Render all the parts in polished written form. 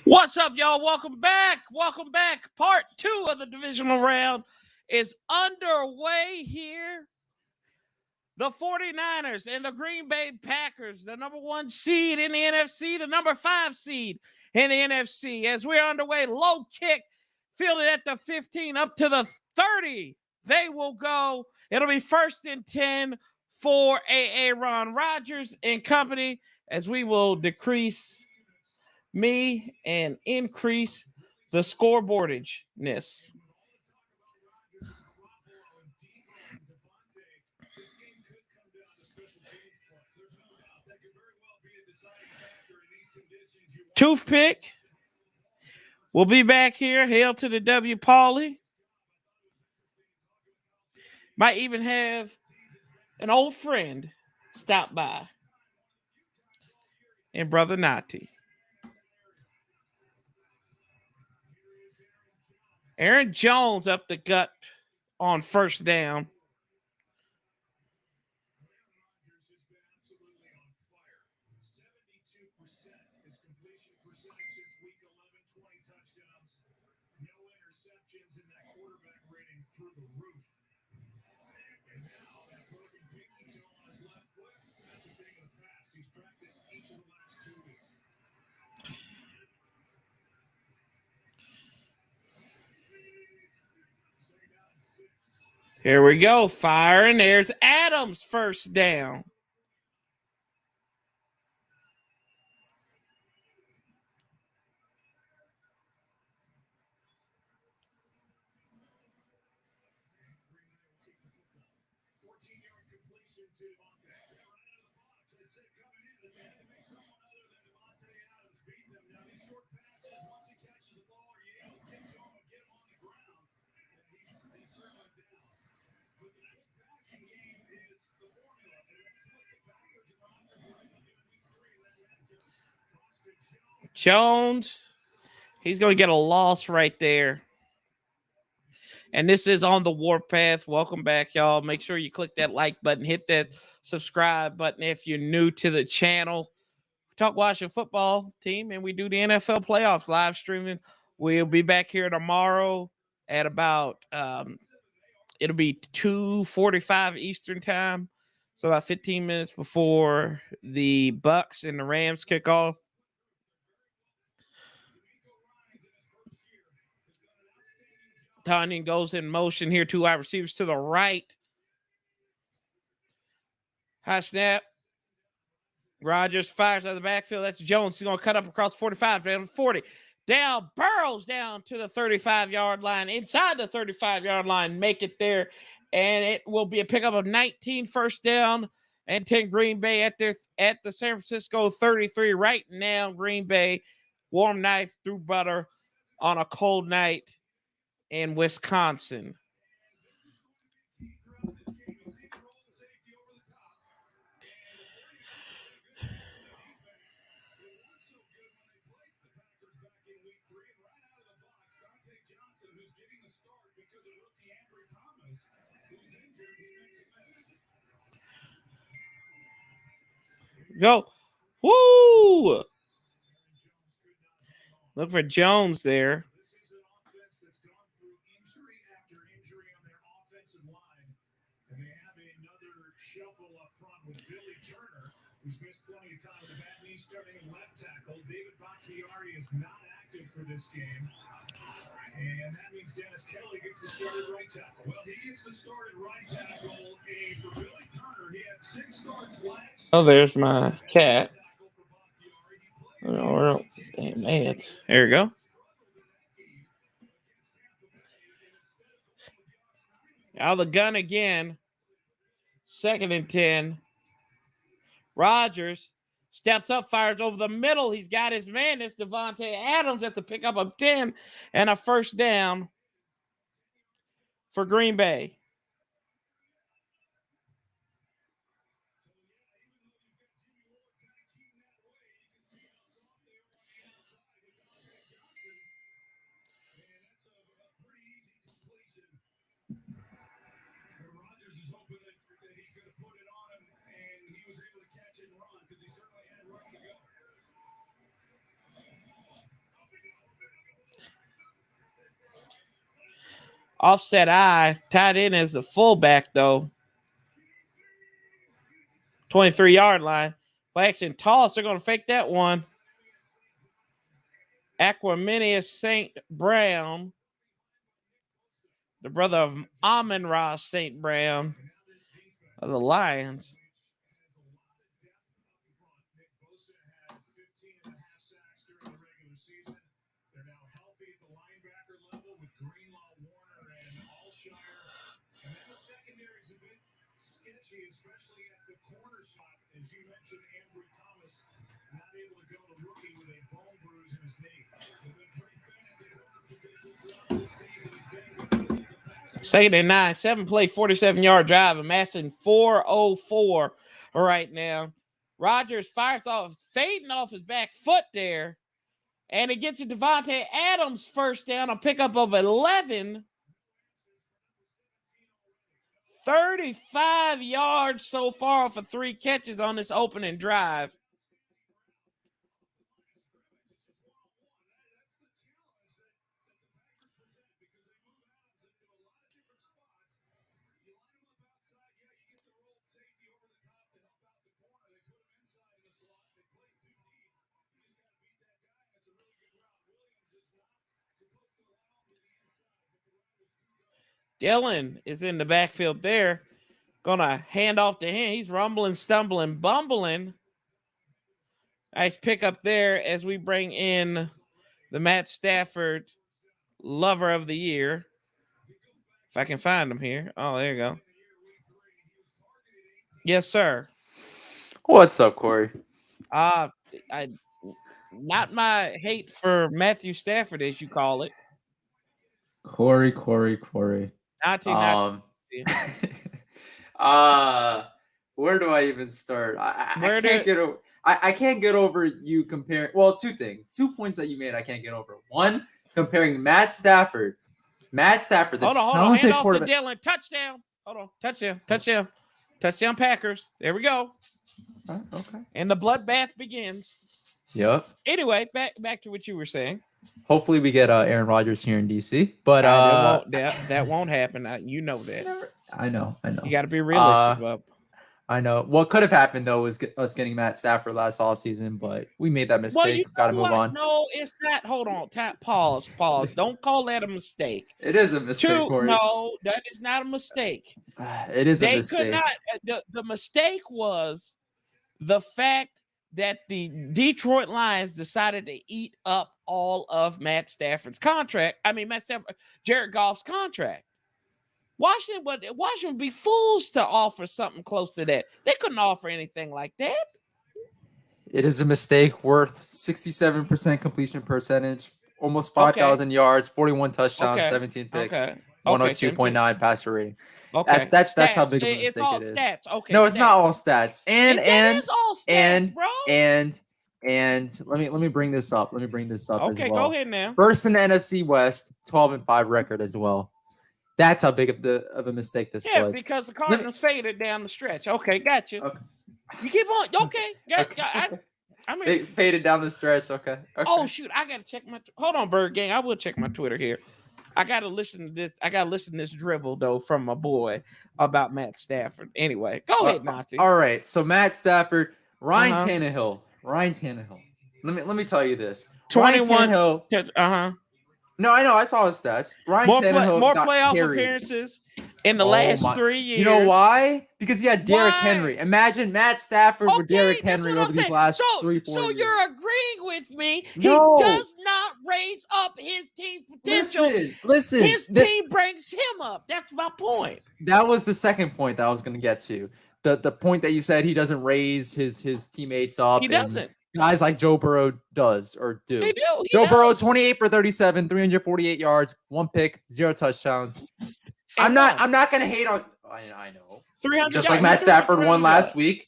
What's up, y'all? Welcome back. Welcome back. Part 2 of the divisional round is underway here. The 49ers and the Green Bay Packers, the number 1 seed in the NFC, the number 5 seed in the NFC. As we're underway, low kick, fielded at the 15 up to the 30. They will go. It'll be 1st and 10 for Aaron Rodgers and company, as we will decrease me and increase the scoreboardiness. Toothpick will be back here. Hail to the W. Paulie. Might even have an old friend stop by. And Brother Nati. Aaron Jones up the gut on 1st down. Here we go. Firing. There's Adams 1st down. Jones, he's going to get a loss right there. And this is on the Warpath. Welcome back, y'all. Make sure you click that like button. Hit that subscribe button if you're new to the channel. We talk Washington football team, and we do the NFL playoffs live streaming. We'll be back here tomorrow at about, it'll be 2:45 Eastern time. So about 15 minutes before the Bucks and the Rams kick off. Tanyan goes in motion here. 2 wide receivers to the right. High snap. Rodgers fires out of the backfield. That's Jones. He's going to cut up across 45, down 40. Down, burrows down to the 35-yard line. Inside the 35-yard line, make it there. And it will be a pickup of 19, 1st down, and 10 Green Bay at the San Francisco 33. Right now, Green Bay, warm knife through butter on a cold night in Wisconsin. Go. Woo! Look for Jones there. Who's missed plenty of time with a bad knee starting in left tackle. David Bakhtiari is not active for this game. And that means Dennis Kelly gets the start at right tackle. Well, he gets the start at right tackle. For Billy Turner, he had 6 starts last. Oh, there's my cat. Oh, man, there you go. Out of the gun again. 2nd and 10. Rodgers steps up, fires over the middle. He's got his man. It's Devontae Adams at the pickup of 10 and a 1st down for Green Bay. Offset I. Tied in as a fullback, though. 23-yard line. Play action toss. They're going to fake that one. Aquaminius St. Brown, the brother of Amon-Ra St. Brown of the Lions. Second and 9, 7-play, 47-yard drive, amassing 404 right now. Rodgers fires off, fading off his back foot there, and it gets to Devontae Adams first down, a pickup of 11. 35 yards so far for 3 catches on this opening drive. Dylan is in the backfield there. Gonna hand off to him. He's rumbling, stumbling, bumbling. Nice pickup there as we bring in the Matt Stafford Lover of the Year. If I can find him here. Oh, there you go. Yes, sir. What's up, Corey? Not my hate for Matthew Stafford, as you call it. Corey. Where do I even start? I can't get over you comparing. Well, 2 things. 2 points that you made I can't get over. One, comparing Matt Stafford, the hold on. Hand off to Dylan. Touchdown. Hold on. Touchdown Packers. There we go. Okay. And the bloodbath begins. Yep. Anyway, back to what you were saying. Hopefully we get Aaron Rodgers here in DC, but that won't happen. You know that. I know. You got to be realistic, bub. I know. What could have happened though was us getting Matt Stafford last offseason, but we made that mistake. Got to move on. No, it's not. Hold on. Pause. Don't call that a mistake. It is a mistake. No, that is not a mistake. It is a mistake. They could not. The mistake was the fact that the Detroit Lions decided to eat up all of Matt Stafford's contract. I mean, Jared Goff's contract. Washington would be fools to offer something close to that. They couldn't offer anything like that. It is a mistake worth 67% completion percentage, almost 5,000 yards, 41 touchdowns, 17 picks, 102.9 passer rating. Okay, that's how big of a mistake it's all it is. Stats. Okay, no, it's not all stats. And is all stats, bro. And let me bring this up. Okay, as well. Go ahead now. First in the NFC West, 12-5 record as well. That's how big of a mistake this was. Yeah, because the Cardinals faded down the stretch. Okay, gotcha. Okay. You keep on. Okay, I mean, they faded down the stretch. Okay. Oh shoot, I gotta check my. Hold on, Bird Gang. I will check my Twitter here. I gotta listen to this. I gotta listen to this dribble though from my boy about Matt Stafford. Anyway, go ahead, Nati. All right. So Matt Stafford, Ryan Tannehill. Let me tell you this. 21. No, I know. I saw his stats. More playoff appearances in the last 3 years. You know why? Because he had Derrick Henry. Imagine Matt Stafford with Derrick Henry over these last 3-4 years. So you're agreeing with me? No. He does not raise up his team's potential. Listen. His team brings him up. That's my point. That was the second point that I was going to get to. The point that you said he doesn't raise his teammates up. He doesn't. Guys like Joe Burrow does or do. They do. Joe Burrow, 28 for 37, 348 yards, 1 pick, 0 touchdowns. I'm not going to hate on. I know. 300. Just like Matt Stafford won last week.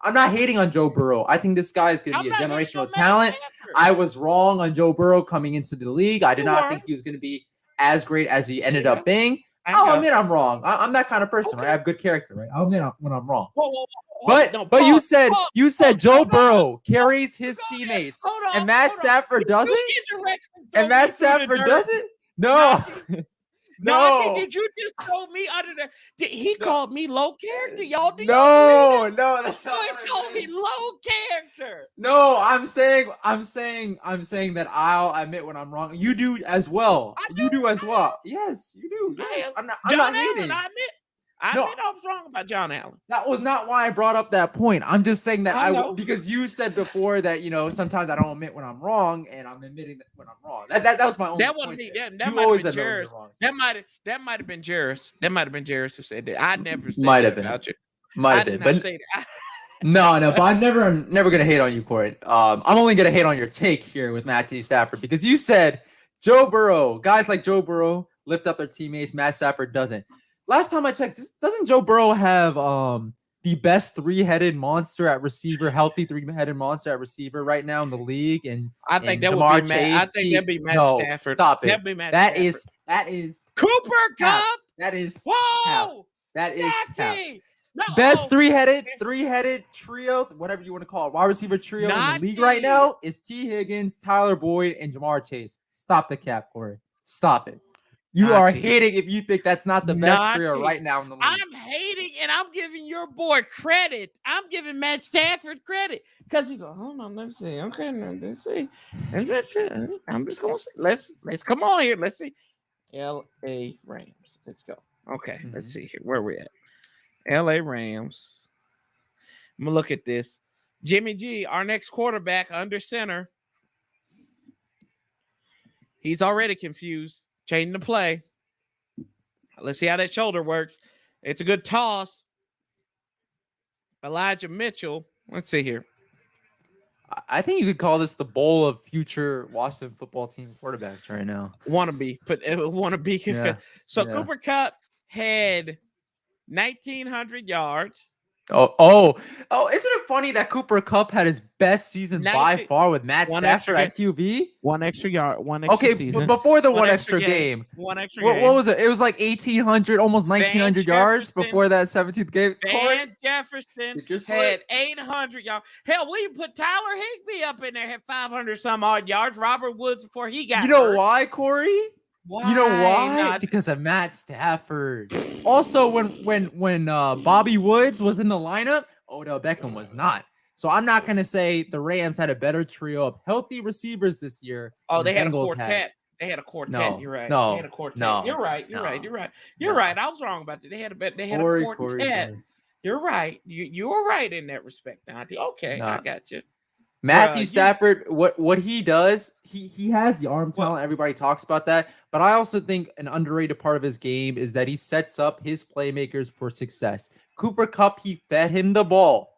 I'm not hating on Joe Burrow. I think this guy is going to be a generational talent. I was wrong on Joe Burrow coming into the league. I did not think he was going to be as great as he ended up being. I'll admit I'm wrong. I'm that kind of person, right? I have good character, right? I'll admit when I'm wrong. But you said Joe Burrow carries his teammates, and Matt Stafford doesn't. And Matt Stafford doesn't. No. No, did you just throw me under the? He called me low character, y'all. Do no, y'all no, that's not what I called me low character. No, I'm saying that I'll admit when I'm wrong. You do as well. You do as well. Yes, you do. Yes, I'm not hating. I admit I was wrong about John Allen. That was not why I brought up that point. I'm just saying that because you said before that sometimes I don't admit when I'm wrong, and I'm admitting that when I'm wrong. That was my only That point. wasn't me. There. That might have been Jairus. That might have been Jairus. That might have been Jairus who said that. I never said that about you. Might have been, but say that. No, but I'm never gonna hate on you, Corey. I'm only gonna hate on your take here with Matthew Stafford because you said Joe Burrow, guys like Joe Burrow lift up their teammates. Matt Stafford doesn't. Last time I checked, doesn't Joe Burrow have the best three-headed monster at receiver, healthy three-headed monster at receiver right now in the league? And I think that would be Matt. I think that'd be Matt Stafford. Stop it. That'd be Matt Stafford. That is Cooper Kupp. That is whoa. That is no. Best three-headed trio, whatever you want to call it, wide receiver trio in the league right now is T. Higgins, Tyler Boyd, and Jamar Chase. Stop the cap, Corey. Stop it. You are hating if you think that's not the best trio right now in the league. I'm hating, and I'm giving your boy credit. I'm giving Matt Stafford credit because he's like, hold on, let's see. Okay, let's see. I'm just gonna see. Let's come on here. Let's see. L.A. Rams. Let's go. Okay, let's see here. Where we at? L.A. Rams. I'm gonna look at this. Jimmy G, our next quarterback under center. He's already confused. Changing the play. Let's see how that shoulder works. It's a good toss. Elijah Mitchell. Let's see here. I think you could call this the bowl of future Washington football team quarterbacks right now. Wannabe. Yeah. So yeah. Cooper Kupp had 1,900 yards. Oh! Isn't it funny that Cooper Kupp had his best season by far with Matt Stafford at QB? One extra yard, one extra season. Before the one extra game. One extra game. What was it? It was like 1,800, almost 1,900 yards before that 17th game. Van Jefferson had 800 yards. Hell, we put Tyler Higbee up in there, had 500 some odd yards. Robert Woods before he got hurt. Why, Corey? Why? You know why? Because of Matt Stafford. Also, when Bobby Woods was in the lineup, Odell Beckham was not. So I'm not gonna say the Rams had a better trio of healthy receivers this year. Oh, they had a quartet. They had a quartet. No, you're right. No, they had a quartet. No, you're right. You're right. I was wrong about that. They had a quartet. Corey. You're right. You were right in that respect. Okay, I got you. Matthew Stafford, what he does, he has the arm talent. Everybody talks about that. But I also think an underrated part of his game is that he sets up his playmakers for success. Cooper Kupp, he fed him the ball.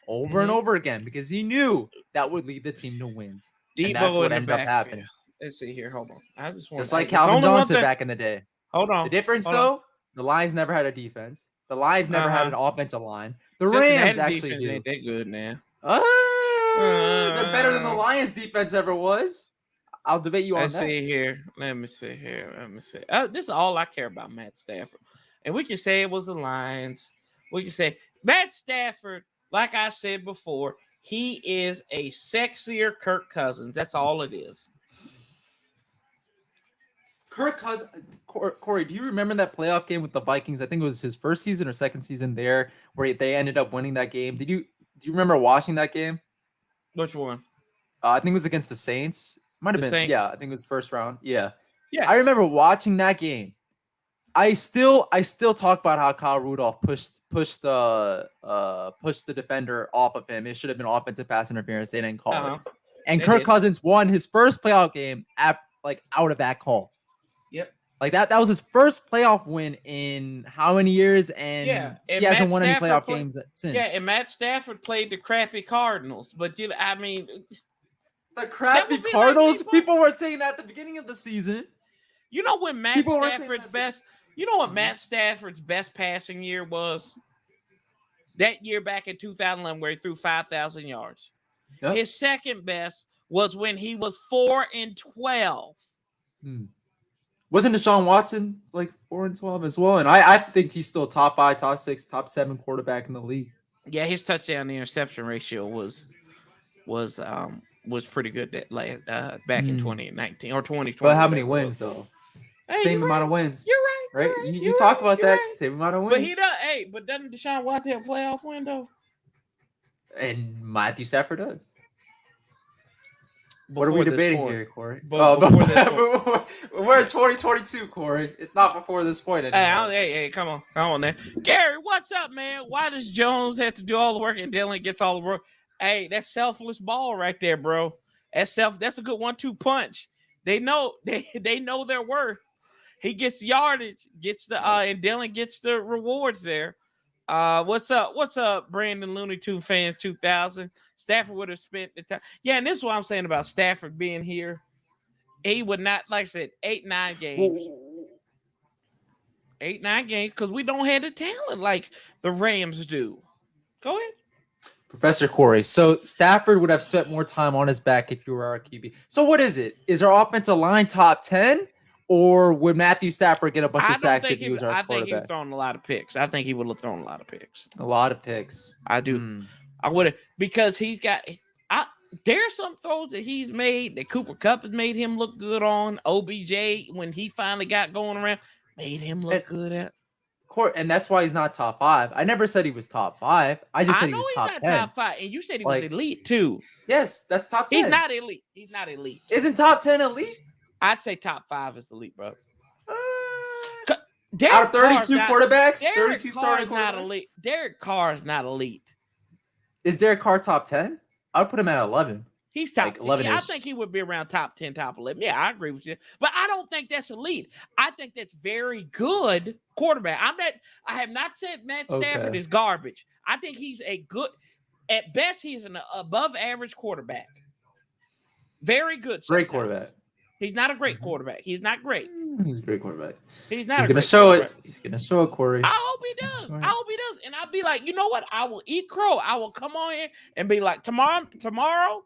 Over and over again because he knew that would lead the team to wins. And that's what ended up happening. Let's see here. Hold on. Just like Calvin Johnson back in the day. Hold on. The difference, though, the Lions never had a defense. The Lions never had an offensive line. The Rams actually do. Ain't that good now. They're better than the Lions defense ever was. I'll debate you on that. Let me see here. This is all I care about, Matt Stafford. And we can say it was the Lions. We can say Matt Stafford, like I said before, he is a sexier Kirk Cousins. That's all it is. Kirk Cousins, Corey, do you remember that playoff game with the Vikings? I think it was his first season or second season there where they ended up winning that game. Do you remember watching that game? Which one? I think it was against the Saints. Might have been. Saints? Yeah, I think it was first round. Yeah. Yeah. I remember watching that game. I still talk about how Kyle Rudolph pushed the defender off of him. It should have been offensive pass interference. They didn't call it. And Kirk Cousins won his first playoff game out of that call. Yep. Like that was his first playoff win in how many years? And he hasn't won any playoff games since. Yeah, and Matt Stafford played the crappy Cardinals. But the crappy Cardinals? People were saying that at the beginning of the season. You know when Matt Stafford's best? You know what Matt Stafford's best passing year was? That year back in 2011 where he threw 5,000 yards. Yep. His second best was when he was 4-12. Wasn't Deshaun Watson like 4-12 as well? And I think he's still top 5, top 6, top 7 quarterback in the league. Yeah, his touchdown to interception ratio was was pretty good that back in 2019 or 2020. But how many wins though? Hey, same amount of wins. You're right. Right? You're right. You talk about that. Right. Same amount of wins. But he does. Hey, but doesn't Deshaun Watson have a playoff window? And Matthew Stafford does. Before what are we debating here, Corey? We're in 2022, Corey. It's not before this point anymore. Hey, come on now. Gary, what's up, man? Why does Jones have to do all the work and Dylan gets all the work? Hey, that's selfless ball right there, bro. That's a good 1-2 punch. They know they know their worth. He gets yardage, and Dylan gets the rewards there. What's up, Brandon Looney Tunes fans 2000? Stafford would have spent the time. Yeah, and this is what I'm saying about Stafford being here. He would not, like I said, 8-9 games. 8-9 games, because we don't have the talent like the Rams do. Go ahead. Professor Corey. So Stafford would have spent more time on his back if you were our QB. So what is it? Is our offensive line top 10? Or would Matthew Stafford get a bunch of sacks if he was our quarterback? I think he's thrown a lot of picks. I think he would have thrown a lot of picks. A lot of picks. I do. I would have, because he's got. There's some throws that he's made that Cooper Kupp has made him look good on. OBJ, when he finally got going around, made him look good at. And that's why he's not top 5. I never said he was top 5. I just said he was top 10. Top 5, and you said he was elite too. Yes, that's top 10. He's not elite. He's not elite. Isn't top 10 elite? I'd say top 5 is elite, bro. Out of 32 quarterbacks, 32 starting quarterbacks. Not elite. Derek Carr is not elite. Is Derek Carr top 10? I would put him at 11. He's top 10. 11. Yeah, I think he would be around top 10, top 11. Yeah, I agree with you. But I don't think that's elite. I think that's very good quarterback. I have not said Matt Stafford is garbage. I think he's a good, at best, he's an above average quarterback. Very good. Great quarterback. He's not a great quarterback. He's not great. He's a great quarterback. He's not. He's gonna show it. He's gonna show it, Corey. I hope he does. I hope he does. And I'll be like, you know what? I will eat crow. I will come on here and be like, tomorrow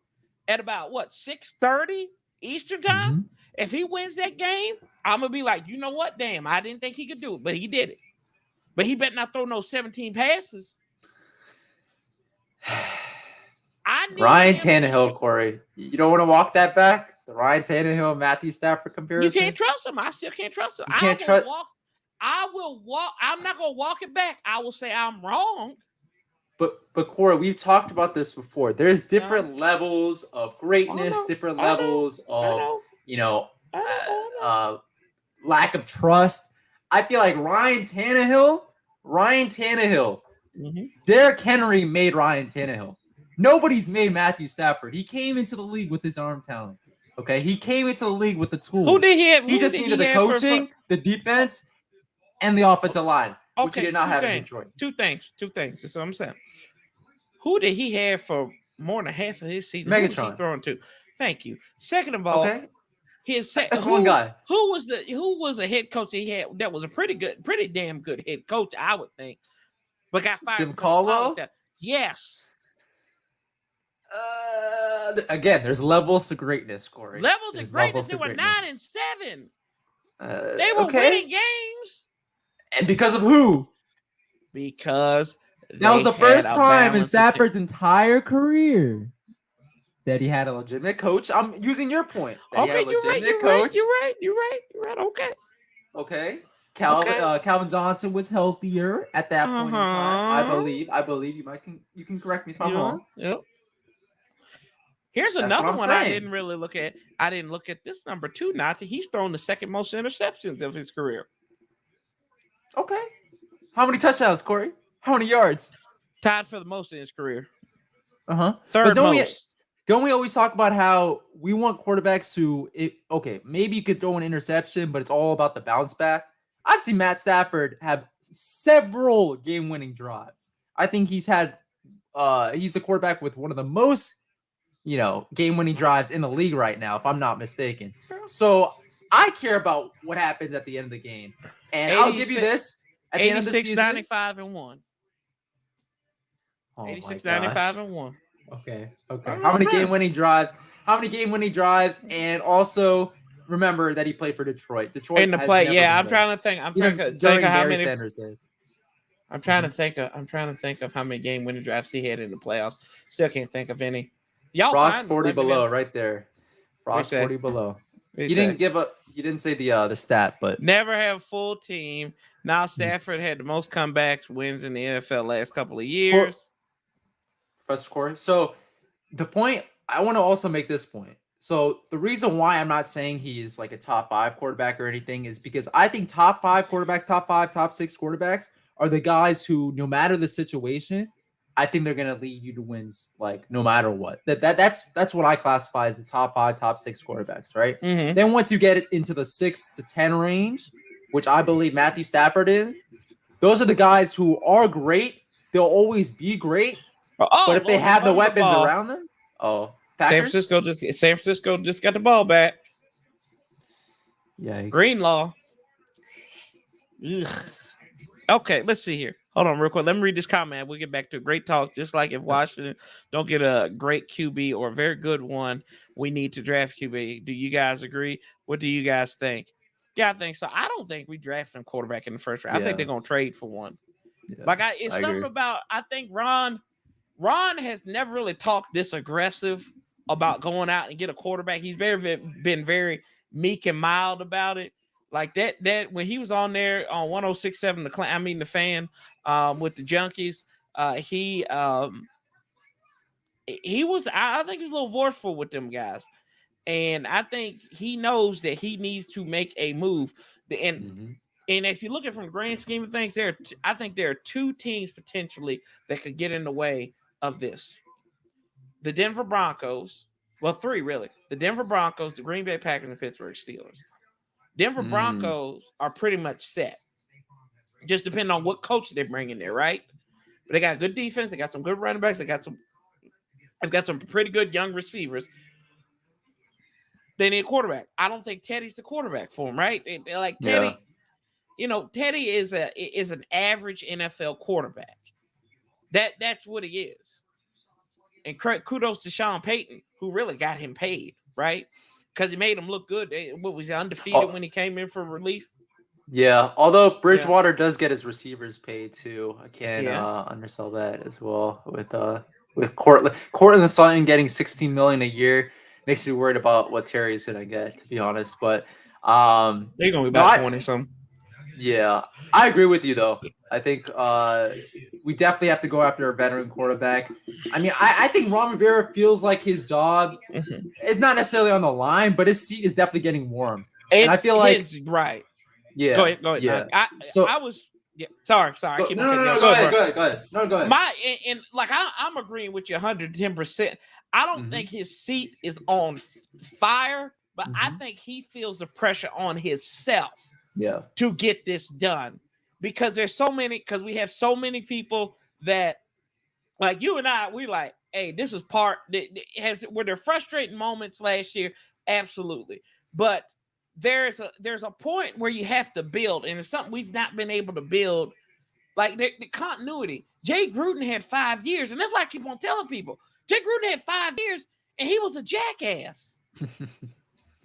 at about 6:30 Eastern time. Mm-hmm. If he wins that game, I'm gonna be like, you know what? Damn, I didn't think he could do it, but he did it. But he better not throw no 17 passes. Ryan Tannehill, Corey. You don't want to walk that back? The Ryan Tannehill, Matthew Stafford comparison? You can't trust him. I still can't trust him. I will walk. I'm not going to walk it back. I will say I'm wrong. But Corey, we've talked about this before. There's different levels of greatness, different levels of, lack of trust. I feel like Ryan Tannehill, Derrick Henry made Ryan Tannehill. Nobody's made Matthew Stafford. He came into the league with his arm talent. Okay, he came into the league with the tools. Who did he have? He just needed the coaching, the defense, and the offensive line, which he did not have in Detroit. Two things. That's what I'm saying. Who did he have for more than half of his season? Megatron. Who was he throwing to? Thank you. Second of all, that's one guy. Who was a head coach he had that was a pretty damn good head coach, I would think, but got fired. Jim Caldwell? Yes. Again, there's levels to greatness, Corey. Levels to greatness. They were 9-7. They were winning games. And because of who? Because that was the first time in Stafford's entire career that he had a legitimate coach. I'm using your point. Okay, you're right. Okay. Calvin Johnson was healthier at that point in time. I believe you can correct me if I'm wrong. Yep. Here's another one I didn't really look at. I didn't look at this number 2. Not that he's thrown the second most interceptions of his career. Okay. How many touchdowns, Corey? How many yards? Tied for the most in his career. Third most. Don't we always talk about how we want quarterbacks who, maybe you could throw an interception, but it's all about the bounce back. I've seen Matt Stafford have several game-winning drives. I think he's the quarterback with one of the most game-winning drives in the league right now, if I'm not mistaken. So I care about what happens at the end of the game. And I'll give you this. At the end of the season, 95 and 1. Oh 86, 95 and 1. Okay. How many game-winning drives? And also remember that he played for Detroit. In the play, I'm trying to think. I'm trying to think of how many Sanders days. I'm trying to think of how many game-winning drives he had in the playoffs. Still can't think of any. Y'all Frost 40 below, right there. Frost 40 below. He didn't say the stat, but never have full team. Now Stafford had the most comebacks wins in the NFL last couple of years. First score. So the point I want to also make this point. So the reason why I'm not saying he's like a top 5 quarterback or anything is because I think top 5 quarterbacks, top 5, top 6 quarterbacks are the guys who, no matter the situation, I think they're gonna lead you to wins, like no matter what. That's what I classify as the top 5, top 6 quarterbacks, right? Mm-hmm. Then once you get it into the 6 to 10 range, which I believe Matthew Stafford is, those are the guys who are great. They'll always be great. But if they have the weapons around them, Packers? San Francisco just got the ball back. Yikes. Greenlaw. Ugh. Okay, let's see here. Hold on real quick. Let me read this comment. We'll get back to a great talk. Just like if Washington don't get a great QB or a very good one, we need to draft QB. Do you guys agree? What do you guys think? Yeah, I think so. I don't think we draft a quarterback in the first round. I think they're going to trade for one. Yeah, it's something about, I think Ron has never really talked this aggressive about going out and get a quarterback. He's been very meek and mild about it. Like that when he was on there on 106.7, the fan with the Junkies, he was, I think he was a little forceful with them guys. And I think he knows that he needs to make a move. And if you look at it from the grand scheme of things, I think there are 2 teams potentially that could get in the way of this. The Denver Broncos, well, 3 really. The Denver Broncos, the Green Bay Packers, and the Pittsburgh Steelers. Denver Broncos are pretty much set. Just depending on what coach they bring in there, right? But they got good defense. They got some good running backs. They've got some pretty good young receivers. They need a quarterback. I don't think Teddy's the quarterback for them, right? They're like Teddy. Yeah. Teddy is an average NFL quarterback. That's what he is. And kudos to Sean Payton, who really got him paid, right? Because he made him look good. What was he, undefeated when he came in for relief? Yeah, although Bridgewater does get his receivers paid too. I can't undersell that as well. With Cortland Sutton getting $16 million a year makes me worried about what Terry's gonna get, to be honest. But they're gonna be about 20 something. Yeah, I agree with you though. I think we definitely have to go after a veteran quarterback. I mean, I think Ron Rivera feels like his job is not necessarily on the line, but his seat is definitely getting warm. And I feel like right. Yeah. Go ahead. Yeah. I was sorry. No, go ahead. No, go ahead. I'm agreeing with you 110%. I don't think his seat is on fire, but I think he feels the pressure on himself. Yeah. To get this done, because we have so many people that, like you and I, we like, hey, this is were there frustrating moments last year? Absolutely. But there's a point where you have to build, and it's something we've not been able to build, like the continuity. Jay Gruden had 5 years, and that's why I keep on telling people. Jay Gruden had 5 years, and he was a jackass.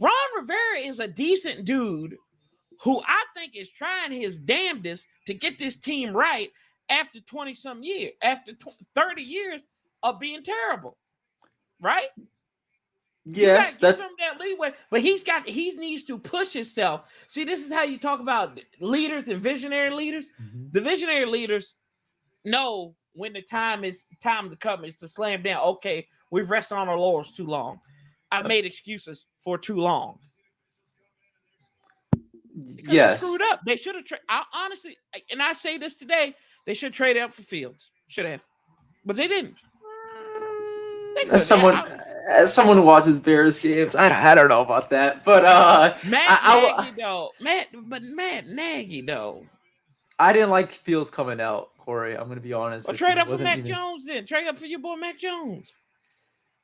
Ron Rivera is a decent dude who I think is trying his damnedest to get this team right after 20-some years, after 30 years of being terrible, right? Yes, give him that leeway, but he needs to push himself. See, this is how you talk about leaders and visionary leaders. The visionary leaders know when the time to come is to slam down. Okay, we've rested on our laurels too long. I've made excuses for too long. Yes. They screwed up. They should have honestly, and I say this today, they should trade up for Fields. Should have. But they didn't. As someone who watches Bears games, I don't know about that. But Matt Nagy though. I didn't like Fields coming out, Corey. I'm gonna be honest. Well, trade up for Mac Jones then. Trade up for your boy Mac Jones.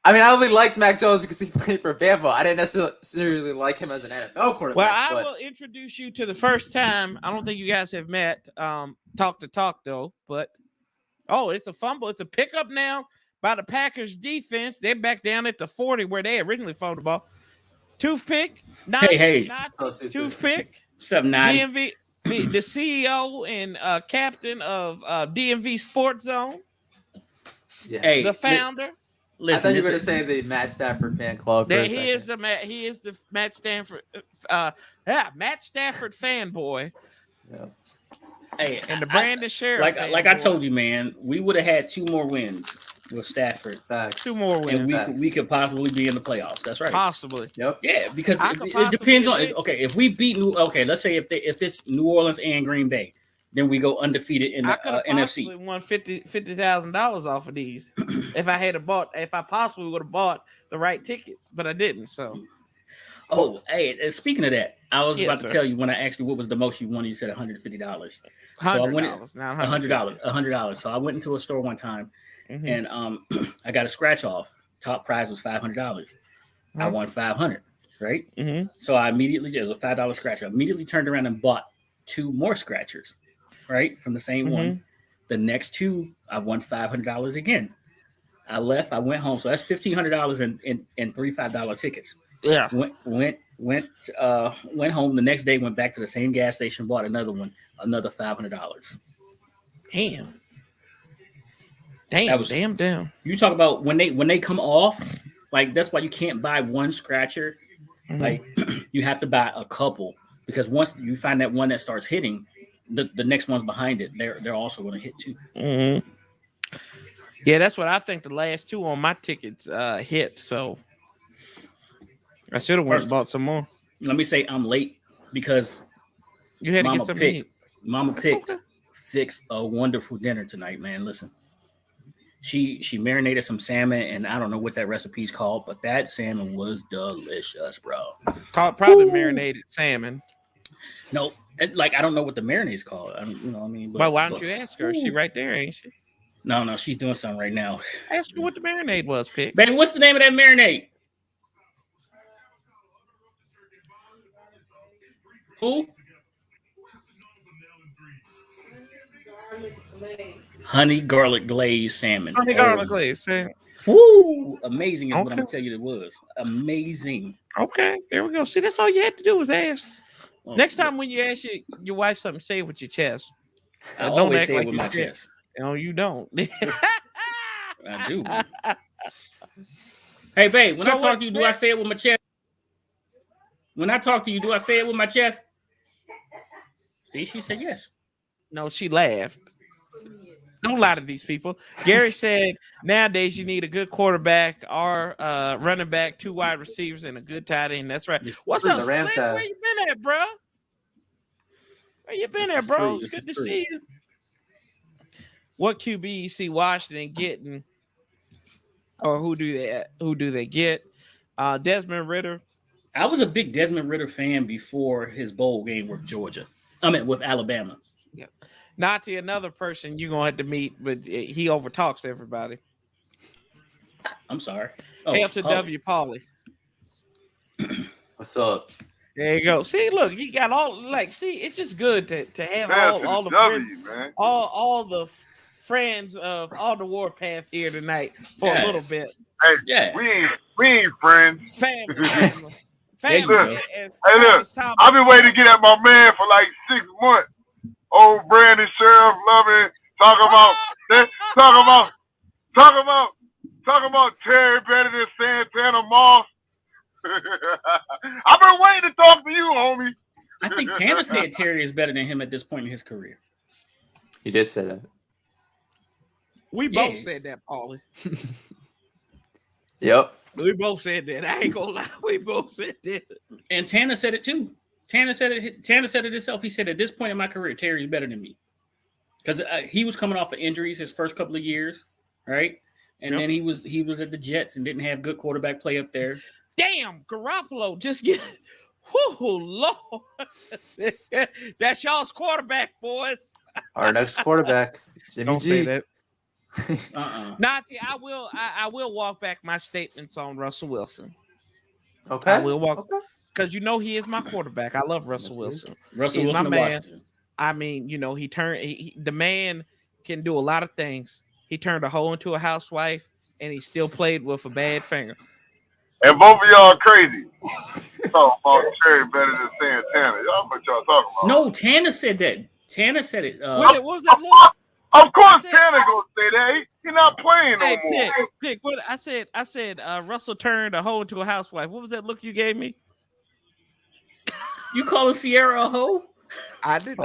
I mean, I only liked Mac Jones because he played for Bama. I didn't necessarily like him as an NFL quarterback. Well, I will introduce you to the first time. I don't think you guys have met. Talk to talk though, but it's a fumble. It's a pickup now by the Packers defense. They're back down at the 40 where they originally fumbled the ball. Toothpick. Toothpick. 7-9. DMV, the CEO and captain of DMV Sports Zone. Yes. The founder. I thought you were going to say the Matt Stafford fan club. He is the Matt Stafford, Matt Stafford fanboy. Yeah. Hey, and the Brandon Sheriff. Like I told you, man, we would have had 2 more wins with Stafford. Facts. 2 more wins, and we could possibly be in the playoffs. That's right. Possibly. Yep. Yeah, because it depends on. Okay, if we beat let's say if it's New Orleans and Green Bay, then we go undefeated in the NFC. I won $50,000 off of these if I possibly would have bought the right tickets, but I didn't. So. Oh, hey! Speaking of that, I was about to tell you when I asked you what was the most you won. You said $150. $100. So I went into a store one time, and I got a scratch off. Top prize was $500. I won $500. Right. So I immediately, it was a $5 scratcher. I immediately turned around and bought 2 more scratchers. Right, from the same one. The next 2, I won $500 again. I left. I went home. So that's $1,500 in 3 $5 tickets. Yeah. Went home the next day. Went back to the same gas station. Bought another one. Another $500. Damn. You talk about when they come off. Like that's why you can't buy one scratcher. Like you have to buy a couple because once you find that one that starts hitting, the next ones behind it, they're also going to hit too. Yeah, that's what I think. The last 2 on my tickets hit. So. I should have went and bought some more. Let me say I'm late because you had to get some meat. Mama fixed a wonderful dinner tonight, man. Listen, she marinated some salmon, and I don't know what that recipe's called, but that salmon was delicious, bro. Probably marinated salmon. No, like I don't know what the marinade's called. I don't, what I mean. But why don't you ask her? She right there, ain't she? No, she's doing something right now. Ask her what the marinade was, Pick. Baby, what's the name of that marinade? Who? Honey garlic glazed salmon. Honey garlic glazed salmon. Woo! Amazing is what I'm gonna tell you. It was amazing. Okay, there we go. See, that's all you had to do was ask. Next time when you ask your wife something, say it with your chest. I always say it with my chest. No, you don't. I do. Hey, babe, when I talk to you, do I say it with my chest? When I talk to you, do I say it with my chest? See, she said yes. No, she laughed. Don't lie to these people. Gary said nowadays you need a good quarterback or running back, 2 wide receivers, and a good tight end. That's right. What's up, Rams? Where you been at, bro? Where you been at, bro? Good to see you. What QB you see Washington getting, or who do they get? Desmond Ridder. I was a big Desmond Ridder fan before his bowl game with Georgia. With Alabama. Yeah. Not to another person you're gonna have to meet, but he overtalks everybody. I'm sorry. Hail to W. Pauly. What's up? There you go. See, look, you got it's just good to have all the W, friends, man. all the friends of all the Warpath here tonight for a little bit. Hey, yeah, we ain't friends. Family. Hey, look, I've been waiting to get at my man for like 6 months. Old Brandon Sheriff, loving, talking about Terry better than Santana Moss. I've been waiting to talk to you, homie. I think Tanner said Terry is better than him at this point in his career. He did say that. We both said that, Paulie. Yep. We both said that. I ain't gonna lie. We both said that. And Tanner said it too. Tanner said it himself. He said, at this point in my career, Terry's better than me. Because he was coming off of injuries his first couple of years, right? And then he was at the Jets and didn't have good quarterback play up there. Damn, Garoppolo just get Lord. That's y'all's quarterback, boys. Our next quarterback, Jimmy Don't G. say that. Nati, I will walk back my statements on Russell Wilson. Okay. I will walk because he is my quarterback. I love Russell Wilson. Russell Wilson, my man. Washington. I mean, the man can do a lot of things. He turned a hoe into a housewife, and he still played with a bad finger. And both of y'all crazy. Talking about Terry better than Santana. Y'all know what y'all talking about. No, Tanner said that. Tanner said it. What was that? Of course, Tanner gonna say that. He's not playing no more. Pick. What I said. Russell turned a hoe into a housewife. What was that look you gave me? You calling Sierra a hoe? I didn't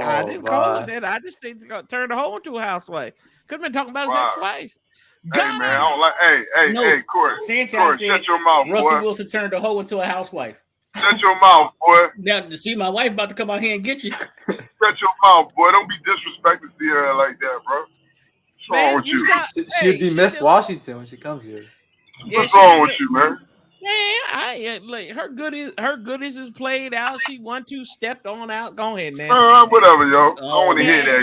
call it that. I just think turned a hoe into a housewife. Could have been talking about his ex-wife. Hey man, I don't like. Hey, Corey. Sanchez Corey, said shut your mouth, boy. Russell Wilson turned a hoe into a housewife. Shut your mouth, boy. Now to see my wife about to come out here and get you. Shut your mouth, boy. Don't be disrespecting Sierra like that, bro. What's wrong with you? She'd be Miss Washington when she comes here. What's wrong with you, man? Man, her goodies is played out. She 1-2 stepped on out. Go ahead, man. Whatever, yo. I don't want to hear that,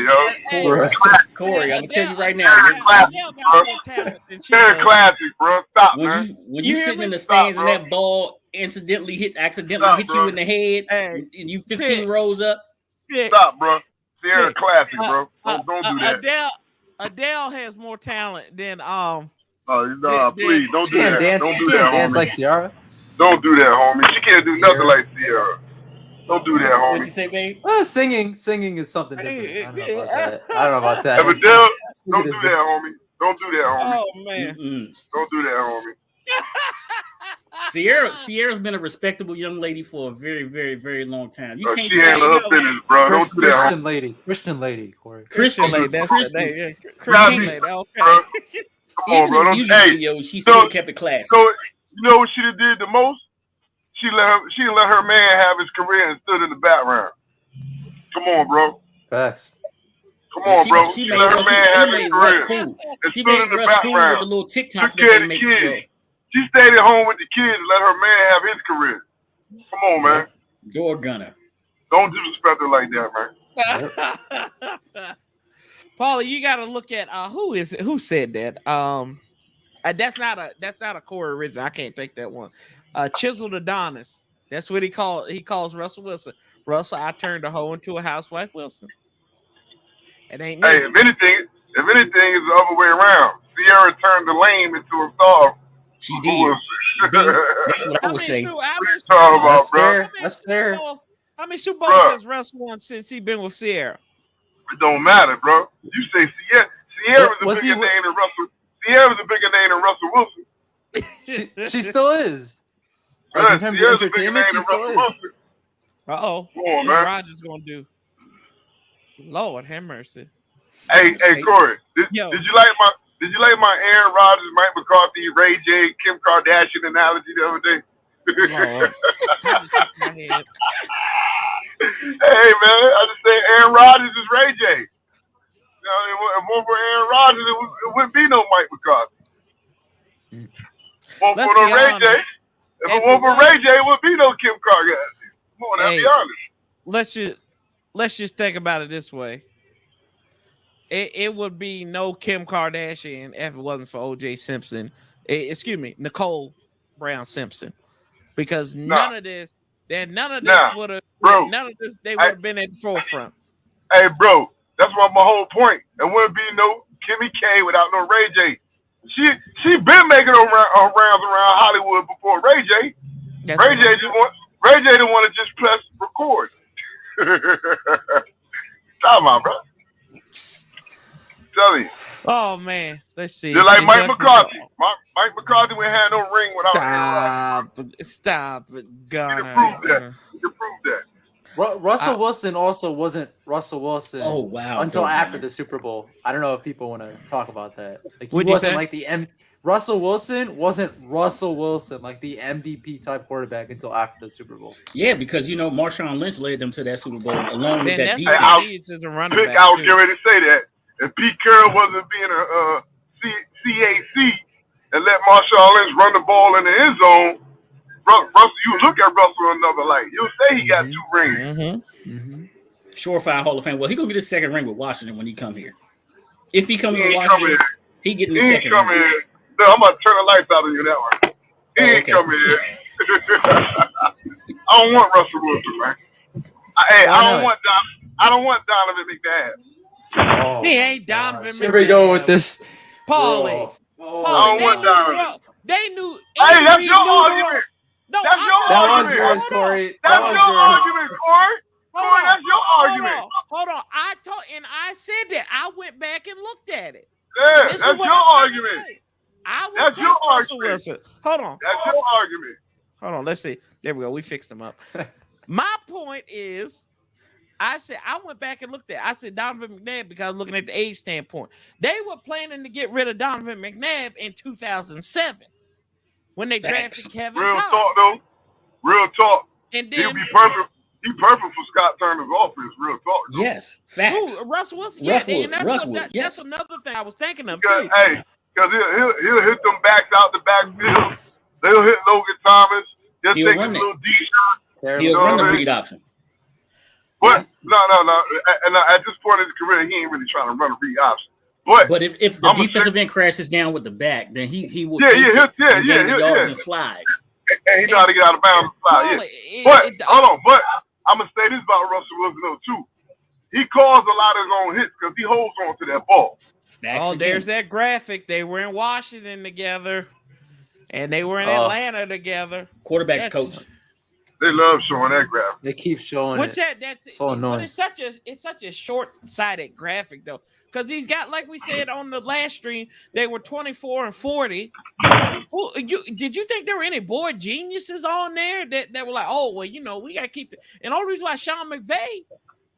yo. Corey, I'm gonna tell you right now. Very classic, bro. Stop, man. When you sitting in the stands and that ball accidentally hit you in the head, and you 15 rows up. Stop, bro. Sierra classic, bro. Don't do that. Adele has more talent than please don't do that. Don't do that, dance homie. like Ciara. Don't do that, homie. She can't do nothing like Sierra. Don't do that, homie. What you say, babe? Singing is something different. I don't know about that. Adele, don't do that, homie. Don't do that, homie. Oh man, don't do that, homie. Sierra's been a respectable young lady for a very, very, very long time. You can't she handle her business, bro. Don't do that. Christian lady, Corey. Christian lady. That's Christian lady. Christian lady. Okay. Come on, bro. Video, she still kept it classy. So you know what she did the most? She let her man have his career and stood in the background. Come on, bro. Facts. Come on, bro. She let her man have his career. Cool. And She stood made in the Russ cool with background. the little TikToks Took care that of they the make. kids. She stayed at home with the kids and let her man have his career. Come on, man. Door gunner. Don't disrespect her like that, man. Paulie, you got to look at who said that. That's not a Corey original. I can't take that one. Chiseled Adonis. That's what he calls Russell Wilson. Russell, I turned a hoe into a housewife Wilson. It ain't me. Hey, if anything, it's the other way around. Sierra turned the lame into a star. She did. That's what I would say. That's fair. How many Super Bowls has Russ won since he been with Sierra? It don't matter, bro. You say Sierra's a bigger name than Russell. Sierra's a bigger name than Russell Wilson. She still is. Like, in terms of entertainment, she still is. Uh-oh. Come on, what man. Rodgers gonna do? Lord have mercy. Hey, Corey. Did you like my Aaron Rodgers, Mike McCarthy, Ray J, Kim Kardashian analogy the other day? Lord. I just shook my head. Hey man, I just say Aaron Rodgers is Ray J. You know, if it weren't for Aaron Rodgers, it wouldn't be no Mike McCarthy. For no Ray J, if it weren't for Ray J, it wouldn't be no Kim Kardashian. Come on, let's be honest. Let's just think about it this way. It would be no Kim Kardashian if it wasn't for O.J. Simpson. Nicole Brown Simpson, because none of this would have. None of this they would have been at the forefront. Hey, bro, that's my whole point. It wouldn't be no Kimmy K without no Ray J. She been making her rounds around Hollywood before Ray J. Ray J didn't want to just press record. Stop, my bro. Tell you. Oh man, let's see. You're like Mike McCarthy. Mike McCarthy wouldn't have no ring without. Stop it, God. You can prove that. Russell Wilson also wasn't Russell Wilson. Oh wow! Until after the Super Bowl. I don't know if people want to talk about that. Like, he What'd you wasn't say? like the Russell Wilson wasn't Russell Wilson, like the MVP type quarterback, until after the Super Bowl. Yeah, because Marshawn Lynch led them to that Super Bowl along with that defense. I was getting ready to say that. If Pete Carroll wasn't being a CAC and let Marshawn Lynch run the ball in the end zone, Russell, you look at Russell another light. You'll say he got 2 rings. Surefire Hall of Fame. Well, he gonna get his second ring with Washington when he come here. If he comes to Washington, he getting his second ring. Here. No, I'm about to turn the lights out on you that one. He ain't coming here. I don't want Russell Wilson, man. I don't want Donovan McNabb. Oh, he ain't Donovan McNabb. Here we go with this. Paulie. I don't want Donovan. They knew. Hey, that's your argument. No, that was yours, Corey. That's your argument, Corey. That's your argument. Hold on. I said that. I went back and looked at it. Yeah, that's your argument. That's your argument. Hold on. That's your argument. Hold on. Let's see. There we go. We fixed them up. My point is, I went back and looked at it. I said Donovan McNabb because I was looking at the age standpoint. They were planning to get rid of Donovan McNabb in 2007 when they drafted Kevin Real Todd. Talk, though. Real talk. And then he'll be perfect. He's perfect for Scott Turner's offense. Real talk. Though. Yes, facts. Russell Wilson. That's another thing I was thinking of. Because he'll hit them backs out the backfield. They'll hit Logan Thomas. Just take a little deep shot. He'll run the read option. But no. And at this point in his career, he ain't really trying to run a read option. But if the defensive end crashes down with the back, then he will yards and slide. And he know how to get out of bounds and slide. Hold on. But I'm gonna say this about Russell Wilson though too. He calls a lot of his own hits because he holds on to that ball. There's that graphic. They were in Washington together, and they were in Atlanta together. Quarterbacks coach. They love showing that graphic. They keep showing it. That's so annoying. It's such a short-sighted graphic though, because he's got, like we said on the last stream, they were 24 and 40. Did you think there were any board geniuses on there that were like, we gotta keep it? And the only reason why Sean McVay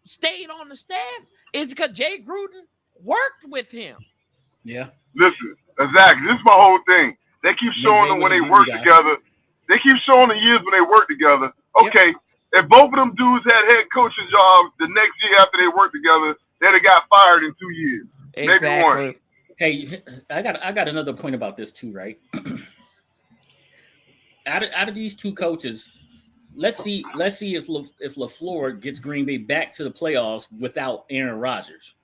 stayed on the staff is because Jay Gruden worked with him. Yeah. Listen, exactly. This is my whole thing. They keep showing them when they work together. They keep showing the years when they work together. Okay, if both of them dudes had head coaching jobs the next year after they worked together, they'd have got fired in 2 years. Exactly. Maybe one. Hey, I got another point about this too, right? out of these two coaches, let's see if LaFleur gets Green Bay back to the playoffs without Aaron Rodgers.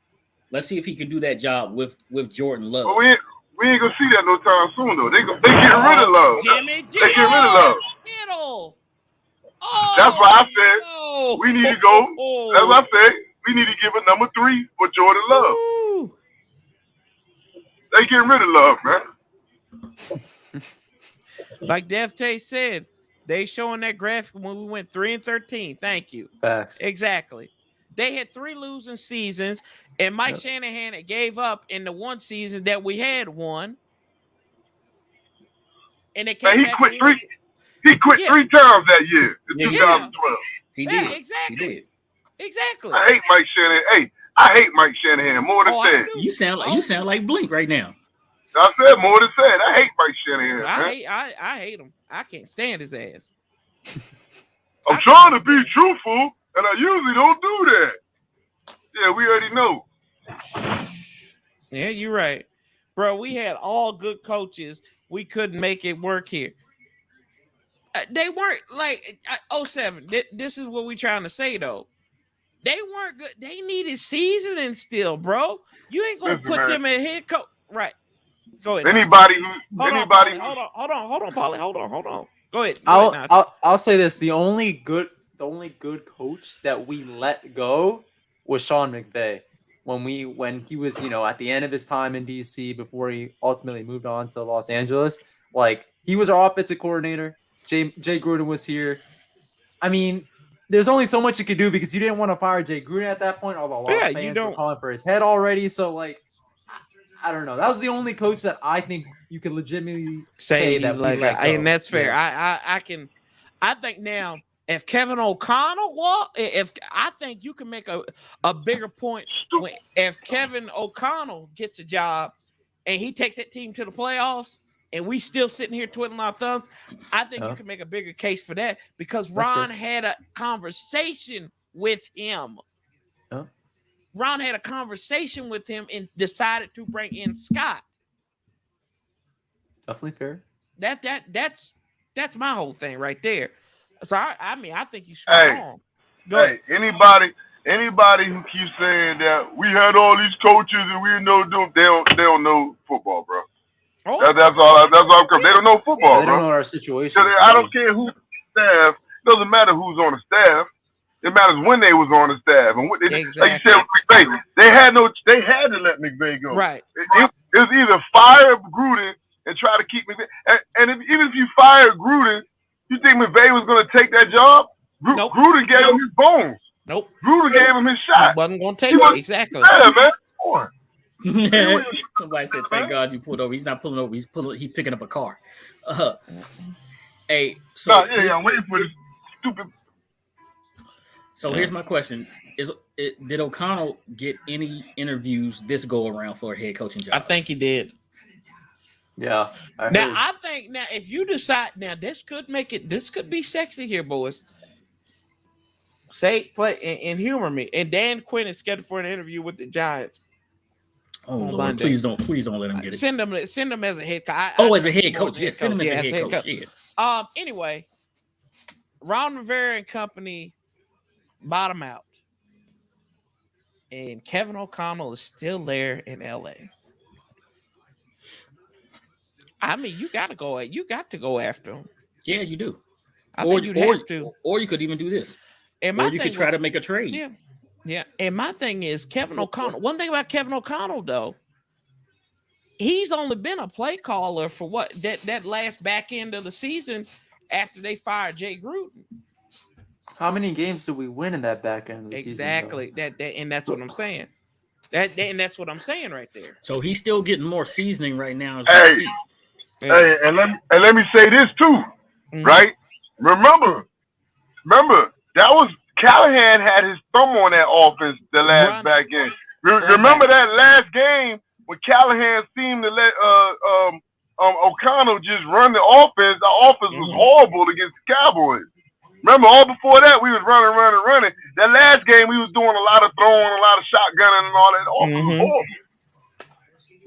Let's see if he can do that job with Jordan Love. Well, we ain't gonna see that no time soon though. They get rid of Love. Jimmy G. They get rid of Love. That's why I said we need to go. That's what I said. We need to give a number 3 for Jordan Love. Ooh. They getting rid of Love, man. Like Dev Tay said, they showing that graphic when we went 3-13. Thank you. Facts. Exactly. They had 3 losing seasons, and Mike Shanahan gave up in the one season that we had won. And they came back. He quit 3 times that year in 2012. He did. Exactly. He did. Exactly. I hate Mike Shanahan. Hey, I hate Mike Shanahan more than said. You sound like Blink right now. I said more than said. I hate Mike Shanahan. I hate him. I can't stand his ass. I'm trying to be truthful, and I usually don't do that. Yeah, we already know. Yeah, you're right. Bro, we had all good coaches. We couldn't make it work here. They weren't like 07. This is what we're trying to say, though. They weren't good. They needed seasoning still, bro. You ain't going to put them in head coach. Right. Go ahead. Hold on, Paulie. Hold on. Go ahead. I'll say this. The only good coach that we let go was Sean McVay when he was, at the end of his time in DC before he ultimately moved on to Los Angeles. Like, he was our offensive coordinator. Jay Gruden was here. I mean, there's only so much you could do because you didn't want to fire Jay Gruden at that point, although a lot of fans were calling for his head already. So, like, I don't know. That was the only coach that I think you could legitimately say that we let go. And that's fair. Yeah. I think now, if Kevin O'Connell I think you can make a bigger point if Kevin O'Connell gets a job and he takes that team to the playoffs and we still sitting here twiddling our thumbs, I think you can make a bigger case for that because Ron had a conversation with him. Ron had a conversation with him and decided to bring in Scott. Definitely fair. That's my whole thing right there. So I think you should be wrong. Hey, anybody who keeps saying that we had all these coaches and we didn't know them, they don't know football, bro. That's all. They don't know football. They don't know our situation. I don't care who's on the staff. It doesn't matter who's on the staff. It matters when they was on the staff and what they, exactly. Like you said with McVay, they had to let McVay go. Right. It was either fire Gruden and try to keep McVay. And even if you fire Gruden, you think McVay was going to take that job? Nope. Gruden gave him his bones. Nope. Gruder gave him his shot. He wasn't going to take it. Exactly. Yeah, man. Boy. Somebody said, "Thank God you pulled over." He's not pulling over. He's picking up a car. Hey, so I'm waiting for this stupid. So here's my question: did O'Connell get any interviews this go around for a head coaching job? I think he did. Yeah. I think if you decide this could be sexy here, boys. Play and humor me. And Dan Quinn is scheduled for an interview with the Giants. Oh Lord, please don't let him get it. Send him as a head coach. As a head coach. Yeah, send him as a head coach. Yeah. Anyway, Ron Rivera and company bottom out. And Kevin O'Connell is still there in LA. I mean, you got to go after him. Yeah, you do. I think you'd have to. Or you could even do this. And or you could try to make a trade. Yeah. Yeah. And my thing is Kevin O'Connell. One thing about Kevin O'Connell, though, he's only been a play caller for that last back end of the season after they fired Jay Gruden. How many games did we win in that back end of the season? Exactly. And that's what I'm saying. And that's what I'm saying right there. So he's still getting more seasoning right now. Hey, and let me say this too, right? Remember, that was Callahan had his thumb on that offense the last back end. Remember that last game when Callahan seemed to let O'Connell just run the offense. The offense was horrible against the Cowboys. Remember, all before that, we was running. That last game, we was doing a lot of throwing, a lot of shotgunning and all that. The offense was horrible.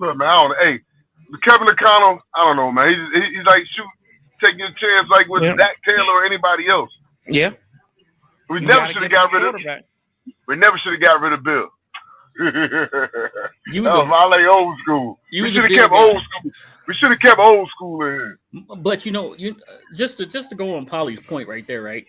Look, man, hey, Kevin O'Connell, I don't know, man. He's like, taking a chance like with Zach Taylor or anybody else. Yeah. We never should have got rid of Bill. I like old school. We should have kept old school. We should have kept old school in here. But just to go on Polly's point right there, right?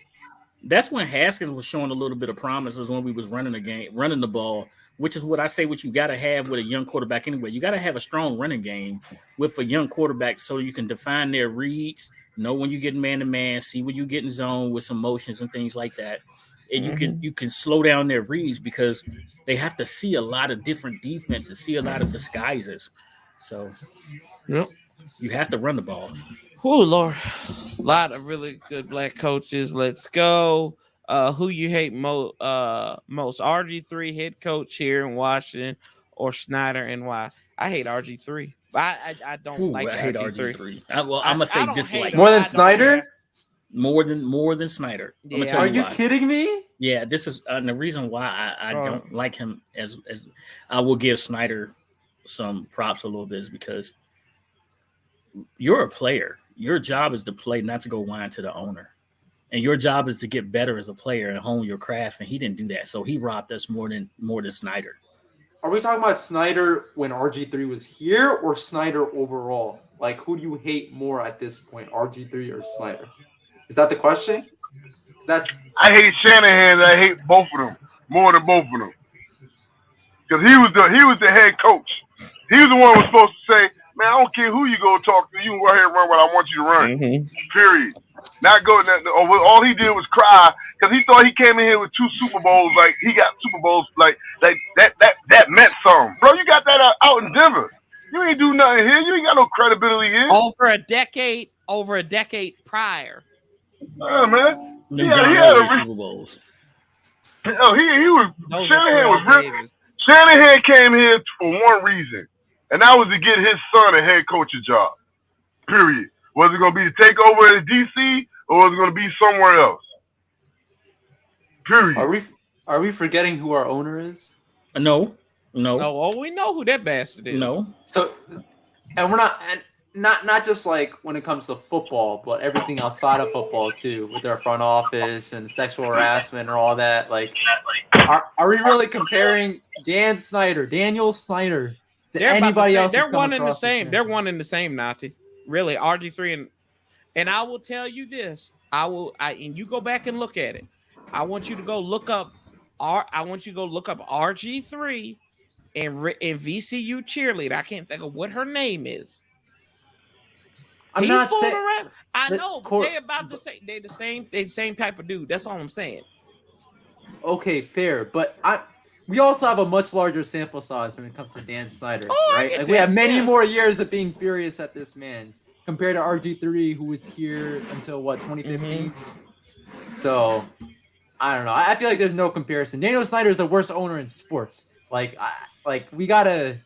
That's when Haskins was showing a little bit of promise, is when we was running the ball, which is what I say what you got to have with a young quarterback anyway. You got to have a strong running game with a young quarterback so you can define their reads, know when you get man-to-man, see when you get in zone with some motions and things like that. And you can slow down their reads because they have to see a lot of different defenses, see a lot of disguises. So you have to run the ball. Oh, Lord. A lot of really good black coaches. Let's go. Who you hate most? RG3 head coach here in Washington or Snyder, and why? I hate RG3. I don't like RG3. I'm going to say dislike. More than Snyder? More than Snyder. Yeah. Are you kidding me? Yeah, this is the reason why I don't like him as I will give Snyder some props a little bit is because you're a player. Your job is to play, not to go whine to the owner. And your job is to get better as a player and hone your craft. And he didn't do that. So he robbed us more than Snyder. Are we talking about Snyder when RG3 was here or Snyder overall? Like, who do you hate more at this point, RG3 or Snyder? Is that the question? I hate Shanahan. I hate both of them more than both of them because he was the head coach. He was the one who was supposed to say, "Man, I don't care who you go talk to. You can go ahead and run what I want you to run." Period. Not go. All he did was cry because he thought he came in here with 2 Super Bowls. Like he got Super Bowls. Like that meant something, bro. You got that out in Denver. You ain't do nothing here. You ain't got no credibility here. Over a decade prior. Man. He had Super Bowls. He was. Shanahan came here for one reason, and that was to get his son a head coaching job. Period. Was it going to be to take over at DC, or was it going to be somewhere else? Period. Are we forgetting who our owner is? No. Oh, we know who that bastard is. No. So, and we're not just like when it comes to football, but everything outside of football too, with their front office and sexual harassment and all that. Like, are we really comparing Daniel Snyder to anybody else? They're one in the same. They're one in the same, Nati. Really, RG3 and I will tell you this. And you go back and look at it. I want you to go look up RG3 and VCU cheerleader. I can't think of what her name is. I'm not saying. I know, they're about the same. They're the same type of dude. That's all I'm saying. Okay, fair, but we also have a much larger sample size when it comes to Dan Snyder, right? Like we have many more years of being furious at this man compared to RG3, who was here until 2015. So I don't know. I feel like there's no comparison. Daniel Snyder is the worst owner in sports. Like we gotta.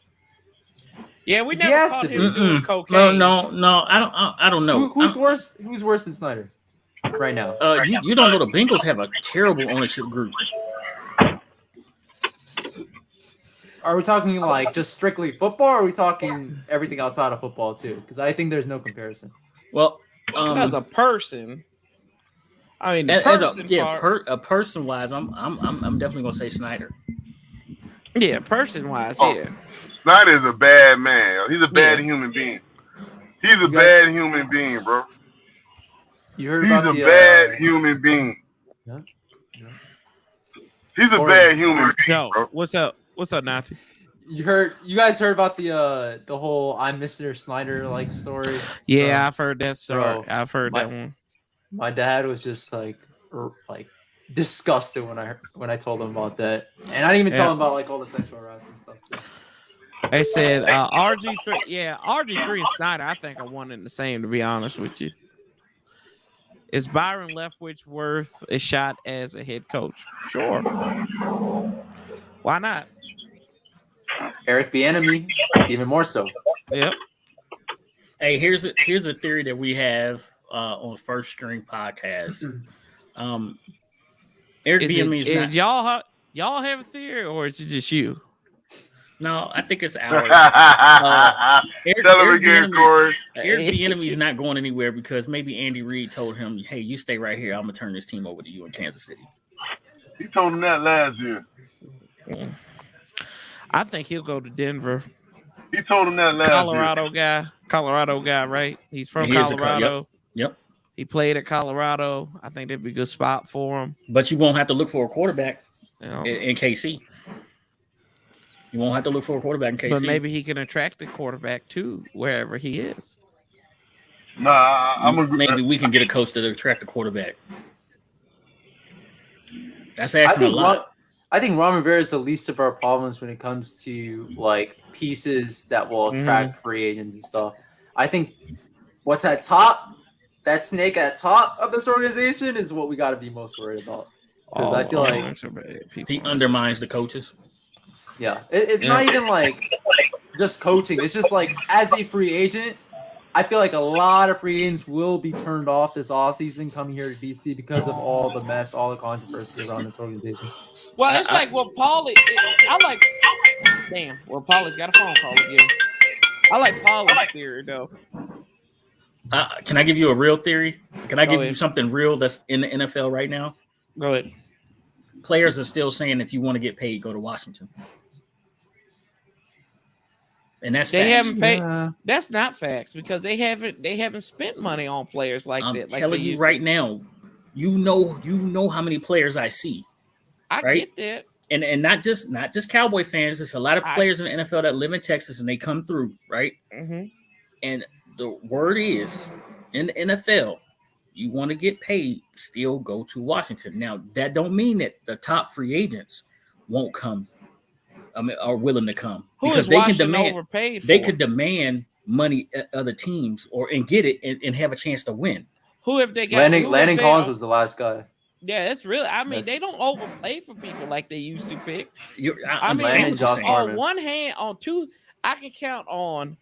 Yeah, we never caught him doing cocaine. No. I don't know. Who's worse? Who's worse than Snyder right now? You don't know the Bengals have a terrible ownership group. Are we talking like just strictly football, or are we talking everything outside of football too? Because I think there's no comparison. Well, as a person, I mean, person wise, I'm definitely gonna say Snyder. Yeah, person wise, yeah. Snyder is a bad man. He's a bad human being. He's a bad human being, bro. You heard He's about a bad human being. Yeah. He's a bad human being, bro. What's up? What's up, Nazi? You guys heard about the whole I'm Mr. Snyder like story? Yeah, I've heard that story. I've heard that one. My dad was just like disgusted when I told him about that, and I didn't even tell him about like all the sexual harassment stuff too. They said RG3, RG3 and Snyder, I think are one and the same, to be honest with you. Is Byron Leftwich worth a shot as a head coach? Sure. Why not? Eric Bieniemy, even more so. Yep. Hey, here's a theory that we have on First String Podcast. Eric Bieniemy is not. Y'all have a theory, or is it just you? No, I think it's ours. Eric Bieniemy is not going anywhere because maybe Andy Reid told him, "Hey, you stay right here. I'm gonna turn this team over to you in Kansas City." He told him that last year. I think he'll go to Denver. He told him that last year. Colorado guy, right? He's from Colorado. Yep. He played at Colorado. I think that'd be a good spot for him. But you won't have to look for a quarterback in KC. You won't have to look for a quarterback in KC. But maybe he can attract a quarterback too, wherever he is. Maybe we can get a coach to attract a quarterback. That's asking a lot. I think Ron Rivera is the least of our problems when it comes to like pieces that will attract free agents and stuff. I think what's at top, that snake at top of this organization is what we got to be most worried about. Because I feel like he undermines the coaches. Yeah, it's not even like just coaching. It's just like as a free agent, I feel like a lot of free agents will be turned off this offseason coming here to DC because of all the mess, all the controversy around this organization. Well, it's like what Paulie's got a phone call again. I like Paulie's theory though. Can I give you a real theory? Can I give you something real that's in the NFL right now? Go ahead. Players are still saying if you want to get paid, go to Washington. And that's they facts. haven't paid. That's not facts because they haven't spent money on players like that. I'm telling you right now, you know how many players I see. I get that. And not just Cowboy fans. There's a lot of players in the NFL that live in Texas and they come through, right? Mm-hmm. And the word is in the NFL, you want to get paid, still go to Washington. Now that don't mean that the top free agents won't come. Are willing to come because they can demand overpaid. They could demand money at other teams and get it and have a chance to win. Who have they got? Landon Collins was the last guy. Yeah, that's really. I mean, they don't overpay for people like they used to pick. On one hand, on two, I can count on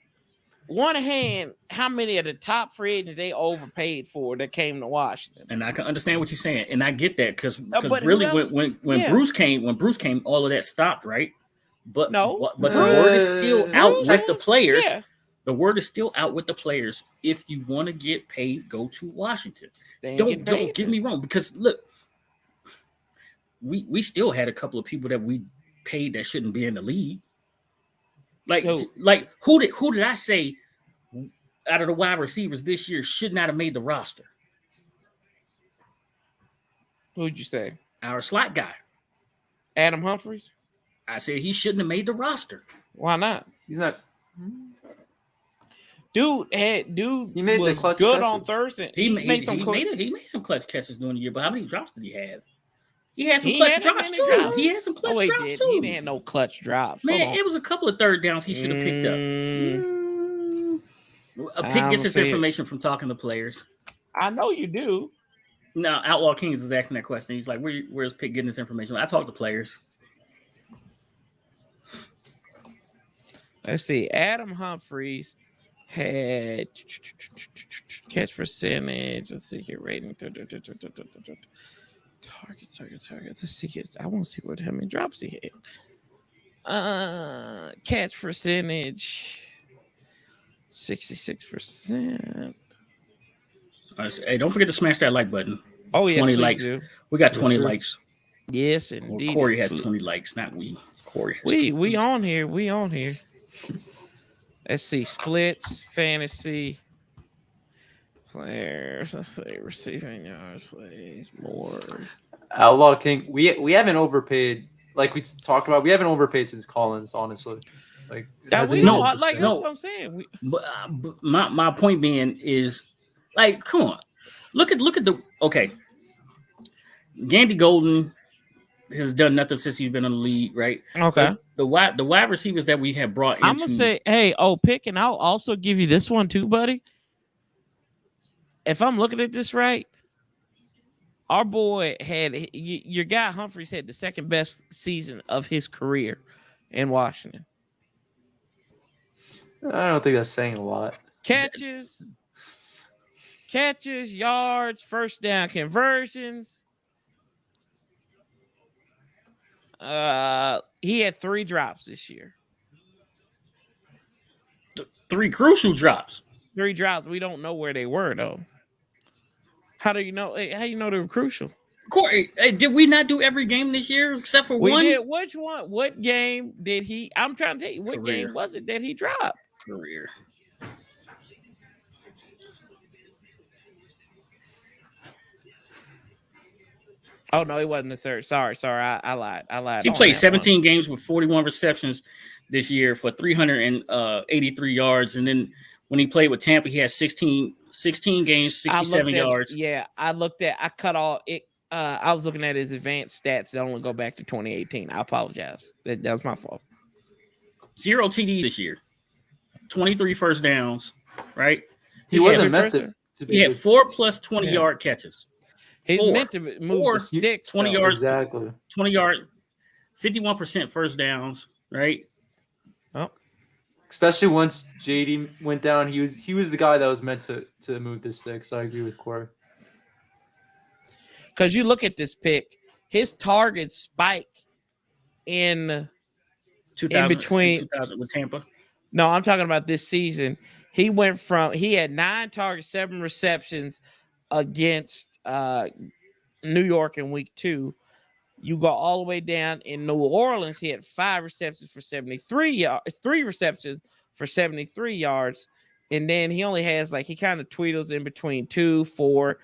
one hand how many of the top free agents they overpaid for that came to Washington. And I can understand what you're saying, and I get that because really, when Bruce came, all of that stopped, right? But the word is still out with the players. Yeah. The word is still out with the players. If you want to get paid, go to Washington. Don't get me wrong, because look, we still had a couple of people that we paid that shouldn't be in the league. Who did I say out of the wide receivers this year should not have made the roster? Who'd you say? Our slot guy, Adam Humphries. I said he shouldn't have made the roster. Why not? He's not. Dude, he made was good catches on Thursday. He made some clutch catches during the year, but how many drops did he have? He had some clutch drops too. He had some clutch drops too. He didn't have no clutch drops. Man, it was a couple of third downs he should have picked up. A pick gets his information from talking to players. I know you do. No, Outlaw Kings was asking that question. He's like, where's Pick getting this information? I talk to players. Let's see. Adam Humphries had catch percentage. Let's see here. Rating. Targets. Let's see. I want to see how many drops he had. Catch percentage 66%. Hey, don't forget to smash that like button. Oh, yes, 20 likes. Do. We got 20 likes. Yes, indeed. Well, Corey has 20 likes, not we. Corey has we on here. We on here. Let's see. Splits, fantasy, players. Let's see. Receiving yards, plays, more. Outlaw King. We haven't overpaid. Like we talked about, we haven't overpaid since Collins, honestly. Like that's what I'm saying. But my point being is, like, come on, look at the Gandy Golden has done nothing since he's been in the league, right? Okay. The wide receivers that we have brought in. I'm gonna say, Pick, and I'll also give you this one too, buddy. If I'm looking at this right, our boy your guy Humphries had the second best season of his career in Washington. I don't think that's saying a lot. Catches, yards, first down conversions. He had 3 drops this year. 3 crucial drops. 3 drops. We don't know where they were though. How do you know? How you know they were crucial? Corey, did we not do every game this year except for one? We did. Which one? What game did he? I'm trying to tell you. What game was it that he dropped? Career. Oh no, it wasn't the third. Sorry, I lied. He played 17 games with 41 receptions this year for 383 yards, and then when he played with Tampa, he had 16 games, 67 yards. Yeah, I cut all it. I was looking at his advanced stats that only go back to 2018. I apologize. That was my fault. 0 TD this year. 23 first downs, right? He wasn't meant to be. He had 4 plus 20-yard catches. He's meant to move the sticks. 20 yards. Exactly. 20 yard, 51% first downs, right? Oh. Especially once JD went down, he was the guy that was meant to move the sticks. I agree with Corey. Because you look at this pick, his targets spike in 2000 with Tampa. No, I'm talking about this season. He had 9 targets, 7 receptions against New York in week 2. You go all the way down in New Orleans. He had 5 receptions for 73 yards, 3 receptions for 73 yards. And then he only has he kind of tweedles in between 2-4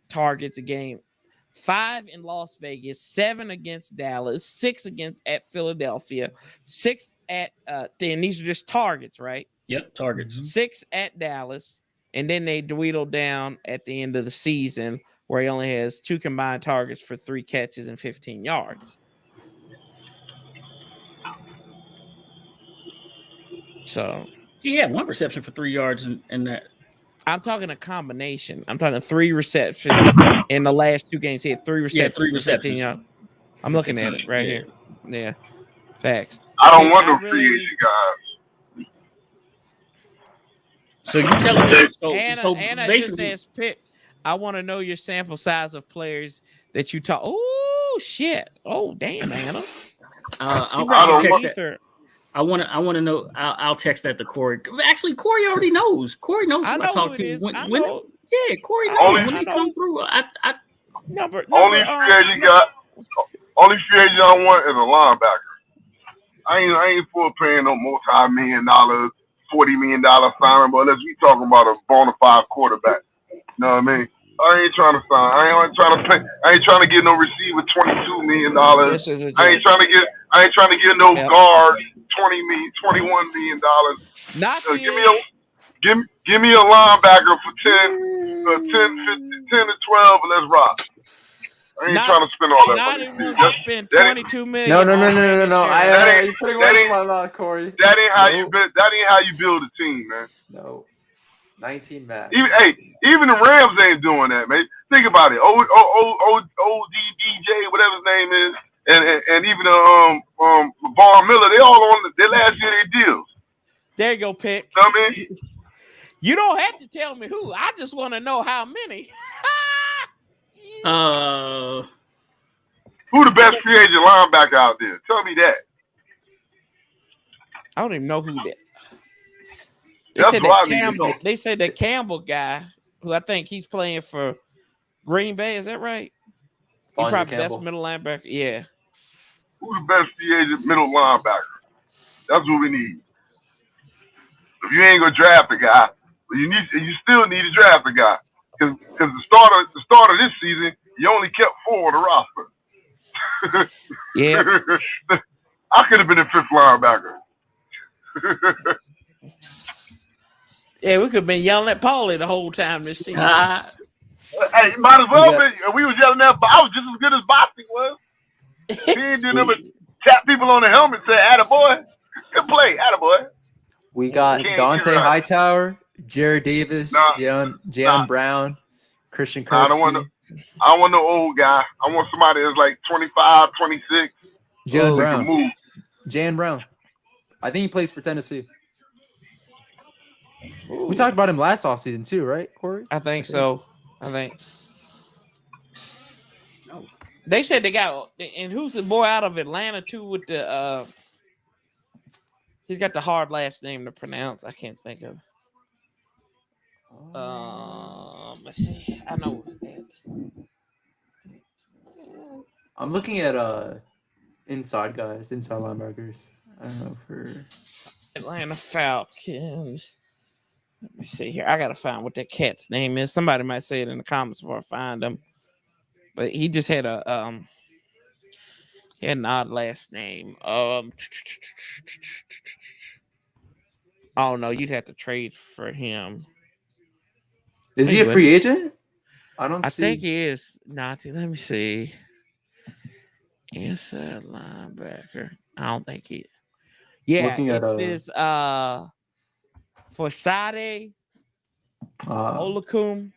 targets a game. 5 in Las Vegas, 7 against Dallas, 6 at Philadelphia, 6 at then these are just targets, right? Yep, targets. 6 at Dallas, and then they dwindle down at the end of the season where he only has 2 combined targets for 3 catches and 15 yards. So he had 1 reception for 3 yards in that. I'm talking a combination. I'm talking 3 receptions in the last 2 games. He had 3 receptions. 3 receptions. I'm looking at it right here. Yeah, facts. I don't want no free agent guys. So you telling me? Anna just asked Pitt, I want to know your sample size of players that you talk. Oh shit! Oh damn, Anna. I want to know. I'll text that to Corey. Actually, Corey already knows. Corey knows who I talk to. Yeah, Corey knows when they come through. Only free agent I want is a linebacker. I ain't full paying no multi-million-dollar, $40 million signing, but unless we talking about a bona fide quarterback. You know what I mean? I ain't trying to sign. I ain't trying to get no receiver $22 million. I ain't trying to get no guard $20 million, $21 million. Not give me a linebacker for 10 to 12, and let's rock. I ain't trying to spend all that not money. even want to spend $22 million. No. You're putting words in my mouth, Corey. That ain't how you build a team, man. No. 19 max. Even the Rams ain't doing that, man. Think about it. ODBJ, whatever his name is, and even Von Miller, they all on their last year their deals. There you go, Pick. You know what I mean? You don't have to tell me who. I just want to know how many. Who the best free agent linebacker out there? Tell me that. I don't even know who that. They said that Campbell guy, who I think he's playing for Green Bay. Is that right? He's probably the best middle linebacker. Yeah. Who the best free agent middle linebacker? That's what we need. If you ain't gonna draft a guy, you still need to draft a guy because the start of this season, you only kept 4 on the roster. Yeah. I could have been a 5th linebacker. Yeah, we could have been yelling at Paulie the whole time this season. Hey, might as well be. We was yelling at, but I was just as good as Boxing was. He didn't do nothing but tap people on the helmet and say, "Attaboy, good play, attaboy." We got Dante Hightower, Jared Davis, Jaylen Brown, Christian Kirksey. I don't want no old guy. I want somebody that's like 25, 26. Jaylen Brown. I think he plays for Tennessee. Ooh. We talked about him last offseason too, right, Corey? I think so. They said they got, and who's the boy out of Atlanta too with the he's got the hard last name to pronounce. I can't think of. Let's see. I know. I'm looking at inside linebackers. I don't know for Atlanta Falcons. Let me see here. I gotta find what that cat's name is. Somebody might say it in the comments before I find him. But he just had an odd last name. Oh no, you'd have to trade for him. Is he a free agent? I think he is. Let me see. Inside linebacker. I don't think he. Yeah, it's this for Sade Olakum.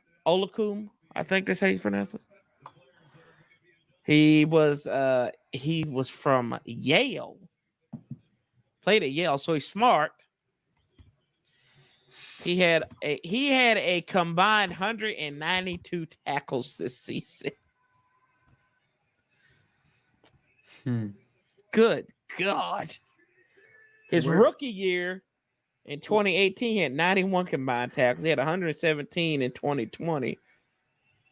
I think that's how you pronounce it. He was from Yale. Played at Yale, so he's smart. He had a combined 192 tackles this season. Good God. His rookie year in 2018, he had 91 combined tackles. He had 117 in 2020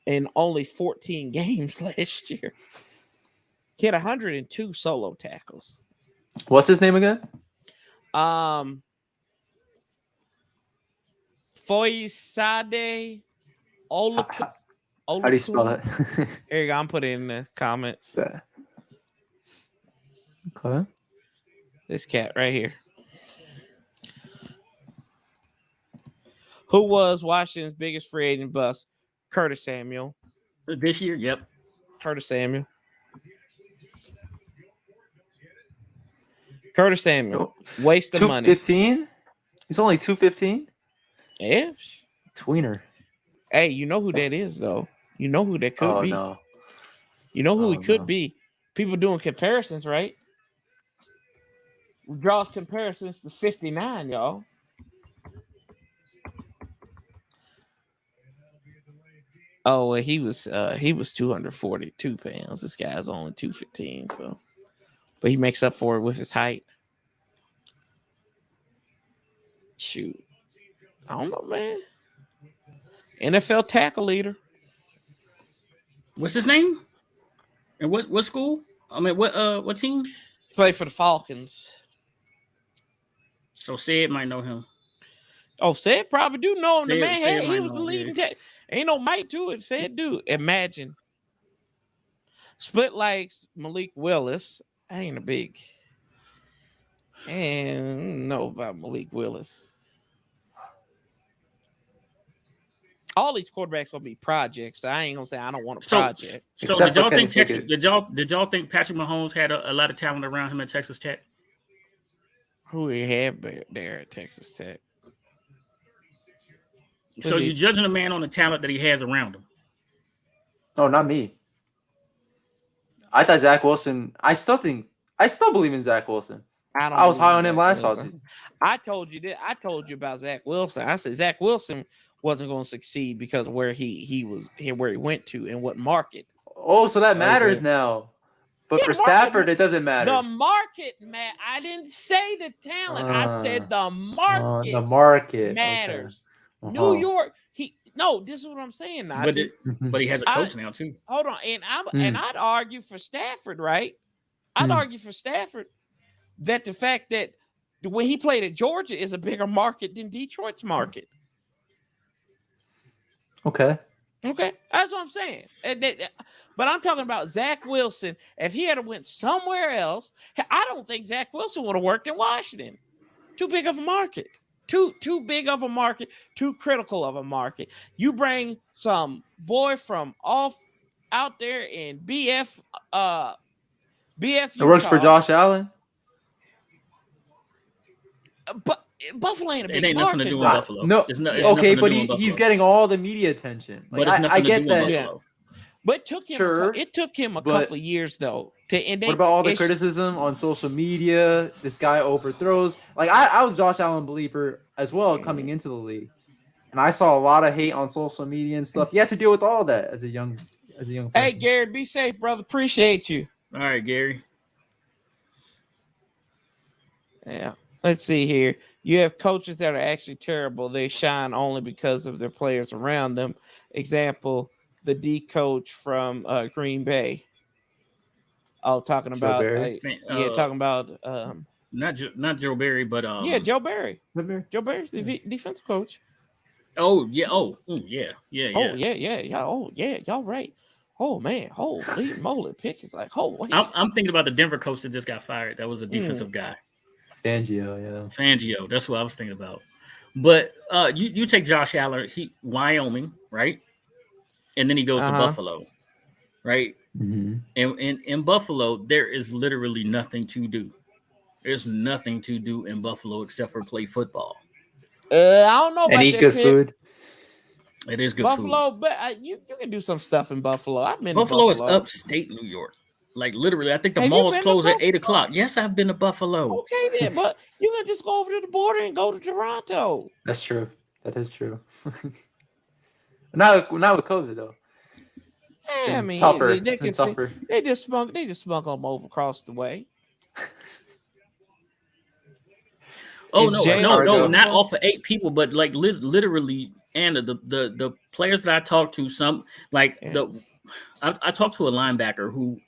in only 14 games last year. He had 102 solo tackles. What's his name again? Foyesade Olakum. How do you spell it? Here you go. I'm putting it in the comments. Okay. This cat right here. Who was Washington's biggest free agent bust? Curtis Samuel. This year, yep. Curtis Samuel. Waste of money. 215? He's only 215? Yeah. Tweener. Hey, you know who that is, though. You know who that could be. No. You know who he could be. People doing comparisons, right? Draws comparisons to 59, y'all. Oh, well, he was 242 pounds. This guy's only 215, so but he makes up for it with his height. Shoot. I don't know, man. NFL tackle leader. What's his name? And what school? I mean, what team? Play for the Falcons. So Sid might know him. Oh, Sid probably do know him. The man, he was the leading tackle. Ain't no mic to it. Sid do. Imagine. Split likes Malik Willis. I ain't a big. And know about Malik Willis. all these quarterbacks gonna be projects. So I ain't gonna say I don't want a project. So did y'all think did y'all think Patrick Mahomes had a lot of talent around him at Texas Tech? Who he had there at Texas Tech? So you're judging a man on the talent that he has around him? Oh, not me. I thought Zach Wilson. I still believe in Zach Wilson. I was high on him last offseason. I told you that. I told you about Zach Wilson. I said Zach Wilson wasn't going to succeed because of where he went to and what market. Oh, so that matters now. But for Stafford, it doesn't matter. The market, man. I didn't say the talent. I said the market. The market matters. Okay. New York. This is what I'm saying now. But he has a coach now too. Hold on, and I'd argue for Stafford, right? I'd argue for Stafford that the fact that when he played at Georgia is a bigger market than Detroit's market. Okay, that's what I'm saying. But I'm talking about Zach Wilson. If he had went somewhere else, I don't think Zach Wilson would have worked in Washington. Too big of a market. Too big of a market. Too critical of a market. You bring some boy from out there in BF. It works for Josh Allen. But Buffalo ain't a big market. It ain't nothing to do with Buffalo. No, okay, but he's getting all the media attention. Like, I get that. Yeah. But it took him a couple of years though. What about all the criticism on social media? This guy overthrows. Like I was Josh Allen believer as well coming into the league, and I saw a lot of hate on social media and stuff. You had to deal with all that as a young person. Hey, Gary, be safe, brother. Appreciate you. All right, Gary. Yeah. Let's see here. You have coaches that are actually terrible. They shine only because of their players around them. Example, the D coach from Green Bay. Oh, talking about talking about not Joe Barry, but Joe Barry. Joe Barry's the defensive coach. Oh yeah. Oh yeah. Oh yeah. Y'all right. Oh man. Holy moly, pick is like I'm thinking about the Denver coach that just got fired. That was a defensive guy. Fangio. That's what I was thinking about. But you take Josh Allen, Wyoming, right? And then he goes to Buffalo, right? Mm-hmm. And in Buffalo, there is literally nothing to do. There's nothing to do in Buffalo except for play football. I don't know about and eat good food. It is good Buffalo, food. but you can do some stuff in Buffalo. I've been Buffalo to is upstate New York. Like literally, I think the malls close at 8:00. Yes, I've been to Buffalo. Okay, then, but you can just go over to the border and go to Toronto. That's true. That is true. Not with COVID though. Yeah, I mean, tougher. They just smuggle them over across the way. Oh no, not off of 8 people, but like literally, and the players that I talked to, I talked to a linebacker who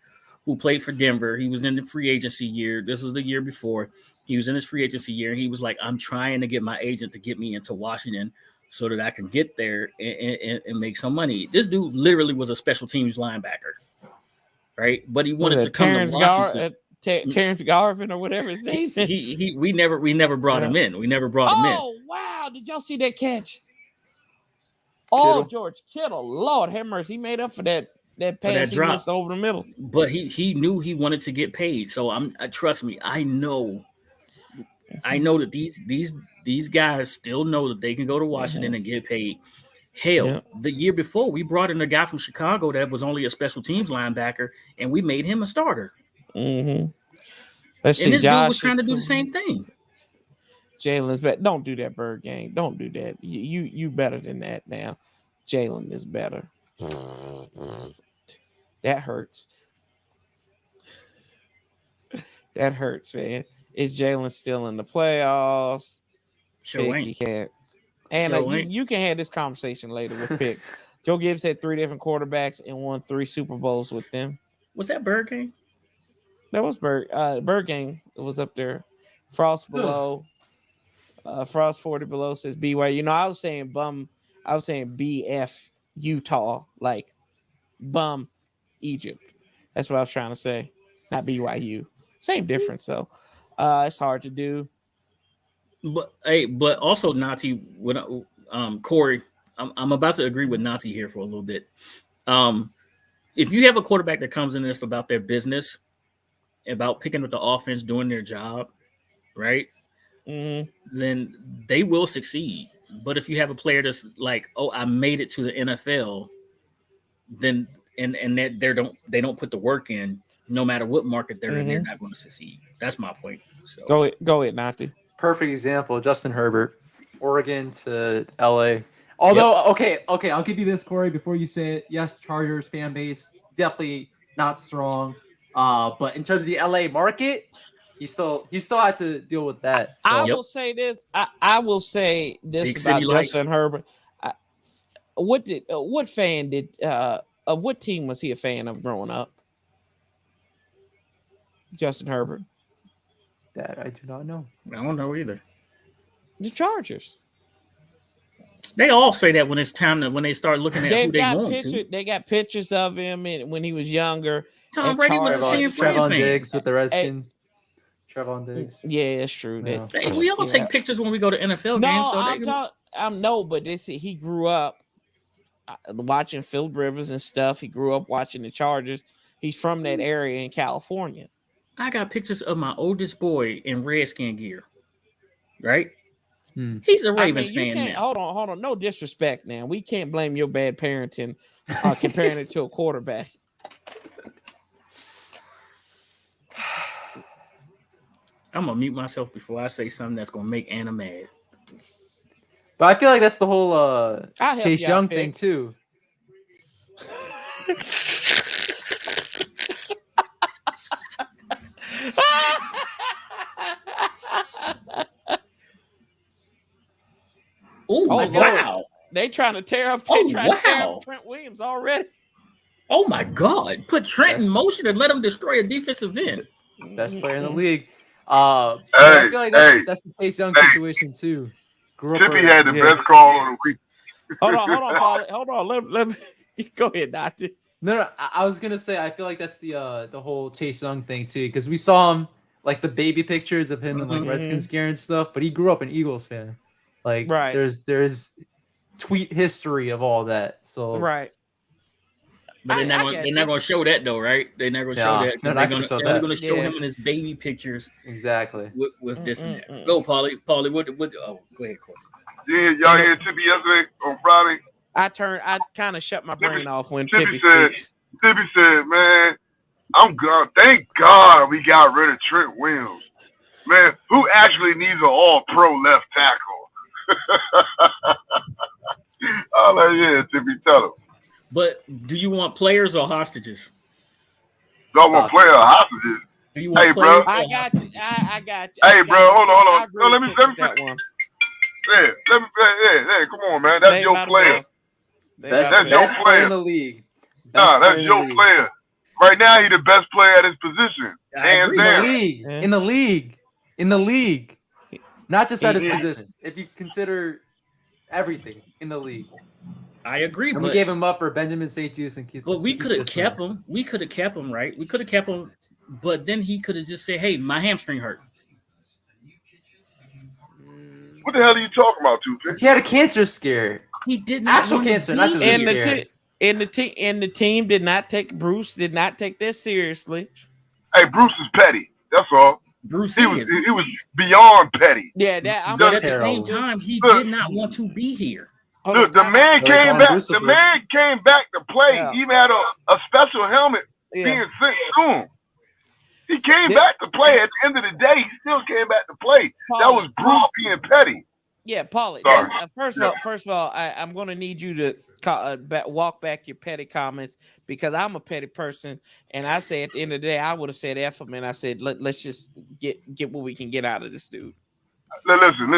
played for Denver. He was in the free agency year. This was the year before. He was in his free agency year. He was like, I'm trying to get my agent to get me into Washington so that I can get there and make some money. This dude literally was a special teams linebacker, right? But he wanted to come to Washington. Terrence Garvin or whatever his name is. We never brought him in. We never brought him in. Oh, wow. Did y'all see that catch? Oh, George Kittle. Lord have mercy. He made up for that pass he missed over the middle. But he knew he wanted to get paid. So trust me, I know that these guys still know that they can go to Washington and get paid. Hell, the year before we brought in a guy from Chicago that was only a special teams linebacker, and we made him a starter. Mm-hmm. Let's see. This dude was trying to do the same thing. Jalen's better. Don't do that, Bird Gang. Don't do that. You better than that now. Jalen is better. That hurts. That hurts, man. Is Jalen still in the playoffs? Sure Pick, you can't. And you can have this conversation later with Pick. Joe Gibbs had 3 different quarterbacks and won 3 Super Bowls with them. Was that Bird Gang? That was Bird Gang. It was up there. Frost below. Frost 40 below says BYU. You know, I was saying BF Utah, like bum Egypt. That's what I was trying to say. Not BYU. Same difference though. It's hard to do. But also Nati, when Corey, I'm about to agree with Nati here for a little bit. If you have a quarterback that comes in and it's about their business, about picking up the offense, doing their job, right? Then they will succeed. But if you have a player that's like, oh, I made it to the NFL, then and that they don't put the work in, no matter what market they're in, they're not going to succeed. That's my point. So go ahead, Nati. Perfect example, Justin Herbert, Oregon to LA. Although, okay, I'll give you this, Corey, before you say it. Yes, Chargers fan base definitely not strong. But in terms of the LA market, he still had to deal with that. So. I will say this. I will say this about Justin Herbert. What team was he a fan of growing up? Justin Herbert. That I do not know. I don't know either. The Chargers. They all say that when it's time when they start looking at who they want to. They got pictures of him when he was younger. Tom Brady was a San Fran Trevon fan. Diggs with the Redskins. Trevon Diggs. Yeah, it's true. Yeah. We all take pictures when we go to NFL games. But he grew up watching Phillip Rivers and stuff. He grew up watching the Chargers. He's from that area in California. I got pictures of my oldest boy in Redskin gear. Right? He's a Ravens fan now. Hold on. No disrespect, man. We can't blame your bad parenting comparing it to a quarterback. I'm gonna mute myself before I say something that's gonna make Anna mad. But I feel like that's the whole Chase Young thing too. Wow! They trying to tear up. Tear up Trent Williams already. Oh my God! Put Trent in motion and let him destroy a defensive end. Best player in the league. I feel like that's the Chase Young situation too. Tippy had the best call of the week. Hold on, Paul. Hold on. Let me go ahead, Nati. No. I was gonna say I feel like that's the whole Chase Young thing too, because we saw him like the baby pictures of him in like Redskins gear and stuff, but he grew up an Eagles fan. Like there's tweet history of all that. So right. But they're not going to show that though, right? They're not going to show that. They're going to show him in his baby pictures. Exactly. With this and that. Go, Paulie. Paulie, what? Oh, go ahead, Corey. Yeah, y'all hear Tippy yesterday on Friday? I kind of shut my brain off when Tippy speaks. Tippy said, "Man, I'm good. Thank God we got rid of Trent Williams. Man, who actually needs an all-pro left tackle?" I'm like, yeah, Tippy, tell him. But do you want players or hostages? Don't want players or hostages. Do you want players? I got you. I got you. Hey, bro, hold on. No, let me that one. Yeah, come on, man. That's your player. That's your player in the league. That's your player. Right now, he's the best player at his position. Hands down. In the league. Not just at his position. If you consider everything in the league. I agree. And we gave him up for Benjamin St. Just and Keith. Well, we could have kept him. We could have kept him, right? We could have kept him, but then he could have just said, "Hey, my hamstring hurt." What the hell are you talking about, Tupac? He had a cancer scare. He did not actual cancer, not just a scare. And the team did not take this seriously. Hey, Bruce is petty. That's all. Bruce he was beyond petty. Yeah, but at the same time, he did not want to be here. The man came back. The man came back to play. Yeah. He even had a special helmet being sent to him. He came back to play. At the end of the day, he still came back to play. That was Bruce being petty. Yeah, Paulie. First of all, I'm going to need you to walk back your petty comments because I'm a petty person, and I say at the end of the day, I would have said F him, and I said let's just get what we can get out of this dude. Listen.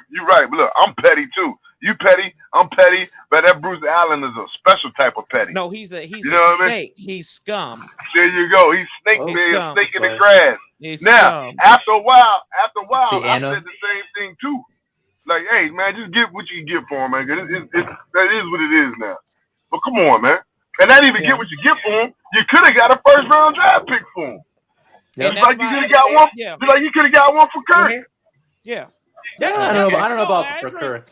You right, but look, I'm petty too. You petty, I'm petty, but that Bruce Allen is a special type of petty. No, he's a snake. He's scum. There you go. He's snake in the grass. Now, after a while, I said the same thing too. Like, hey, man, just get what you can get for him, man. That is what it is now. But come on, man. And not even get what you get for him. You could have got a first-round draft pick for him. Yeah. Just like you could have got one. Yeah. Just like you could have got one for Kirk. Yeah. I don't know about for Kirk.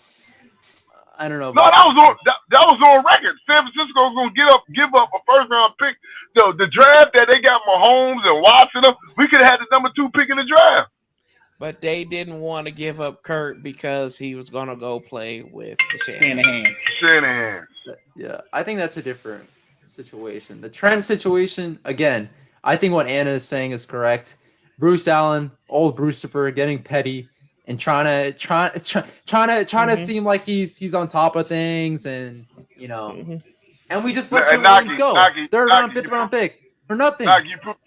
I don't know. No, that was on record. San Francisco was gonna give up a first round pick. The draft that they got Mahomes and Watson, we could have had the number 2 pick in the draft. But they didn't want to give up Kurt because he was gonna go play with Shanahan. Yeah, I think that's a different situation. The Trent situation, again, I think what Anna is saying is correct. Bruce Allen, old Brucifer, getting petty and trying to seem like he's on top of things, and and we just let Trent Williams go. Third round, fifth round pick for nothing.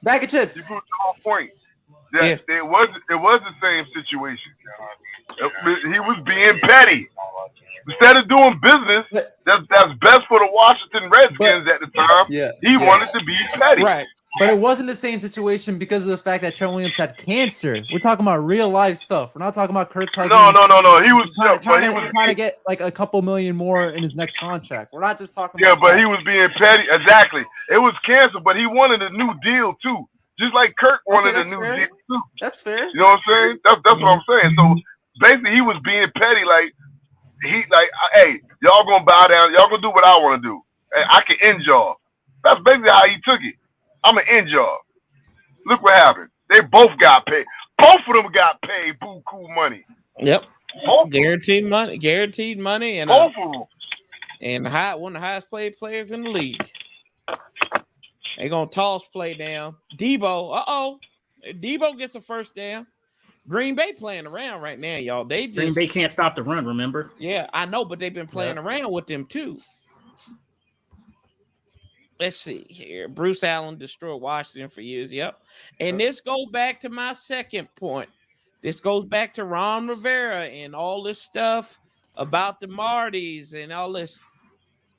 Bag of chips. You proved the whole point. It was the same situation. He was being petty. Instead of doing business that's best for the Washington Redskins at the time, he wanted to be petty. Right. But it wasn't the same situation because of the fact that Trent Williams had cancer. We're talking about real life stuff. We're not talking about Kirk Cousins. No. He was trying to get like a couple million more in his next contract. We're not just talking about but he was being petty. Exactly. It was cancer, but he wanted a new deal too. Just like Kirk wanted a new deal too. That's fair. You know what I'm saying? That's what I'm saying. So basically he was being petty, hey, y'all gonna bow down, y'all gonna do what I wanna do. Hey, I can end y'all. That's basically how he took it. I'm gonna end y'all. Look what happened. They both got paid. Both of them got paid buku money. Yep. Guaranteed money, and both of them. And one of the highest paid players in the league. They gonna toss play down. Debo. Debo gets a first down. Green Bay playing around right now, y'all. Green Bay can't stop the run, remember? Yeah, I know, but they've been playing around with them too. Let's see here. Bruce Allen destroyed Washington for years. Yep. And this goes back to my second point. This goes back to Ron Rivera and all this stuff about the Martys and all this.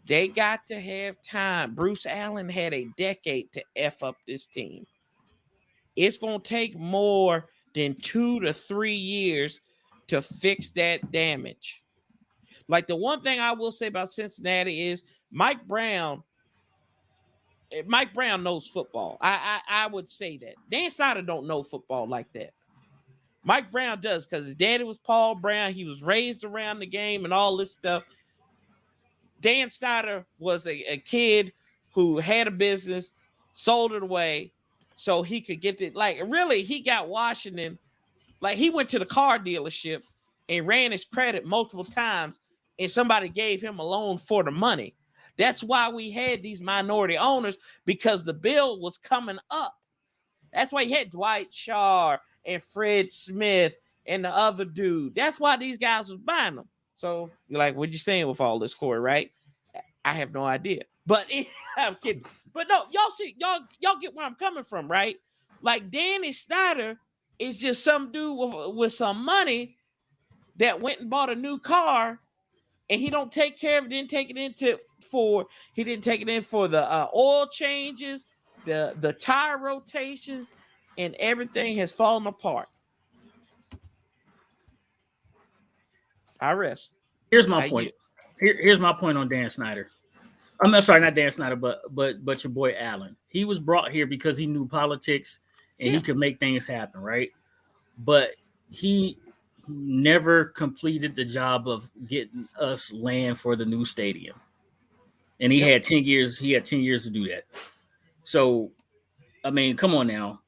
They got to have time. Bruce Allen had a decade to F up this team. It's going to take more than 2 to 3 years to fix that damage. Like the one thing I will say about Cincinnati is Mike Brown knows football. I would say that. Dan Snyder don't know football like that. Mike Brown does because his daddy was Paul Brown. He was raised around the game and all this stuff. Dan Snyder was a kid who had a business, sold it away so he could get it. Like, really, he got Washington. Like, he went to the car dealership and ran his credit multiple times, and somebody gave him a loan for the money. That's why we had these minority owners, because the bill was coming up. That's why you had Dwight Shaw and Fred Smith and the other dude. That's why these guys was buying them. So you're like, what you saying with all this, Corey, right? I have no idea. But I'm kidding. But no, y'all get where I'm coming from, right? Like Danny Snyder is just some dude with some money that went and bought a new car, and he don't take care of it, didn't take it in for the oil changes, the tire rotations, and everything has fallen apart. I rest. Here's my point. Here's my point on Dan Snyder. I'm sorry, not Dan Snyder, but your boy Allen. He was brought here because he knew politics and he could make things happen, right? But he never completed the job of getting us land for the new stadium. And he had 10 years. He had 10 years to do that. So, I mean, come on now.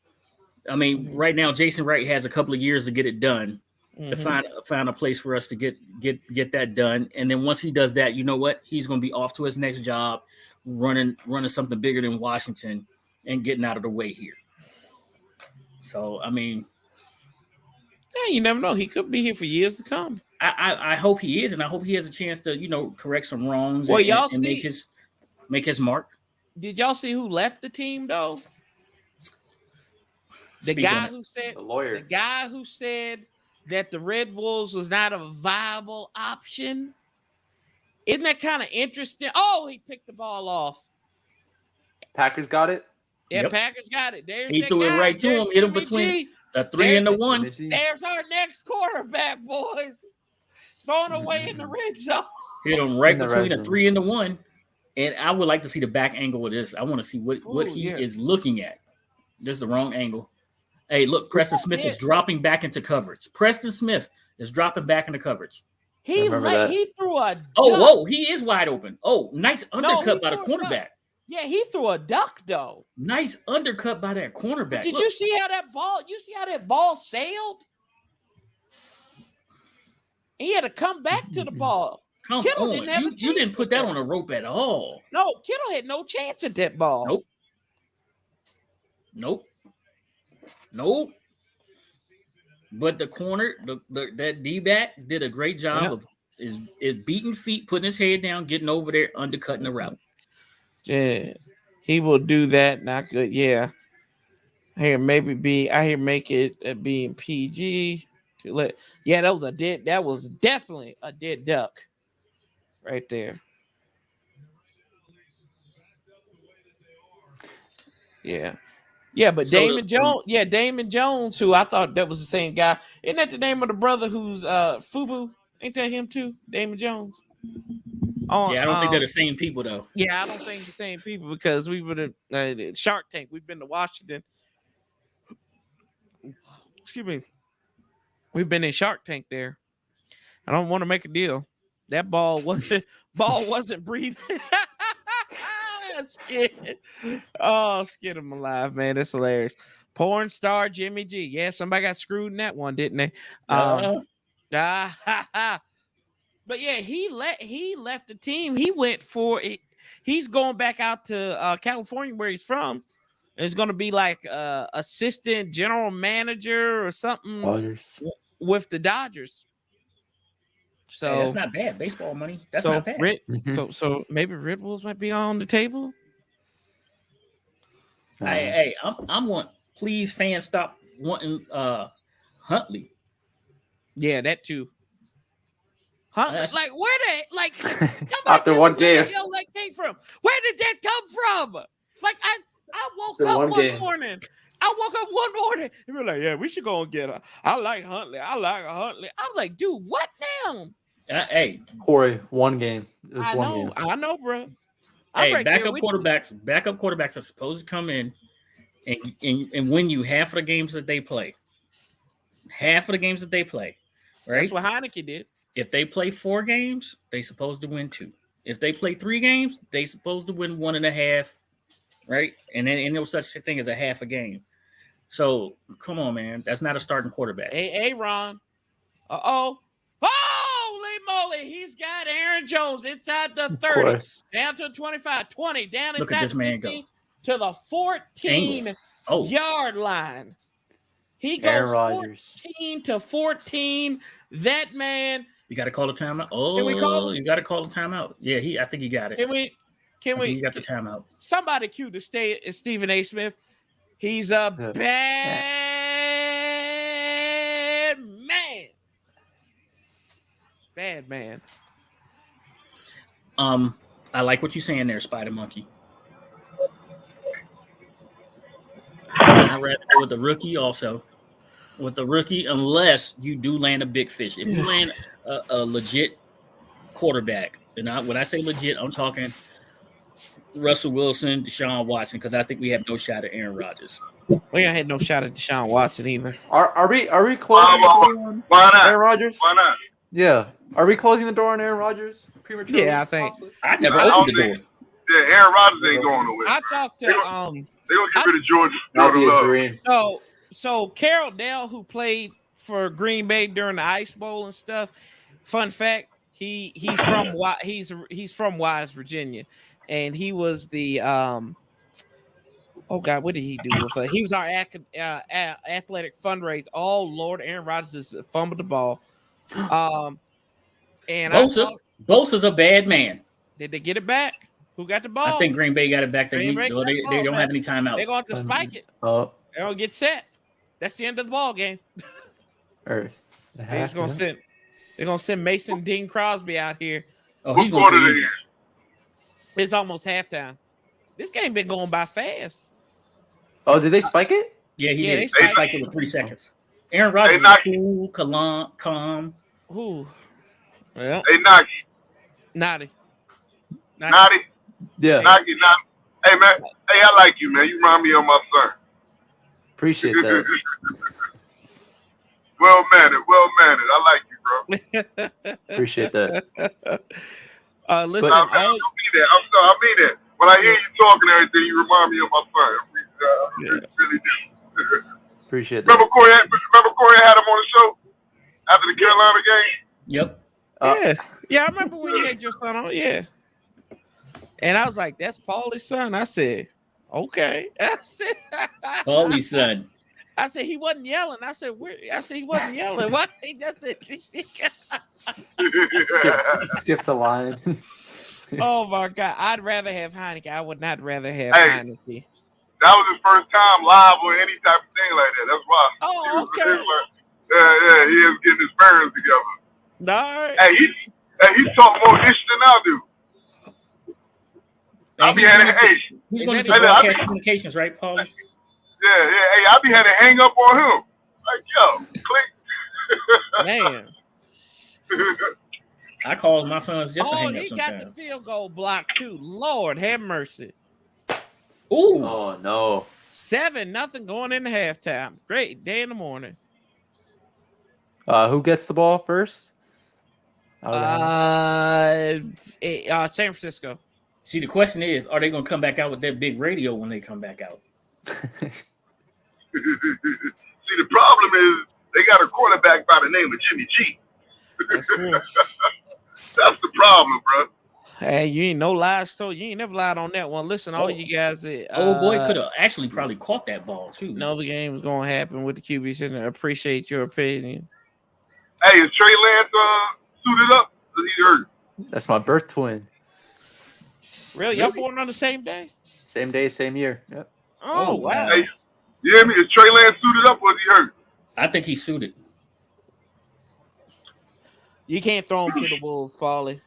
I mean, right now, Jason Wright has a couple of years to get it done. To find a place for us to get that done. And then once he does that, you know what? He's going to be off to his next job, running something bigger than Washington and getting out of the way here. So, I mean. Yeah, you never know. He could be here for years to come. I hope he is, and I hope he has a chance to, correct some wrongs and make his mark. Did y'all see who left the team, though? The guy who said that the Red Bulls was not a viable option. Isn't that kind of interesting? Oh, he picked the ball off. Packers got it? Yeah, yep. Packers got it. He threw it right to him, hit him between the 3 and the 1. There's our next quarterback, boys. Throwing away in the red zone. Hit him right between the 3 and the 1. And I would like to see the back angle of this. I want to see what he is looking at. This is the wrong angle. Hey, look, Preston Smith is dropping back into coverage. Preston Smith is dropping back into coverage. He threw a duck. Whoa, he is wide open. Oh, nice undercut by the cornerback. Yeah, he threw a duck though. Nice undercut by that cornerback. But did you see how that ball sailed? He had to come back to the ball. Kittle didn't have you didn't put that on a rope at all. No, Kittle had no chance at that ball. Nope. But the corner, that D-back did a great job of is beating feet, putting his head down, getting over there, undercutting the route. Yeah, he will do that. Not good. Yeah. Here, make it being PG. Yeah, that was definitely a dead duck right there. Yeah. Yeah, but Damon Jones, who I thought that was the same guy. Isn't that the name of the brother who's Fubu? Ain't that him too? Damon Jones. I don't think they're the same people though. Yeah, I don't think the same people because we would have Shark Tank. We've been to Washington. Excuse me. We've been in Shark Tank there. I don't want to make a deal. That ball wasn't breathing. Scared him alive, man. That's hilarious. Porn star Jimmy G. Yeah, somebody got screwed in that one, didn't they? But yeah, he left the team. He went for it. He's going back out to California where he's from. It's going to be like assistant general manager or something with the Dodgers. So that's not bad. Baseball money. That's not bad. So maybe Red Bulls might be on the table. Hey, I'm want. Please, fans, stop wanting Huntley. Yeah, that too. Huntley, after one game, that came from? Where did that come from? Like I woke up one morning. And we were like, yeah, we should go and get her. I like Huntley. I was like, dude, what now? Hey, Corey, one game. It was one game. I know, bro. Hey, backup quarterbacks are supposed to come in and win you half of the games that they play. Half of the games that they play, right? That's what Heineke did. If they play 4 games, they supposed to win 2. If they play 3 games, they supposed to win 1.5, right? And then no such thing as a half a game. So come on, man, that's not a starting quarterback. Hey, Ron. Holy moly, he's got Aaron Jones inside the 30, down to 25, 20, down inside the 15 to the 14-yard line. He goes 14 to 14. That man. You got to call a timeout. Oh, you got to call a timeout. Yeah, I think he got it. Can we? You got the timeout. Somebody cue to stay Stephen A. Smith. He's a bad man. Bad man. I like what you're saying there, Spider Monkey. I'd rather go with the rookie also. With the rookie, unless you do land a big fish. If you land a legit quarterback, and when I say legit, I'm talking Russell Wilson, Deshaun Watson, because I think we have no shot at Aaron Rodgers. We ain't had no shot at Deshaun Watson either. Are we closing the door on Aaron Rodgers? Why not? Yeah. Are we closing the door on Aaron Rodgers prematurely? Yeah, I think. I never opened the door. Yeah, Aaron Rodgers ain't going nowhere. I talked to They're gonna get rid of Georgia. That'd be a dream. So Carroll Dell, who played for Green Bay during the Ice Bowl and stuff. Fun fact: he's from Wise, Virginia, and he was the oh God, what did he do with it? He was our athletic fundraiser. Oh Lord, Aaron Rodgers just fumbled the ball. And Bosa's a bad man. Did they get it back? Who got the ball? I think Green Bay got it back. They don't have any timeouts. They're going to spike it. They're going to get set. That's the end of the ball game. They're going to send Mason Dean Crosby out here. Oh, he's going to It's almost halftime. This game been going by fast. Oh, did they spike it? Yeah, he did. They spiked it with 3 seconds. Aaron Rodgers is cool, calm. Ooh. Well, hey, Naughty. Yeah. Naughty. Hey, man. Hey, I like you, man. You remind me of my son. Appreciate that. Well mannered. I like you, bro. Appreciate that. Listen, I mean that. When I hear you talking and everything, you remind me of my son. Really do. Appreciate that. Remember Corey had him on the show after the Carolina game? Yep. Yeah, I remember when you had your son on. Yeah. And I was like, that's Paulie's son. I said, okay. I said, Paulie's son. I said, he wasn't yelling. I said, he wasn't yelling. Why? That's it. Skip the line. Oh, my God. I'd rather have Heineke. I would not rather have Heineke. That was his first time live or any type of thing like that. That's why. Oh, okay. He is getting his bearings together. No. Hey, he talk more ish than I do. He's going to broadcast communications, right, Paulie? Yeah. Hey, I be had to hang up on him. Like, yo, click. Man. I called my sons just to hang up he sometimes. got the field goal block, too. Lord, have mercy. Ooh. Oh, no. 7-0 going into halftime. Great day in the morning. Who gets the ball first? San Francisco. See, the question is, are they going to come back out with that big radio when they come back out? See, the problem is they got a quarterback by the name of Jimmy G. That's true. That's the problem, bro. Hey, you ain't no lies, so you ain't never lied on that one. Listen, all you guys, old boy could have actually probably caught that ball too. No, the game was gonna happen with the QB center. I appreciate your opinion. Hey, is Trey Lance suited up? Is he hurt? That's my birth twin. Really? Y'all born on the same day? Same day, same year. Yep. Oh, wow. Hey, you hear me? Is Trey Lance suited up or is he hurt? I think he's suited. You can't throw him to the Wolves, Paulie.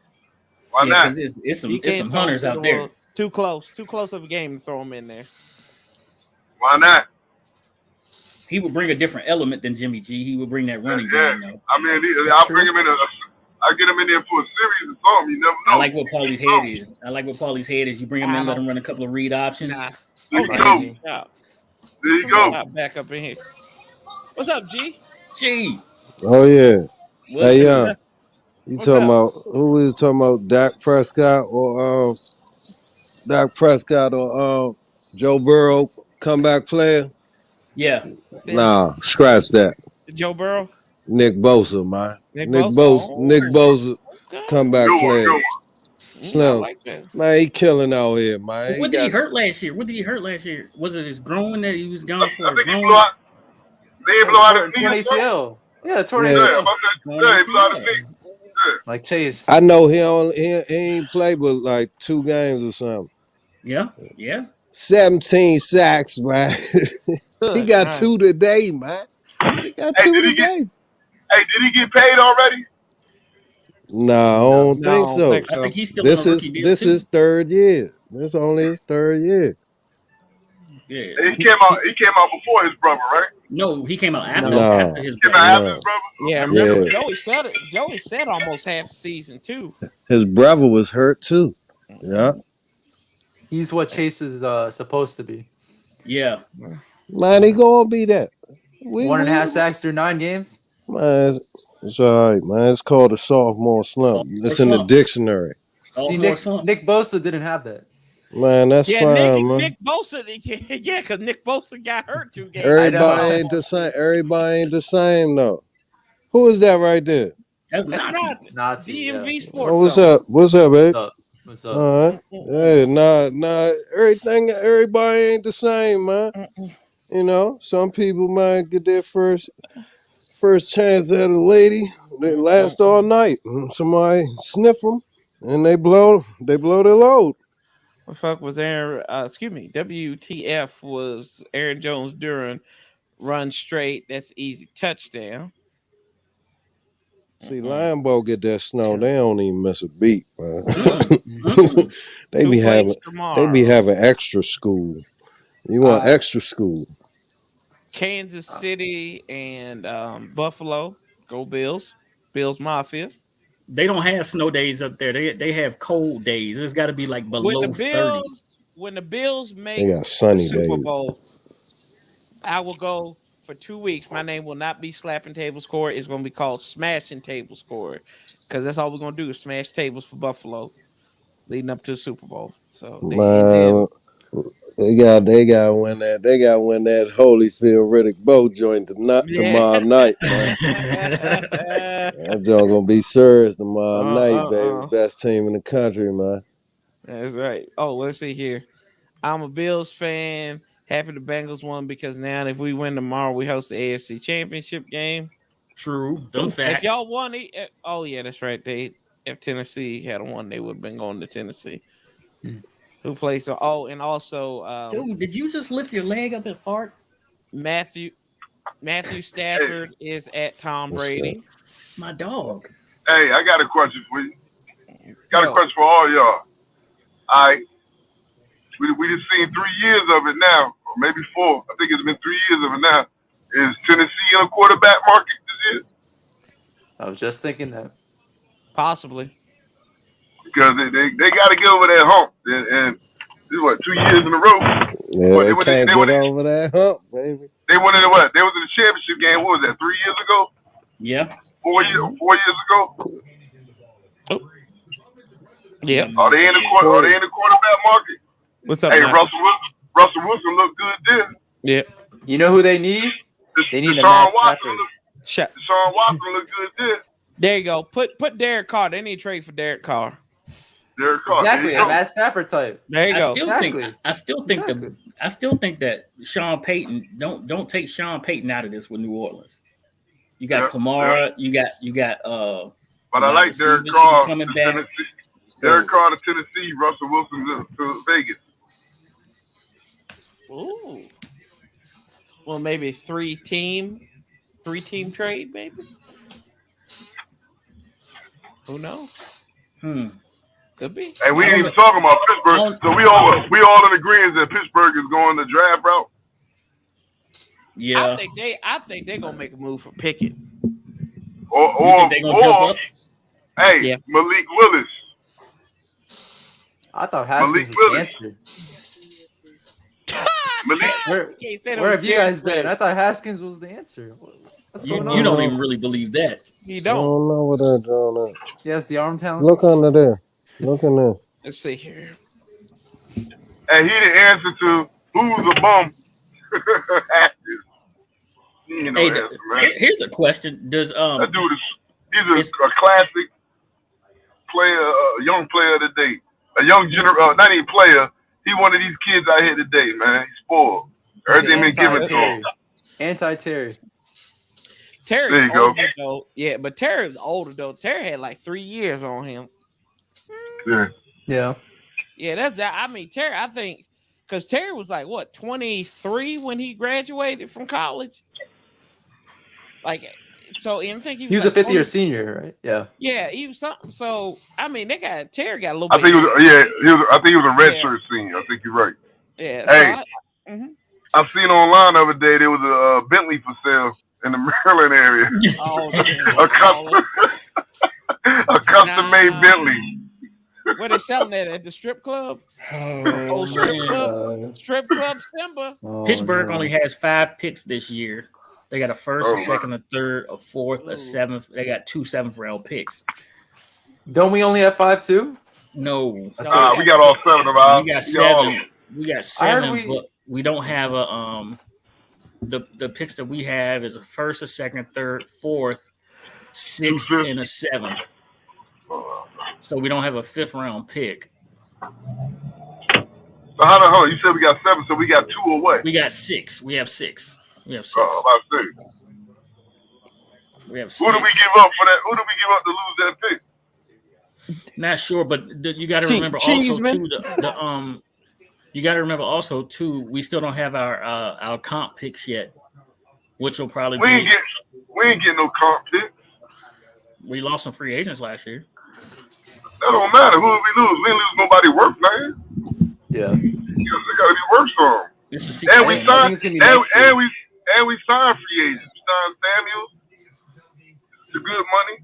Why not? It's some hunters out there. Wolves. Too close of a game to throw him in there. Why not? He would bring a different element than Jimmy G. He would bring that running game. Though. I mean, I'll bring him in I get him in there for a series or something. You never know. I like what Paulie's head is. You bring him in, let him run a couple of read options. There you go. There you go. Back up in here. What's up, G? G. Oh yeah. Hey, yeah. You talking about who is talking about Dak Prescott or Joe Burrow comeback player? Yeah. Nah, scratch that. Joe Burrow? Nick Bosa, man. Nick Bosa comeback player. Slim. Man, he killing out here, man. What did he hurt last year? Was it his groin that he was gone for? I think he blew out his knee. ACL. Yeah, torn ACL. Like Chase. I know he ain't played but like 2 games or something. Yeah. 17 sacks, man. He got 2 today, man. He got 2 today. Hey, did he get paid already? No, I don't think so. I think he's still this on a is rookie deal this too. is 3rd year. This only his 3rd year. Yeah. He came out before his brother, right? No, he came out after his brother. No. His brother? Yeah, remember Joey said it. Joey said almost half the season too. His brother was hurt too. Yeah. He's what Chase is supposed to be. Yeah. Man, he gonna be that. 1.5 sacks through 9 games. Man, it's all right, man. It's called a sophomore slump. It's in the dictionary. See, Nick Bosa didn't have that. Man, that's fine, man. Nick Bosa, because Nick Bosa got hurt 2 games. Everybody ain't the same. Everybody ain't the same, though. Who is that right there? That's Nazi. DMV Sports. Oh, what's up? What's up, babe? What's up? All right. Hey, nah. Everybody ain't the same, man. You know, some people might get their first chance at a lady. They last all night. Somebody sniff them, and they blow their load. What the fuck was Aaron? WTF was Aaron Jones during run straight. That's easy touchdown. See, Lambeau get that snow. They don't even miss a beat, man. They be having extra school. You want extra school? Kansas City and Buffalo. Go Bills. Bills Mafia. They don't have snow days up there. They have cold days. It's got to be like below 30. When the Bills make they got sunny the Super days. Bowl, I will go for 2 weeks, my name will not be Slapping Table Score. It's going to be called Smashing Table Score because that's all we're going to do is smash tables for Buffalo leading up to the Super Bowl. So Man, they got to win that. They got to win that Holyfield Riddick Bowe joint tomorrow night, man. That joint gonna be serious tomorrow night, baby. Best team in the country, man. That's right. Oh, let's see here. I'm a Bills fan. Happy the Bengals won because now if we win tomorrow, we host the AFC Championship game. True. Them facts. If y'all won, oh yeah, that's right. If Tennessee had won, they would have been going to Tennessee. Who plays? And also, dude, did you just lift your leg up and fart? Matthew Stafford is at Tom Brady. My dog. Hey, I got a question for you. Got a question for all y'all. All right. We just seen 3 years of it now, or maybe 4. I think it's been 3 years of it now. Is Tennessee in a quarterback market this year? I was just thinking that. Possibly. Because they got to get over that hump. And this is what, 2 years in a row? Yeah, they can't get over that hump, baby. They went in what? They was in the championship game, what was that, 3 years ago? Yeah. 4 years ago? Oh. Yeah. Are they in the quarterback market? What's up? Hey, Russell Wilson looked good there. Yeah. You know who they need? They need a Deshaun Matt Watson. Stafford. Deshaun Watson looked good there. There you go. Put Derek Carr. They need to trade for Derek Carr. Derek Carr. Exactly, a Matt Stafford type. There you go. I still think that Sean Payton don't take Sean Payton out of this with New Orleans. You got Kamara. Yeah. You got. But I like Derek Carr coming back. Derek Carr to Tennessee. Russell Wilson to Vegas. Ooh. Well, maybe three-team trade, maybe. Who knows? Could be. Hey, we ain't even talking about Pittsburgh. So we all in agreement that Pittsburgh is going the draft route. Yeah. I think they're gonna make a move for Pickett. Or they gonna jump up? Hey, yeah. Malik Willis. I thought Haskins was the answer. Where have you guys been? I thought Haskins was the answer. What's going on? You don't even really believe that. You don't. I don't know what they're doing. He has the arm talent. Look under there. Look in there. Let's see here. And he the answer to who's a bum. You know, here's a question: does that dude he's a classic player, a young player of the day, a young not even player. He one of these kids out here today, man. He's spoiled. Everything been given to him. Anti-Terry. Terry's older though. Yeah, but Terry's older though. Terry had like 3 years on him. Yeah. Yeah, that's that. I mean, Terry, I think because Terry was like what 23 when he graduated from college. Like, so I think he was like a fifth-year senior, right? Yeah. Yeah, he was something. So I mean, Terry got a little. I think he was. I think he was a redshirt senior. I think you're right. Yeah. Hey, I seen online the other day there was a Bentley for sale in the Maryland area. Oh, a custom-made Bentley. Where they selling that at the strip club? Strip club Simba. Pittsburgh only has 5 picks this year. They got a first, a second, a third, a fourth, a seventh. They got 2 7th-round picks. Don't we only have 5 too? No. We got all 7 of ours. We got 7. We got 7, but we don't have a the picks that we have is a first, a second, third, fourth, 6th, and a 7th. So we don't have a 5th-round pick. So hold on. You said we got 7, so we got 2 away. We got 6. We have 6. We have 6. About 6. We have 6. Who do we give up for that? Who do we give up to lose that pick? Not sure, but you got to remember also too you got to remember also too. We still don't have our comp picks yet, which will probably we ain't get no comp picks. We lost some free agents last year. That don't matter. Who did we lose? We didn't lose nobody worth, man. Yeah. They got to be worth for them. And we signed free agents. We signed Samuels. It's a good money.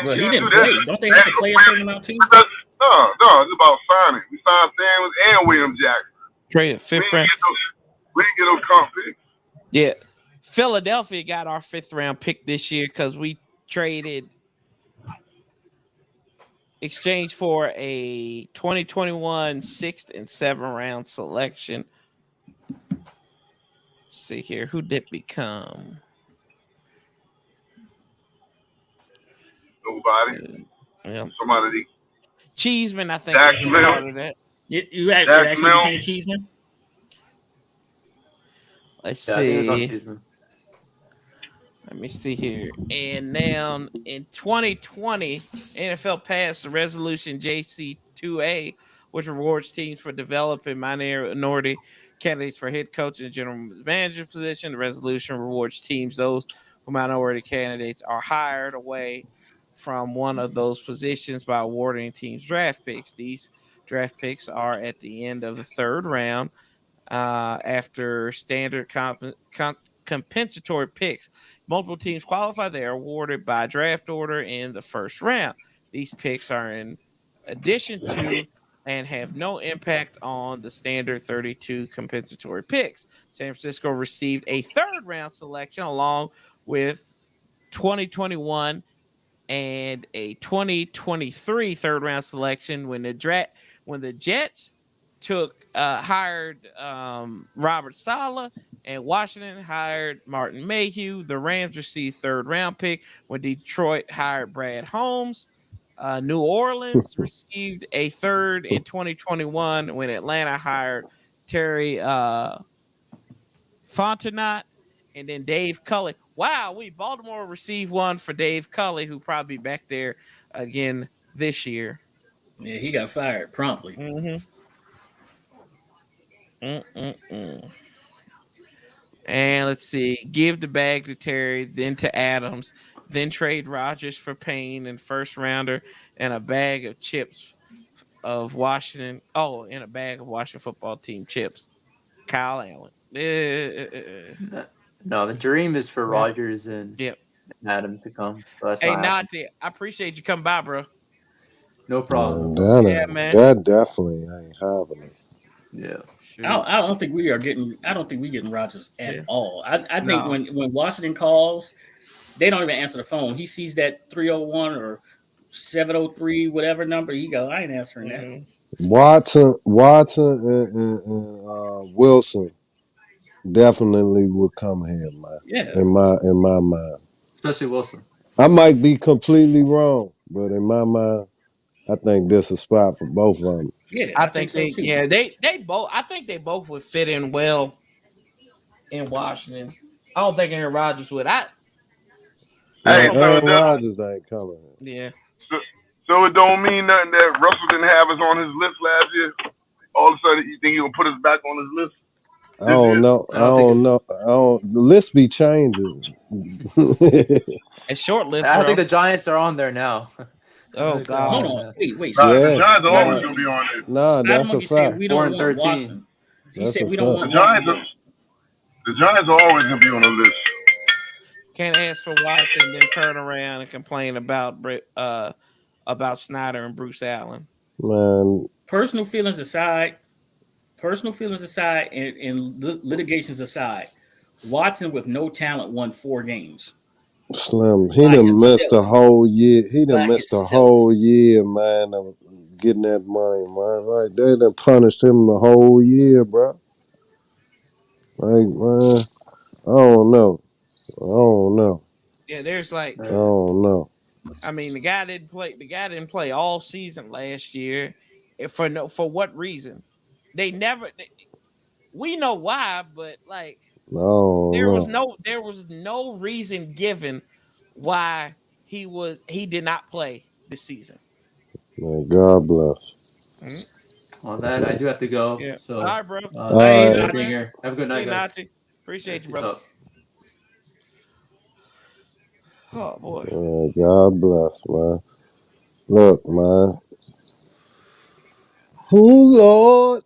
Well, he didn't play. Don't they have to play a certain amount too? No, it's about signing. We signed Samuels and William Jackson. Traded 5th round. We didn't get no comp picks. Yeah. Philadelphia got our 5th round pick this year because we exchanged for a 2021 6th and 7th round selection. Let's see here. Who did become? Nobody. Yeah. Somebody. Cheeseman, I think, was a part of that. You actually became Cheeseman? Let's see. Cheeseman. Let me see here. And now in 2020, NFL passed the resolution JC2A, which rewards teams for developing minority candidates for head coach and general manager position. The resolution rewards teams those who minority candidates are hired away from one of those positions by awarding teams draft picks. These draft picks are at the end of the 3rd round after standard compensatory picks. Multiple teams qualify. They are awarded by draft order in the 1st round. These picks are in addition to and have no impact on the standard 32 compensatory picks. San Francisco received a 3rd round selection along with 2021 and a 2023 3rd round selection when the Jets hired Robert Saleh, and Washington hired Martin Mayhew. The Rams received 3rd round pick when Detroit hired Brad Holmes. New Orleans received a 3rd in 2021 when Atlanta hired Terry Fontenot. And then Dave Culley. Wow, Baltimore received one for Dave Culley, who probably be back there again this year. Yeah, he got fired promptly. And let's see, give the bag to Terry, then to Adams, then trade Rodgers for Payne and 1st rounder and a bag of chips of Washington. Oh, and a bag of Washington football team chips. Kyle Allen. No, the dream is for Rodgers and Adams to come. So hey, Nati, I appreciate you coming by, bro. No problem. Man. That definitely ain't happening. Yeah. I don't think we getting Rodgers at all. I think when Washington calls, they don't even answer the phone. He sees that 301 or 703, whatever number, he go, I ain't answering that. Watson and Wilson definitely would come here, man. Yeah. In my mind. Especially Wilson. I might be completely wrong, but in my mind, I think this is a spot for both of them. Yeah, I think so too. Yeah, they both. I think they both would fit in well in Washington. I don't think Aaron Rodgers would. Aaron Rodgers ain't coming. Yeah. So it don't mean nothing that Russell didn't have us on his list last year. All of a sudden, you think he'll put us back on his list? I don't know. The list be changing. A short list. I think the Giants are on there now. Oh God! Hold on, wait. The Giants are always gonna be on there. Nah, that's a fact. We don't want Watson. He said we don't want Watson. The Giants are always gonna be on the list. Can't ask for Watson, then turn around and complain about Snyder and Bruce Allen. Man, personal feelings aside, and litigations aside, Watson with no talent won 4 games. Slim, he done missed a whole year. He done missed a whole year, man, of getting that money, man. Like, they done punished him the whole year, bro. Like, man, I don't know. Yeah, there's like, I don't know. I mean, the guy didn't play all season last year. For what reason? We know why, but like, there was no reason given why he did not play this season. Man, God bless. Mm-hmm. On that, I do have to go. Yeah. So, all right, bro. Have a good night, guys. Nachi. Appreciate you, bro. Oh boy. God bless, man. Look, man. Oh Lord.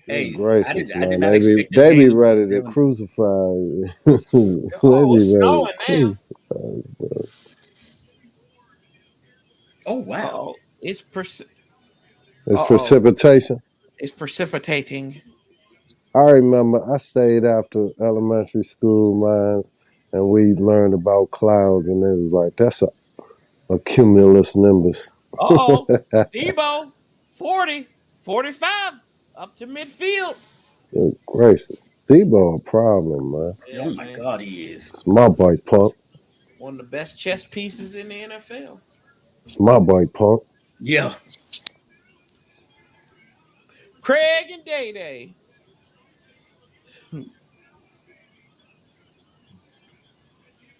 Hey, gracious, man. They be ready to crucify. It's snowing now. Oh wow! It's precipitation. It's precipitating. I remember I stayed after elementary school, man, and we learned about clouds, and it was like that's a cumulus nimbus. Uh-oh. Debo, 40, 45, up to midfield. Good gracious. Debo a problem, man. Yeah, Oh my man. God, he is. It's my boy, punk. One of the best chess pieces in the NFL. It's my boy, punk. Yeah. Craig and Day-Day.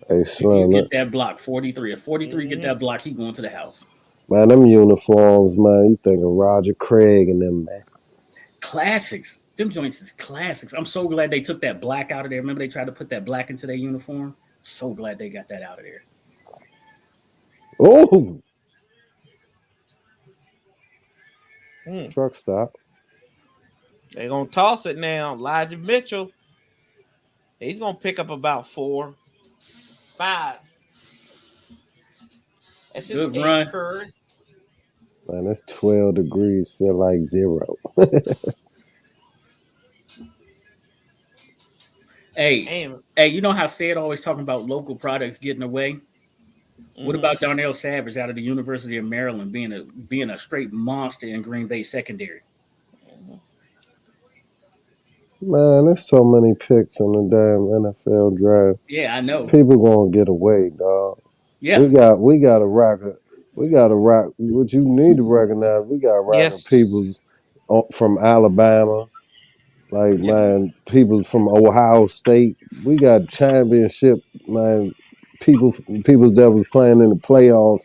Hey, Slim, Get that block, 43. If 43 get that block, he going to the house. man, them uniforms, man. You think of Roger Craig and them, man. Classics. Them joints is classics. I'm so glad they took that black out of there. Remember they tried to put that black into their uniform? So glad they got that out of there. Oh! Truck stop. They're going to toss it now. Elijah Mitchell. He's going to pick up about 4, 5. That's his Good run. curry. Man, it's 12 degrees. Feel like 0. Hey, you know how Sid always talking about local products getting away? What about Darnell Savage out of the University of Maryland being a straight monster in Green Bay secondary? Man, there's so many picks in the damn NFL draft. Yeah, I know. People gonna get away, dog. Yeah. We got to rock it. We got to rock. What you need to recognize, we got rocking people from Alabama, like man, people from Ohio State. We got championship, man. People that was playing in the playoffs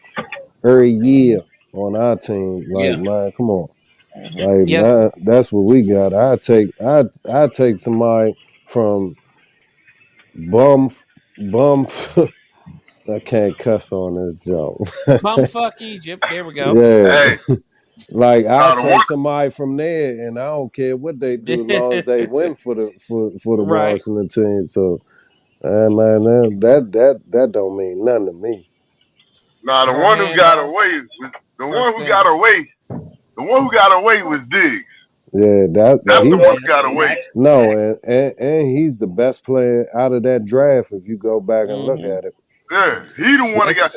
every year on our team. Like man, come on, like man, that's what we got. I take somebody from bum. I can't cuss on this joke. Bumfuck Egypt. There we go. Yeah. Hey. Like I'll take somebody from there, and I don't care what they do, as long as they win for the Washington team. So, man, that don't mean nothing to me. Nah, the one who got away was Diggs. Yeah, that's the one who got away. No, and he's the best player out of that draft. If you go back and look at it. Yeah, he the one that got.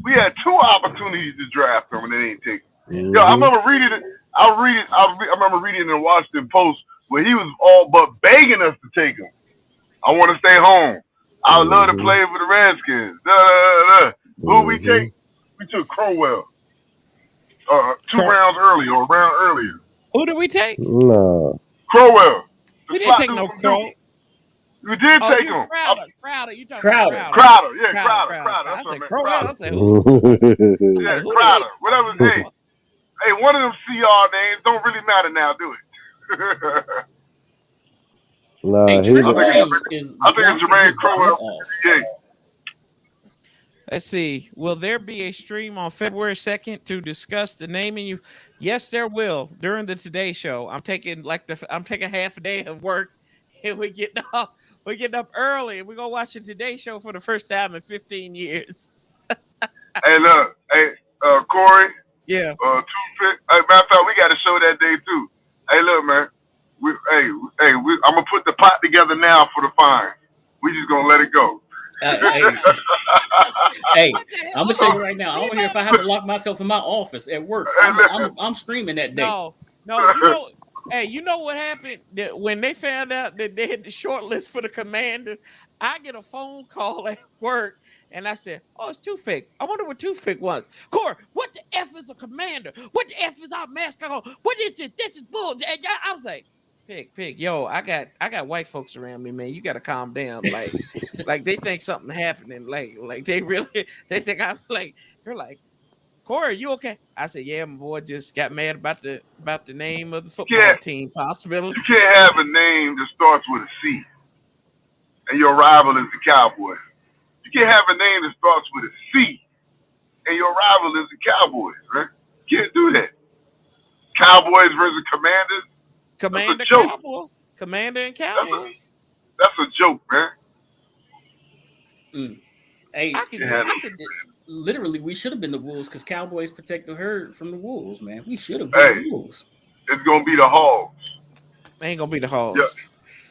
We had two opportunities to draft him, and they ain't taken. Yo, I remember reading it. I remember reading in the Washington Post where he was all but begging us to take him. I want to stay home. I would love to play for the Redskins. Who we take? We took Crowell. 2 rounds earlier or a round earlier. Who did we take? No. Crowell. We didn't take no Crow. You did take him. Crowder. You talking Crowder. about Crowder. Yeah, Crowder. I said Crowder. I said who? Yeah, Crowder. Whatever. Hey, one of them CR names don't really matter now, do it? Nah, I think it's Jermaine Crowell. Let's see. Will there be a stream on February 2nd to discuss the naming? Yes, there will. During the Today Show, I'm taking half a day of work, and we're getting up early, and we're gonna watch the Today Show for the first time in 15 years. Hey, look, Corey. Yeah. Matter of fact, we got a show that day too. Hey, look, man. I'm gonna put the pot together now for the fine. We just gonna let it go. Hey, I'm gonna tell you right now. I don't care if I have to lock myself in my office at work. I'm streaming that day. No, you know what happened when they found out that they had the short list for the Commanders? I get a phone call at work, and I said, "Oh, it's Toothpick. I wonder what Toothpick was." Corey, what the F is a Commander? What the F is our mascot? What is it? This is bull. I was like, Pig, yo, I got white folks around me, man. You got to calm down. Like they think something happening. Like they think I'm like, they're like, Corey, you okay? I said, yeah, my boy just got mad about the name of the football team possibility. You can't have a name that starts with a C, and your rival is the Cowboys. You can't have a name that starts with a C, and your rival is the Cowboys, right? You can't do that. Cowboys versus Commanders. Commander and Cowboys. That's a joke, man. Hey, literally, we should have been the Wolves because Cowboys protect the herd from the Wolves, man. We should have been the Wolves. It's gonna be the Hogs. Ain't gonna be the Hogs. Yeah.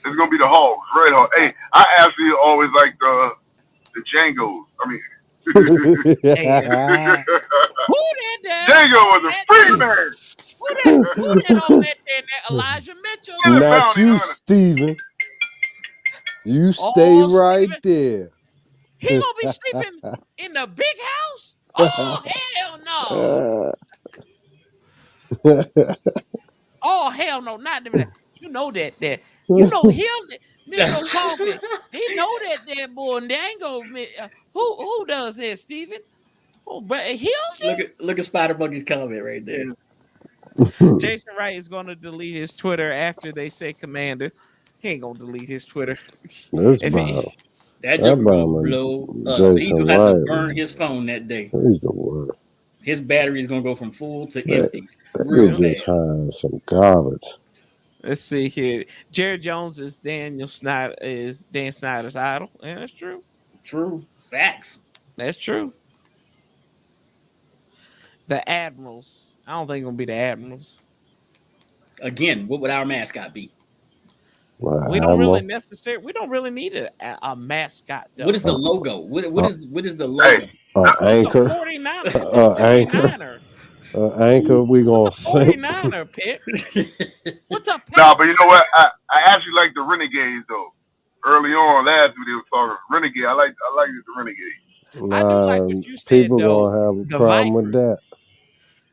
It's gonna be the Hogs, Red Hogs. Hey, I actually always like the Django's. I mean, Django was a free man. Who that on that there? That Elijah Mitchell. Not you, Steven. You stay right there. He gonna be sleeping in the big house? Oh hell no! Oh hell no! Not that. You know that. You know him, Mr. Coffee. He know that boy. And they ain't gonna. Who does that, Steven? Oh, but look at Spider Monkey's comment right there. Jason Wright is gonna delete his Twitter after they say Commander. He ain't gonna delete his Twitter. That joke gonna blow up. He gonna have to burn his phone that day. He's the worst. His battery is gonna go from full to empty. Real just have some garbage. Let's see here. Jared Jones is Dan Snyder's idol, and that's true. True facts. That's true. The Admirals. I don't think it's gonna be the Admirals. Again, what would our mascot be? We don't really need a mascot. Though. What is the logo? What is the logo? Anchor. 49er. Anchor. We gonna sing. 49er, Pip. What's up, Pip? Nah, but you know what? I actually like the Renegades though. Early on, last week they was talking Renegade. I like the Renegades. Nah, I do like what you said, people though. gonna have a problem with that.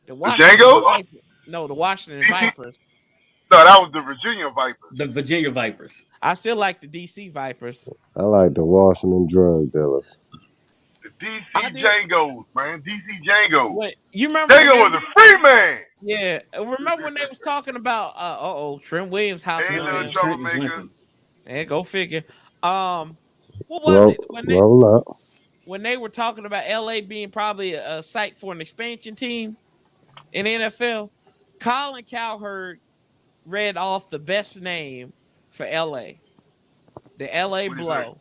The Django? No, the Washington Vipers. No, that was the Virginia Vipers. The Virginia Vipers. I still like the DC Vipers. I like the Washington drug dealers. The DC Django's, man. DC Django. What you remember? Django was a free man. Yeah, remember when they was talking about Trent Williams, how go figure. What was it when they were talking about LA being probably a site for an expansion team in the NFL? Colin Cowherd read off the best name for LA. The LA Blow.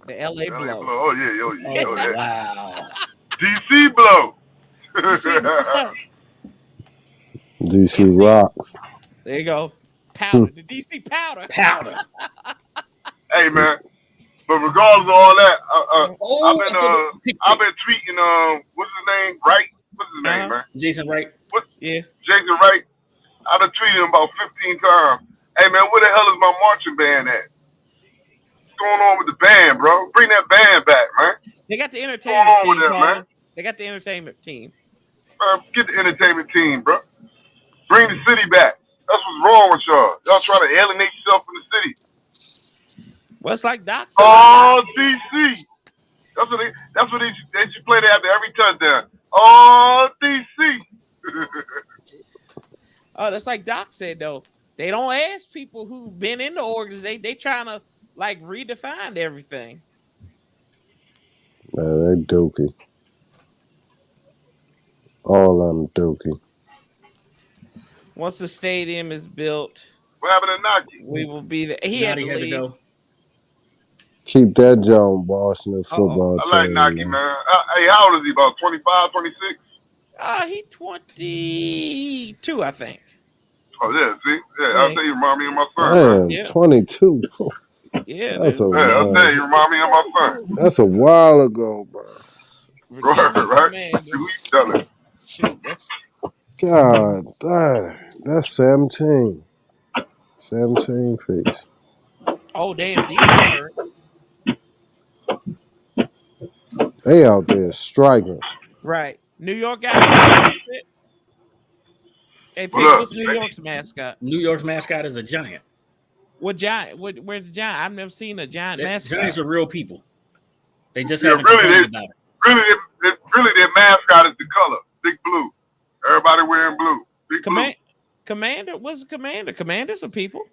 The LA Blow. Oh yeah. Wow. DC Blow. DC Rocks. There you go. Powder. The DC Powder. Hey man. But regardless of all that, I've been tweeting what's his name? Wright? What's his name, man? Jason Wright. Jason Wright. I've been tweeting him about 15 times. Hey man, where the hell is my marching band at? What's going on with the band, bro? Bring that band back, man. They got the entertainment team, man. They got the entertainment team. Get the entertainment team, bro. Bring the city back. That's what's wrong with y'all. Y'all trying to alienate yourself from the city. Well, it's like Doc said. Oh, DC. That's what they should play after every touchdown. Oh, DC. Oh, that's like Doc said though. They don't ask people who've been in the organization. They trying to like redefine everything. Man, they dookie. All of them dookie. Once the stadium is built, what happened to Naki? We will be there. He had to leave. Keep that John Washington football team. I like Naki, man. Hey, how old is he? About 25, 26? He's 22, I think. Oh, yeah, see? Yeah, I'll say you remind me of my son. Damn, 22. Yeah, I'll say you remind me of my son. That's a while ago, bro. Right? God damn. That's 17. 17 feet. Oh, damn. These are... They out there striking. Right. New York got it. Hey, Pete, what's New York's mascot? New York's mascot is a giant. What giant? Where's the giant? I've never seen a giant mascot. Giants are real people. They just haven't complained about it. Really, their mascot is the color, big blue. Everybody wearing blue. Big blue. Commander? What's a commander? Commanders are people.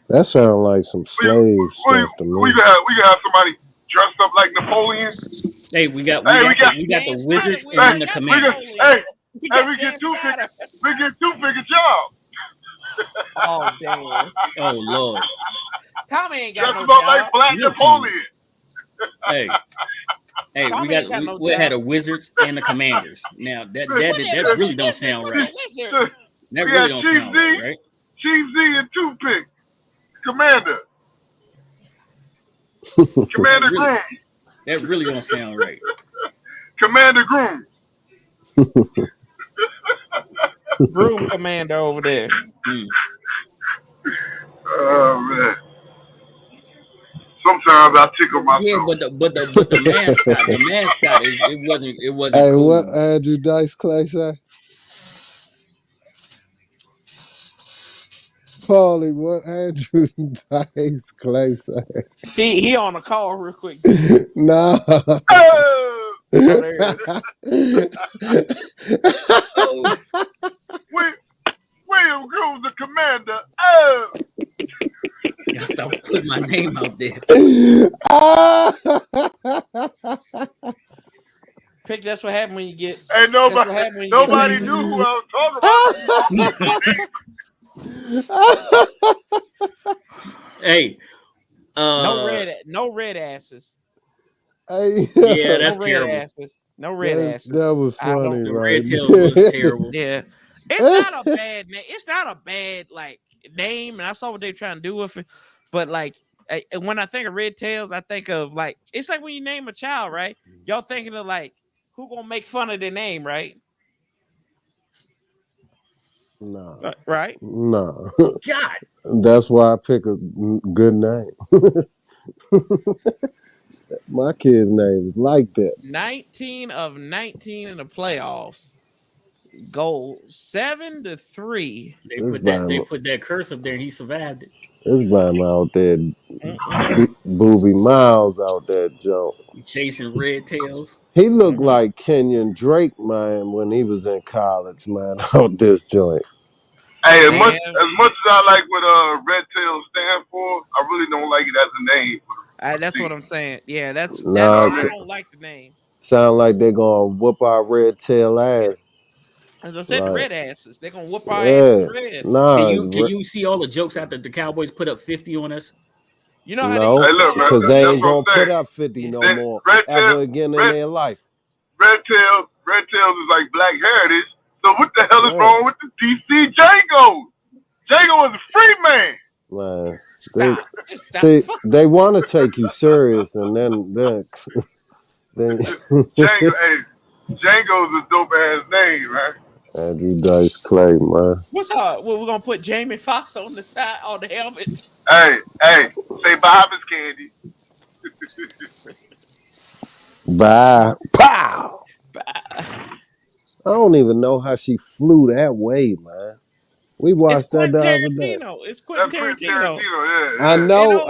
That sounds like some slave stuff to me. We can have somebody dressed up like Napoleon. Hey, we got the Wizards and the Commanders. We get two-figure jobs. Oh damn! Oh Lord! Tommy ain't got no job. Like Black Napoleon. Hey, we had a Wizards and the Commanders. Now that really don't sound right. That really don't sound right? Chief Z and Toothpick. Commander. Commander Grooms. That really don't sound right. Commander Grooms. Groom commander over there. Oh man. Sometimes I tickle myself. Yeah, but the mascot it wasn't Hey, cool. what Andrew Dice Clay say? Paulie, what Andrew Dice Clay say? He on a call real quick. Nah. Oh, there it is. William Grooms, the commander. Oh. I stop putting my name out there. Pick. That's what happened when you get. Hey, nobody knew who I was talking about. Hey, no red asses. Hey, yeah, that's no terrible. Asses. No red asses. That was funny, The right? red tails was terrible. Yeah, it's not a bad name. It's not a bad like name, and I saw what they're trying to do with it. But like when I think of red tails, I think of like it's like when you name a child, right? Y'all thinking of like who gonna make fun of their name, right? No. Right? No. God. That's why I pick a good name. My kid's name is like that. 19 of 19 in the playoffs. Goal 7-3. They put that curse up there and he survived it. It's by him out there, Booby Miles out there, Joe. Chasing red tails. He looked like Kenyon Drake, man, when he was in college, man, out this joint. Hey, as much as I like what Red Tail stand for, I really don't like it as a name. That's what I'm saying. Yeah, that's I don't like the name. Sound like they're gonna whoop our red tail ass. As I said, the red asses. They're gonna whoop our asses red. Nah, can you see all the jokes after the Cowboys put up 50 on us? You know how because they ain't gonna put up 50 no more ever again in their life. Red Tails is like Black Heritage. So what the hell is wrong with the DC Django? Django is a free man. Man, Stop. See, they want to take you serious, and then Django's a dope ass name, man. Andrew Dice Clay, man. What's up? We're gonna put Jamie Foxx on the side on the helmet. Hey, say bye, Miss Candy. Bye. Pow. Bye. I don't even know how she flew that way, man. We watched that the other day. It's Quentin Tarantino. Yeah. I know,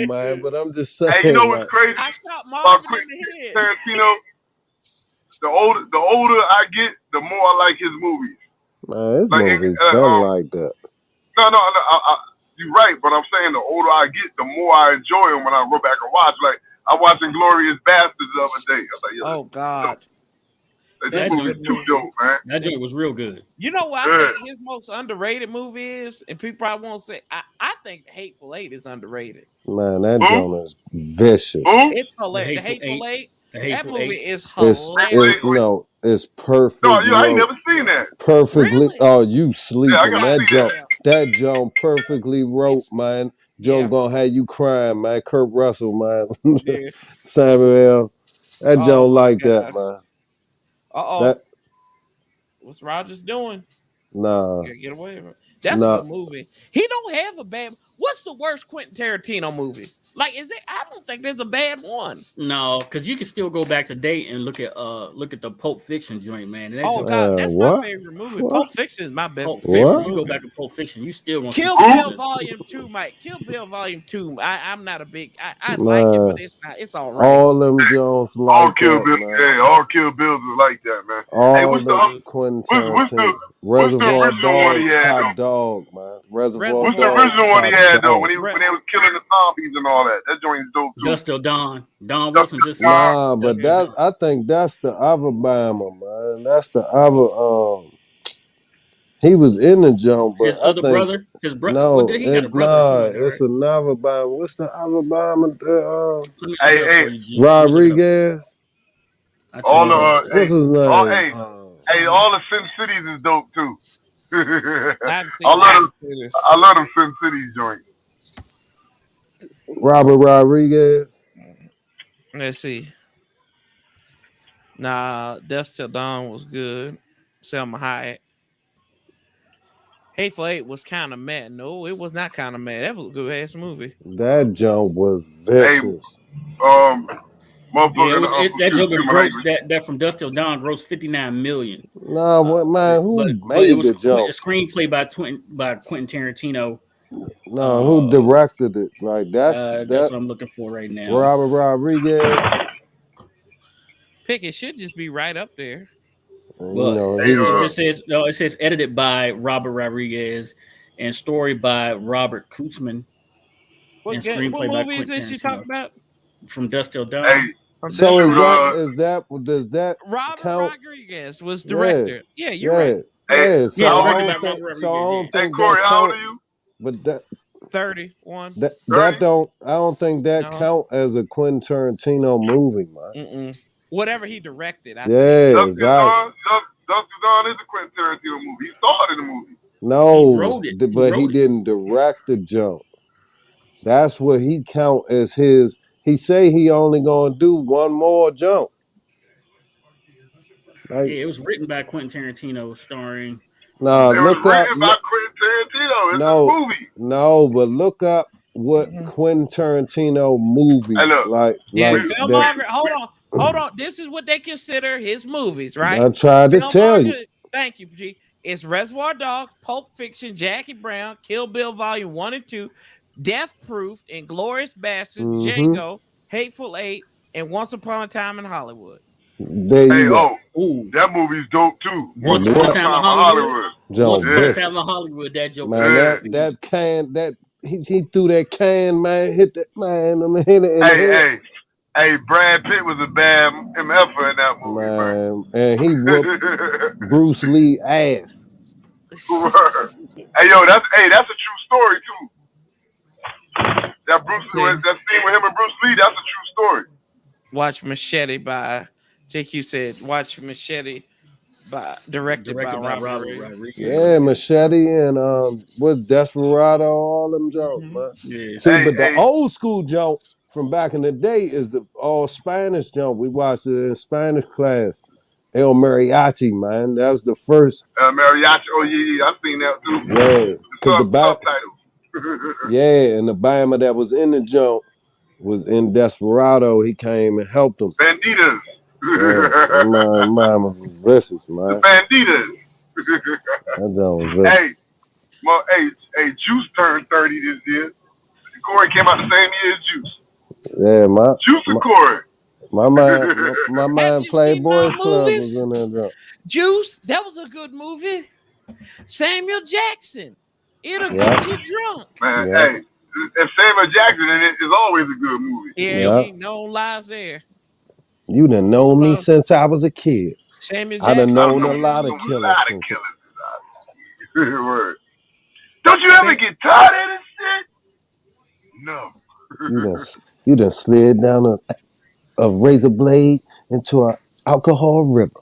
man. But I'm just saying. Hey, you know what's crazy about Quentin Tarantino? The older I get, the more I like his movies. Man, his movies done like that. No, you're right. But I'm saying the older I get, the more I enjoy them when I go back and watch. Like I watched Inglourious Basterds the other day. I was like, oh God. That movie's too dope, man. That joint was real good. You know what I think his most underrated movie is? And people probably won't say, I think Hateful Eight is underrated. Man, that joint is vicious. It's hilarious. The Hateful Eight. That movie is hilarious. It's perfect. No, I ain't never seen that. Perfectly. Really? Oh, you sleeping. That joint perfectly wrote, man. Joint gonna have you crying, man. Kurt Russell, man. Yeah. Samuel. That joint like that, man. What's Rogers doing? Nah. Get away from it. That's a good movie. He don't have a bad. What's the worst Quentin Tarantino movie? Like, is it? I don't think there's a bad one. No, because you can still go back to date and look at the Pulp Fiction joint, man. God, that's my favorite movie. What? Pulp Fiction is my best favorite movie. You go back to Pulp Fiction, you still want Kill Bill Volume 2, Mike. Kill Bill Volume 2. I'm not a big. I like it, but it's not. It's all right. All them Jones like all Kill that, Bill, man. Yeah, all Kill Bills are like that, man. All the Quentin Tarantino. Reservoir Dogs, Top Dog, man. Reservoir Dogs. What's the original one he had though? When they was killing the zombies and all that. That joint is dope too. Dust Till Dawn. Don Wilson just nah, but I think that's the other Bama, man. That's the other he was in the jump, but his other brother. His brother. No, he got a brother. It's another Bama. What's the other Bama? Hey, Rodriguez. All what's his name? Hey, all the Sin Cities is dope too. I haven't seen I love them. Sin Cities. I love them Sin Cities joints. Robert Rodriguez. Let's see. Nah, Dust Till Dawn was good. Selma Hayek. Hateful Eight was kind of mad. No, it was not kind of mad. That was a good ass movie. That jump was Hey, vicious. motherfucker. That Joker grossed that from Dust Till Dawn grossed $59 million. Nah, what man? Who but it made was the jump? a screenplay by Quentin Tarantino. No, who directed it? Like that's what I'm looking for right now. Robert Rodriguez. Pick, it should just be right up there. But it just says it says edited by Robert Rodriguez and story by Robert Kurtzman. What movie is this you talking about? From Dust Till Dawn. Hey, so does that Robert count? Rodriguez was director? Yeah, you're right. Hey, so I don't think Corey, that how old count. are you? But that 31. That don't. I don't think that count as a Quentin Tarantino movie, man. Whatever he directed. Exactly. Dust Till Dawn is a Quentin Tarantino movie. He starred in the movie. No, he wrote it. But he didn't direct the jump. That's what he count as his. He say he only gonna do one more jump. Like, it was written by Quentin Tarantino, starring. Nah, it look was up. Written by Quentin Tarantino. It's a movie. No, but look up what Quentin Tarantino movies Hold on. This is what they consider his movies, right? I tried to tell you. Thank you, G. It's Reservoir Dogs, Pulp Fiction, Jackie Brown, Kill Bill Volume 1 and 2, Death Proof, Inglourious Bastards, Django, Hateful Eight, and Once Upon a Time in Hollywood. There you go. That movie's dope too. Once Upon a Time in Hollywood. Once Upon a Time in Hollywood. That joke. Man, that can he threw that can, man. Hit that man. I'm hit it in the head. Hey, Brad Pitt was a bad MFer in that movie, man. And he whooped Bruce Lee ass. Hey, yo, that's a true story too. That scene with him and Bruce Lee, that's a true story. Watch Machete by JQ said. Watch Machete directed by Robert Rodriguez. Yeah, Machete and with Desperado, all them jokes, man. Yeah. See, but the old school joke from back in the day is the all Spanish jump. We watched it in Spanish class. El Mariachi, man. That was the first. El Mariachi. Oh, yeah. I've seen that too. Yeah. Because the subtitles. Yeah, and the Bama that was in the jump was in Desperado. He came and helped him. Banditas. Man, mama was vicious, man. The Banditas. That jump was vicious. Hey, Juice turned 30 this year. Corey came out the same year as Juice. Yeah, Juice and Corey. My man played Boys Club was in that jump. Juice, that was a good movie. Samuel Jackson, it'll get you drunk. Man, hey, if Samuel Jackson in it, it's always a good movie. Yeah, ain't no lies there. You done known me since I was a kid. Samuel Jackson. I done known a lot of killers. Word. Don't you ever get tired of this shit? No. You done slid down a razor blade into an alcohol river.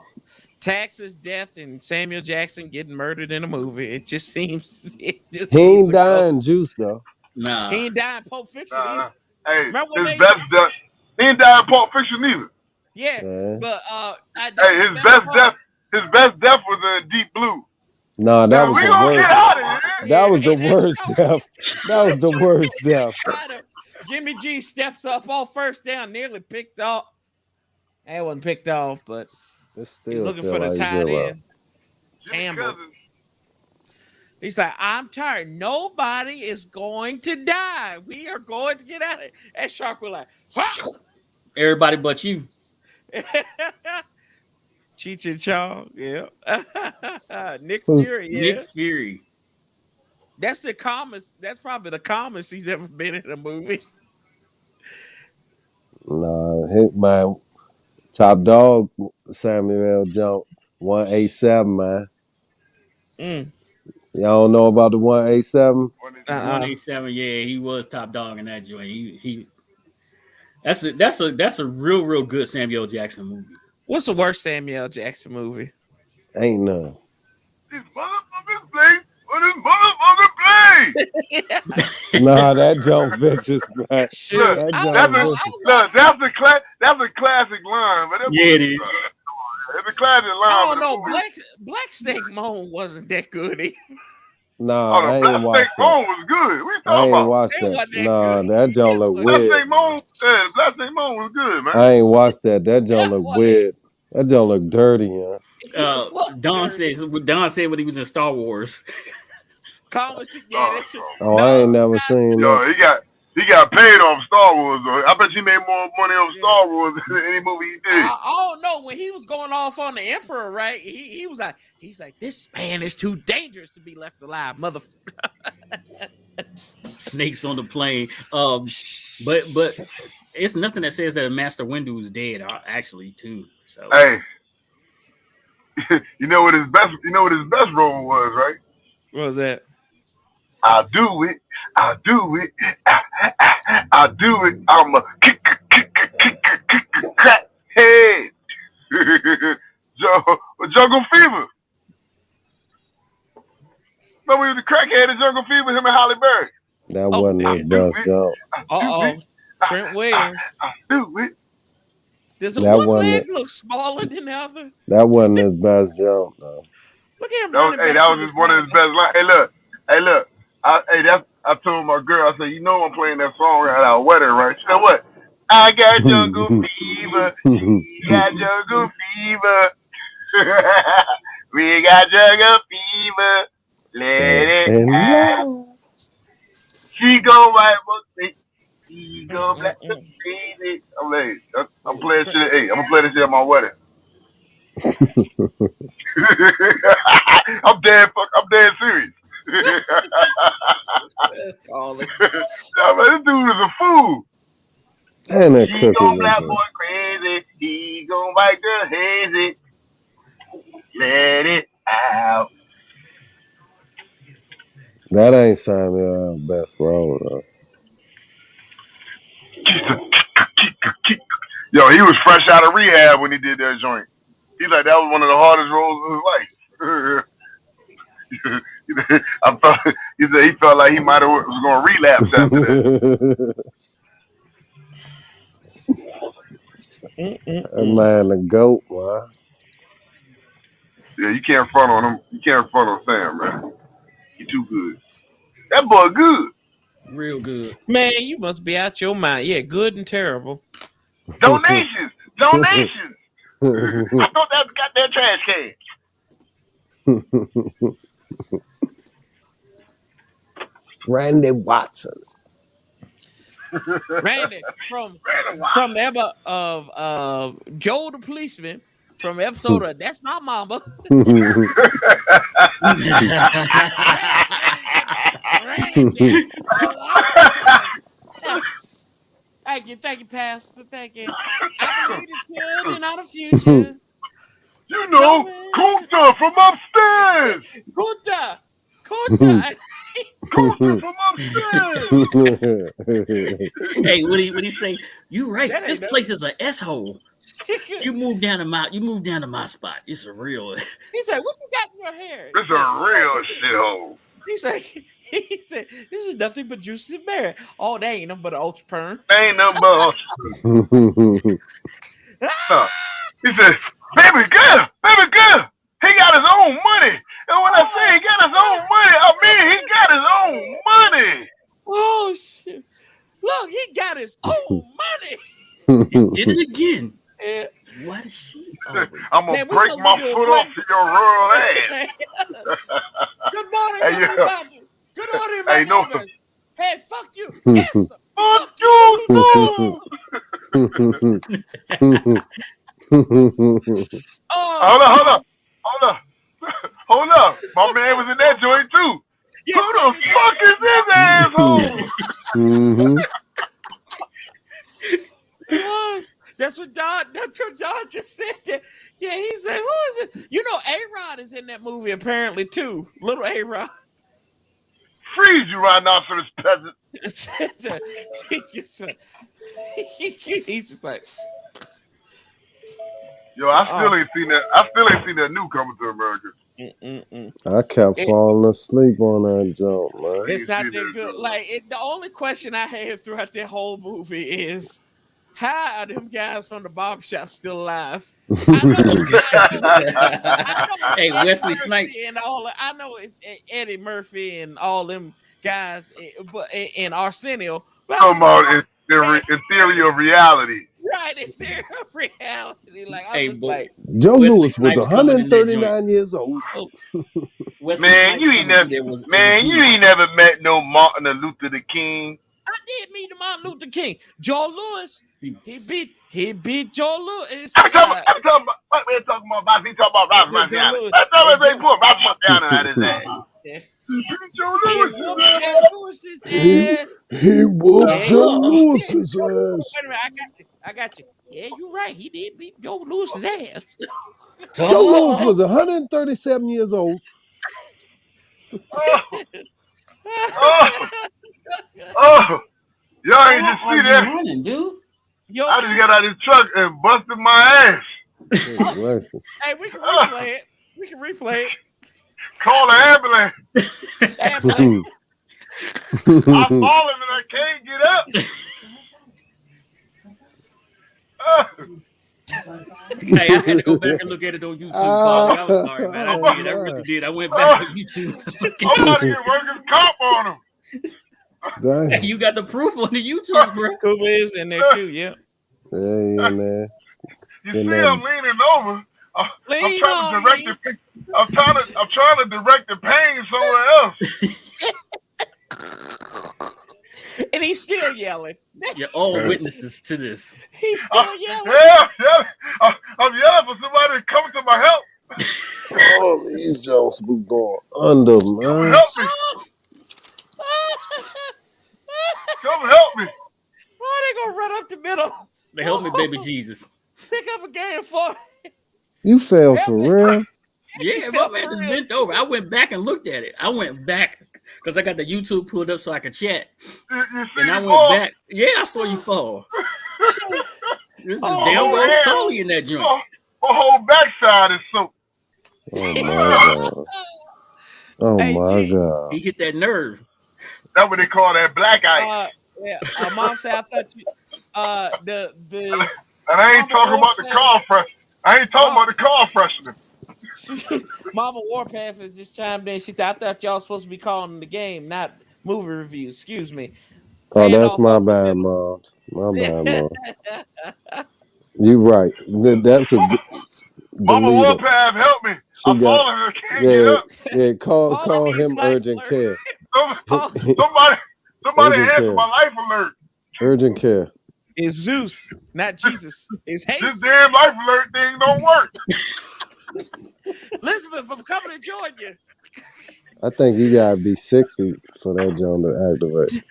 Texas death and Samuel Jackson getting murdered in a movie. It just seems. He ain't dying Juice though. Nah. He ain't dying Pulp Fiction either. Hey, his best death. He ain't dying Pulp Fiction either. Yeah, but his best death was in Deep Blue. Nah, that was the worst. That was the worst death. That was the worst death. Jimmy G steps up all first down, nearly picked off. It wasn't picked off, but he's looking for the tight end. Campbell. He's like, I'm tired. Nobody is going to die. We are going to get out of it. And Shark was like, wow. Everybody but you. Cheech and Chong, yeah. Nick Fury, yeah. Nick Fury. That's the calmest. That's probably the calmest he's ever been in a movie. Nah, my top dog Samuel L. Jump 187, man. Y'all don't know about the 187? 187, yeah, he was top dog in that joint. He that's a real good Samuel Jackson movie. What's the worst Samuel Jackson movie? Ain't none. These motherfuckers play on this motherfucker play. Nah, that jump vicious, man. Shoot, That I jump don't know. vicious. That's a classic line, but Yeah, it is. it's a classic line. I don't know. Black Snake Moan wasn't that good either. Nah, I Black ain't watched Snake that. Moan was good. What you I talking ain't about? watched It that. wasn't that Nah, good. that jump look Black weird. Snake Moan, Black Snake Moan was good, man. I ain't watched that. That jump That look wasn't- weird. That jump look dirty, yeah. Don said when he was in Star Wars. That shit. Oh, I ain't never seen Yo, that. he got paid off Star Wars though. I bet he made more money off Star Wars than any movie he did. I don't know. When he was going off on the Emperor, right? He's like, this man is too dangerous to be left alive, motherfucker. Snakes on the plane. But it's nothing that says that Master Windu is dead. Actually, too. So hey, you know what his best role was, right? What was that? I'll do it. I'll do it. I'll do it. I'm a crack head. Jungle Fever. Remember he was the crackhead in Jungle Fever, him and Halle Berry. That wasn't his best jump. Trent Williams. I'll do it. Does That one wasn't leg look smaller than the other? That wasn't his best jump, though. Look at him. That was just one of his best lines. Hey, look. I told my girl, I said, you know I'm playing that song at our wedding, right? She said, what? I got jungle fever. We got jungle fever. We got jungle fever. Let it out. She go right, she go back to crazy. I'm playing shit. Hey, I'm gonna play this shit at my wedding. I'm dead serious. This dude is a fool. And that He cookie gon' was black good. boy crazy. He gon' bite the hazy. Let it out. That ain't Samuel's best role, though. Yo, he was fresh out of rehab when he did that joint. He's like, that was one of the hardest roles of his life. He said he felt like he might have was going to relapse after that. That man, the GOAT, man. Yeah, you can't front on him. You can't front on Sam, man. He too good. That boy good. Real good. Man, you must be out your mind. Yeah, good and terrible. Donations. I thought that was goddamn trash can. Randy Watson. Randy from the episode of Joe the Policeman from the episode of That's My Mama. Randy. Thank you, Pastor. Thank you. I believe the children are the future. You know, Kunta from upstairs. Kunta. Kunta from upstairs. Hey, what he say? You right. This place is an S-hole. You move down to my spot. It's a real. He said, "What you got in your hair?" It's a real shithole. He said, "This is nothing but juicy berry." Oh, that ain't nothing but an ultra perm. Ain't nothing but He said, baby girl, he got his own money. And when I say he got his own money, I mean he got his own money. Oh, shit. Look, he got his own money. He did it again. Yeah. What is she? I'm going to break my foot off to your rural ass. Good morning, everybody. Good morning, my neighbors. Hey, fuck you. Yes, fuck you, too. Hold up. My man was in that joint, too. Yes, who the fuck is this asshole? That's what John just said. Yeah, he said, who is it? You know, A-Rod is in that movie apparently too. Little A-Rod. Freeze, you rhinoceros peasant. He's just like, Yo, I still ain't seen that. I still ain't seen that new Coming to America. I kept falling asleep on that jump, man. It's not that good. Like the only question I had throughout that whole movie is, how are them guys from the barbershop still alive? I know Hey, Wesley Snipes and all. I know it's Eddie Murphy and all them guys, but in Arsenio. Talking about in theory of reality. Right, in theory of reality. Like I'm just like Joe Lewis was 139 years old. Man, you ain't never met no Martin Luther the King. I did meet Martin Luther King. Joe Lewis, he beat Joe Lewis. I'm talking about what we're talking about. He talking about Ralph Marciano. That's all they put Ralph Marciano out his ass. Joe Lewis. He whooped Joe Lewis's ass. Wait a minute, I got you. Yeah, you're right. He did beat Joe Lewis's ass. Joe Lewis was 137 years old. Y'all ain't just see that, running, dude. Yo, I just got out of this truck and busted my ass. Hey, we can replay it. Call the ambulance. I'm falling and I can't get up. Hey, I had to go back and look at it on YouTube. I was sorry, man. I really did. I went back on YouTube. I'm about to get workers' comp on him. Hey, you got the proof on the YouTube, bro. Cuba is in there too, yeah. Yeah, man. You see, I'm leaning over. I'm trying to direct the pain somewhere else. And he's still yelling. You're all witnesses to this. He's still yelling. I'm yelling for somebody to come to my help. Oh, these jokes be going under, man. Help me. Come help me. Oh, they gonna run up the middle. They help me, baby Jesus. Pick up a game for me. You fell for real? Yeah, my man just bent over. I went back and looked at it. I went back because I got the YouTube pulled up so I could chat. And I went back. Yeah, I saw you fall. This is damn well Coley in that joint. My whole backside is soaked. Oh my God. Oh my God. He hit that nerve. That's what they call that black ice. Yeah, Mom said I thought you and I ain't talking about the car fresh. I ain't talking about the car freshener. Mama Warpath has just chimed in. She said, I thought y'all supposed to be calling the game, not movie reviews. Excuse me. Oh, that's my bad, Moms. My bad, Mom. You right. That's a good. Mama Warpath, help me. I'm falling. I can't get up. Yeah, call him urgent care. Somebody answer my life alert. Urgent care. It's Zeus, not Jesus. It's Hayes. This damn life alert thing don't work. Elizabeth, I'm coming to join you. I think you gotta be 60 for that John to activate.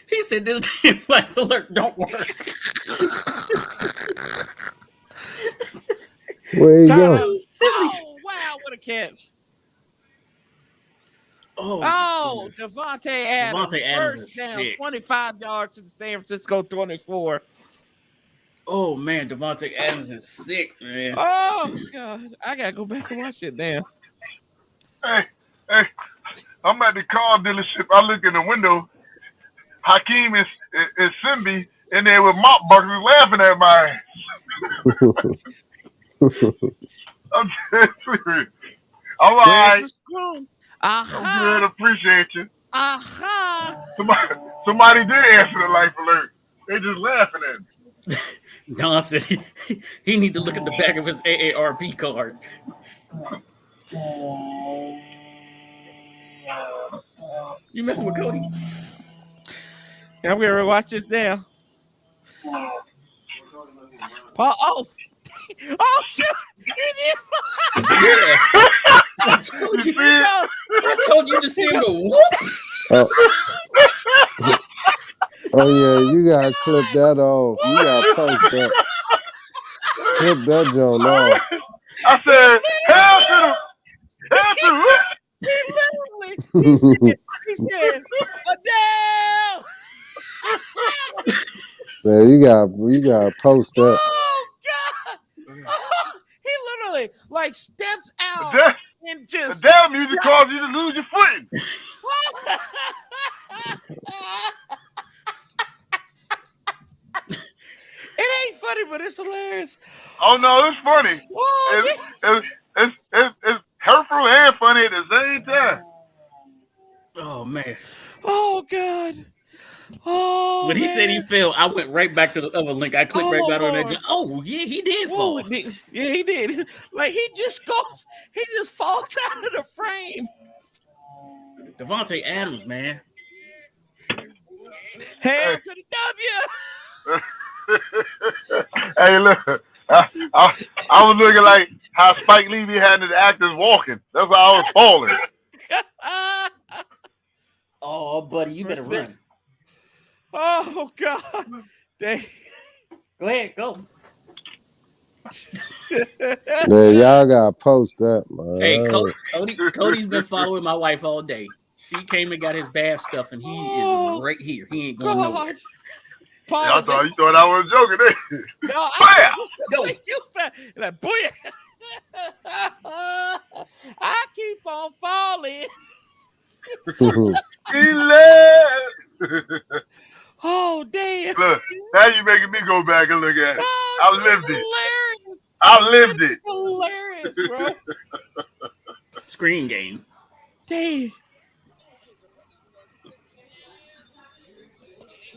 He said this damn life alert don't work. Where you go? Oh, wow, what a catch. Oh, Devontae Adams. First down, 25 yards to the San Francisco 24. Oh, man, Devontae Adams is sick, man. Oh, God. I got to go back and watch it now. Hey, I'm at the car dealership. I look in the window. Hakeem is Simbi in there with mop buckets laughing at my ass. I'm dead serious. All right. I'm good. Appreciate you. Somebody did answer the life alert. They just laughing at me. Don said he need to look at the back of his AARP card. You messing with Cody? Yeah, I'm gonna watch this now. Paul, oh shit! Yeah. I told you to see him go whoop. Oh yeah, you gotta clip that off. You gotta post that. Clip that joint off. I said, hell to He said, Adele. Man, you got to post that. Oh God! He literally like steps out and The just. damn music causes you to lose your footing. It ain't funny, but it's hilarious. Oh no, it's funny. Oh, It's hurtful and funny at the same time. Oh man. oh God. Oh, When he said he man. fell, I went right back to the other link. I clicked right back on that. Oh yeah, he did fall. Yeah, he did. Like he just falls out of the frame. Devontae Adams, man. Hail to the W. Hey, look. I was looking like how Spike Lee had his actors walking. That's how I was falling. Oh, buddy, you better run. Oh God. Go ahead, go. Man, y'all got to post that, man. Hey, Cody's been following my wife all day. She came and got his bath stuff, and he is right here. He ain't going nowhere. I thought you thought I was joking. No, like, boy. I keep on falling. Oh damn! Look, now you making me go back and look at it. Oh, I lived it. Hilarious. I lived it. Hilarious, bro. Screen game. Damn.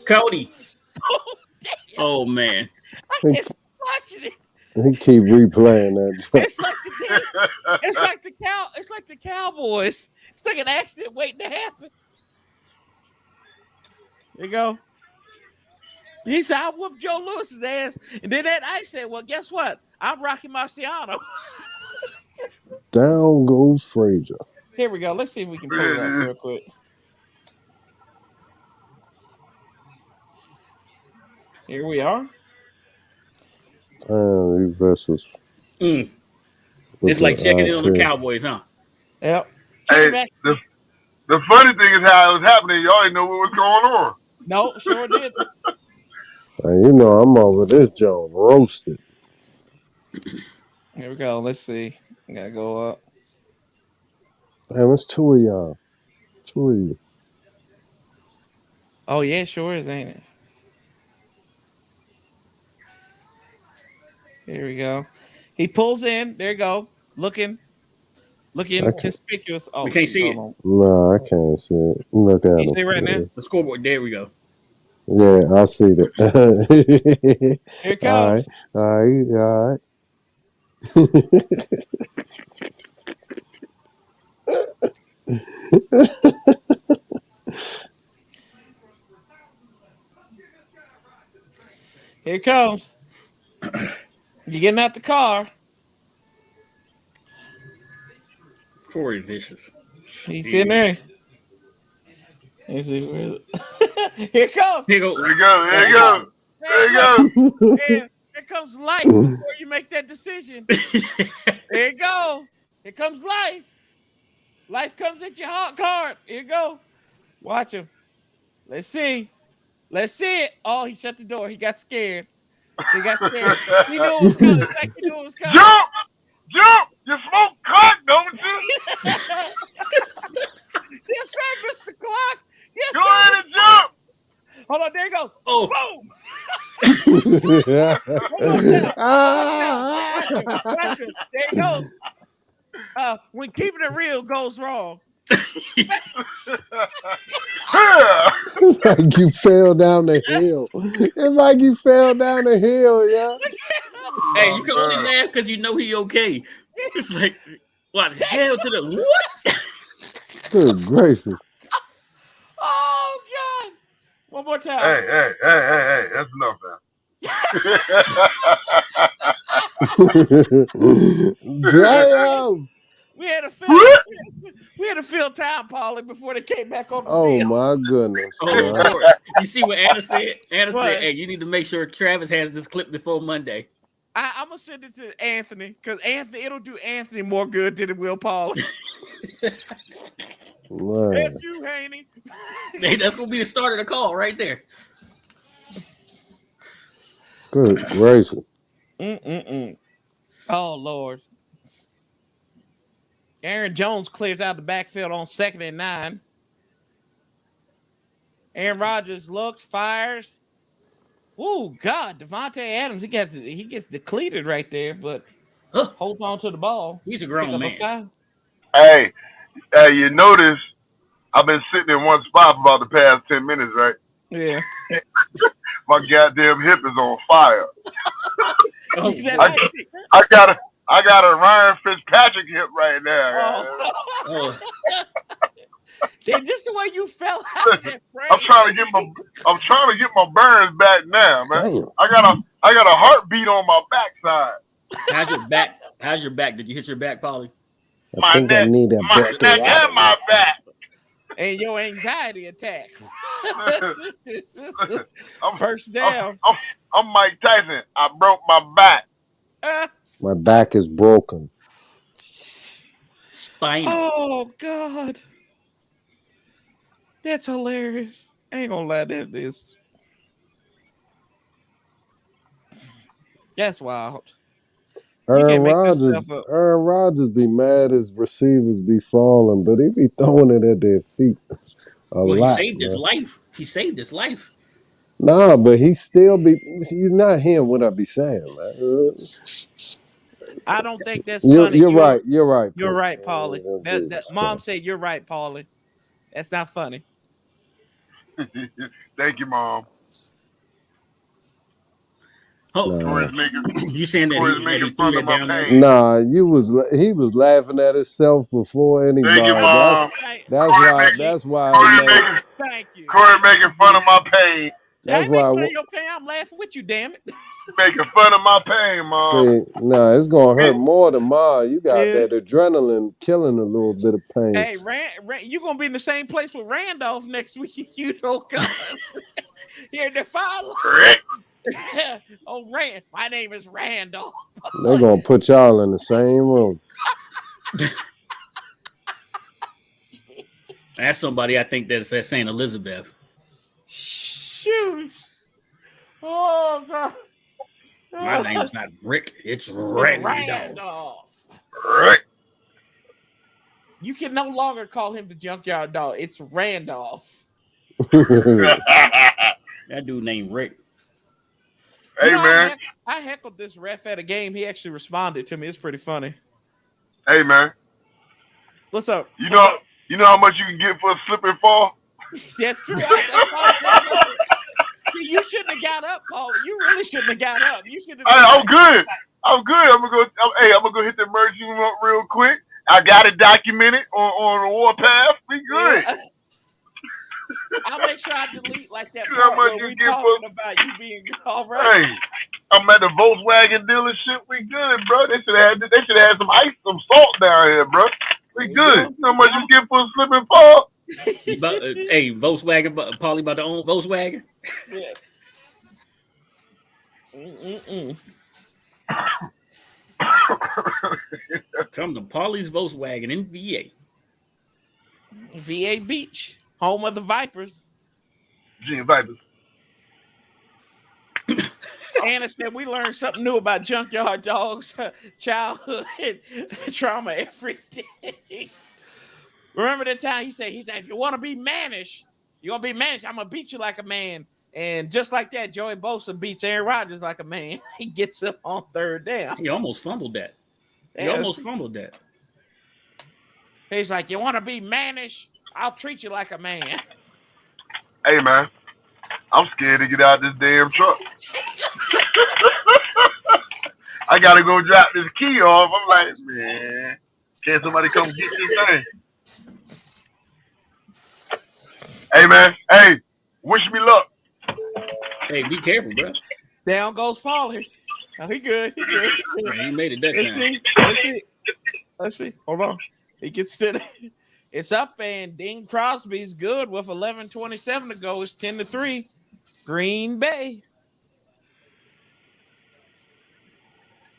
Cody. Oh man. I just watching it. He keep replaying that. It's like the Cowboys. It's like an accident waiting to happen. There you go. He said, I whooped Joe Lewis's ass. And then I said, well, guess what? I'm Rocky Marciano. Down goes Frazier. Here we go. Let's see if we can pull it up real quick. Here we are. These vessels. It's like checking in on the Cowboys, huh? Yep. Hey, the funny thing is how it was happening. Y'all didn't know what was going on. No, sure did. You know, I'm over this Jones roasted. Here we go. Let's see. I gotta go up. Damn, it's two of y'all. Two of you. Oh yeah, sure is, ain't it? Here we go. He pulls in. There you go. Looking conspicuous. Oh, we can't see it. No, I can't see it. Look at it. You see right now? The scoreboard. There we go. Yeah, I see that. Here it comes. All right. Here it comes. You getting out the car. Corey Vicious. He's in there. Here it comes. Here you go. There you go. And here comes life before you make that decision. There you go. Here comes life. Life comes at your hot card. Here you go. Watch him. Let's see it. Oh, he shut the door. He got scared. He knew it was coming. It's like he knew it was coming. Jump! You smoke crack, don't you? Yes, sir, Mr. Clark. Yes, Go sir. ahead and jump. Hold on, there you go. Oh. Boom. There you go. When keeping it real goes wrong. Like you fell down the hill. It's like you fell down the hill, yeah. Hey, you can only laugh because you know he okay. It's like, what? Hell to the what? Good gracious. Oh, God. One more time. Hey. That's enough now. Damn. We had to fill time, Paulie, before they came back on the field. My goodness. Oh, Lord. You see what Anna said? Anna said, hey, you need to make sure Travis has this clip before Monday. I'm going to send it to Anthony because it'll do Anthony more good than it will Paulie. That's you, Haney. Hey, that's going to be the start of the call right there. Good gracious. Oh, Lord. Aaron Jones clears out the backfield on 2nd and 9. Aaron Rodgers looks, fires. Oh, God. Devontae Adams, he gets depleted right there, but holds on to the ball. He's a grown man. Hey, you notice I've been sitting in one spot for about the past 10 minutes, right? Yeah. My goddamn hip is on fire. Oh, I got a Ryan Fitzpatrick hip right now. Oh. That's just the way you fell out there, Frank. I'm trying to get my burns back now, man. Damn. I got a heartbeat on my backside. How's your back? How's your back? Did you hit your back, Paulie? I think I need that my neck and my back. And your anxiety attack. First down. I'm Mike Tyson. I broke my back. My back is broken. Spinal. Oh, God. That's hilarious. I ain't gonna lie, that's wild. Aaron Rodgers be mad his receivers be falling, but he be throwing it at their feet He saved his life. He saved his life. Nah, but he still be. You're not hearing what I be saying, man. I don't think that's funny. You're right. You're right. You're right, Paulie. Mom said you're right, Paulie. That's not funny. Thank you, Mom. Oh, you saying that he threw that down there? Nah, he was laughing at himself before anybody. Thank you, Mom. That's why. Thank you. Corey making fun of my pain. I ain't making fun of your pain. I'm laughing with you, damn it. Making fun of my pain, Mom. See, nah, it's gonna hurt more than mine. You got that adrenaline killing a little bit of pain. Hey, you gonna be in the same place with Randolph next week. You don't come here to follow. Oh, Rand. My name is Randolph. They're gonna put y'all in the same room. That's somebody I think that's at St. Elizabeth. Shoot. Oh, God. My name's not Rick. It's Randolph. Rick. You can no longer call him the junkyard dog. It's Randolph. That dude named Rick. Hey, man. I heckled this ref at a game. He actually responded to me. It's pretty funny. Hey, man. What's up? You know how much you can get for a slip and fall? That's true. See, you shouldn't have got up, Paul. You really shouldn't have got up. You should have. I'm good. I'm gonna go hit the emergency room up real quick. I got it documented on the Warpath. We good. Yeah. I'll make sure I delete like that part where we talking about you being all right. Hey, I'm at the Volkswagen dealership. We good, bro. They should have had some salt down here, bro. We good. You know how much you get for a slip and fall? Hey, Volkswagen, Paulie about to own Volkswagen. Yeah. Come to Paulie's Volkswagen in VA. VA Beach, home of the Vipers. Virginia Vipers. Anna said we learned something new about junkyard dogs, childhood trauma every day. Remember that time he said, if you want to be mannish, you're going to be mannish. I'm going to beat you like a man. And just like that, Joey Bosa beats Aaron Rodgers like a man. He gets up on third down. He almost fumbled that. He's like, you want to be mannish? I'll treat you like a man. Hey, man. I'm scared to get out this damn truck. I got to go drop this key off. I'm like, man, can't somebody come get this thing? Hey, man. Hey, wish me luck. Hey, be careful, bro. Down goes Paulie. Oh, he good. Man, he made it that time. Let's see. Hold on. He gets to it. It's up, and Dean Crosby's good with 11:27 to go. It's 10-3. Green Bay.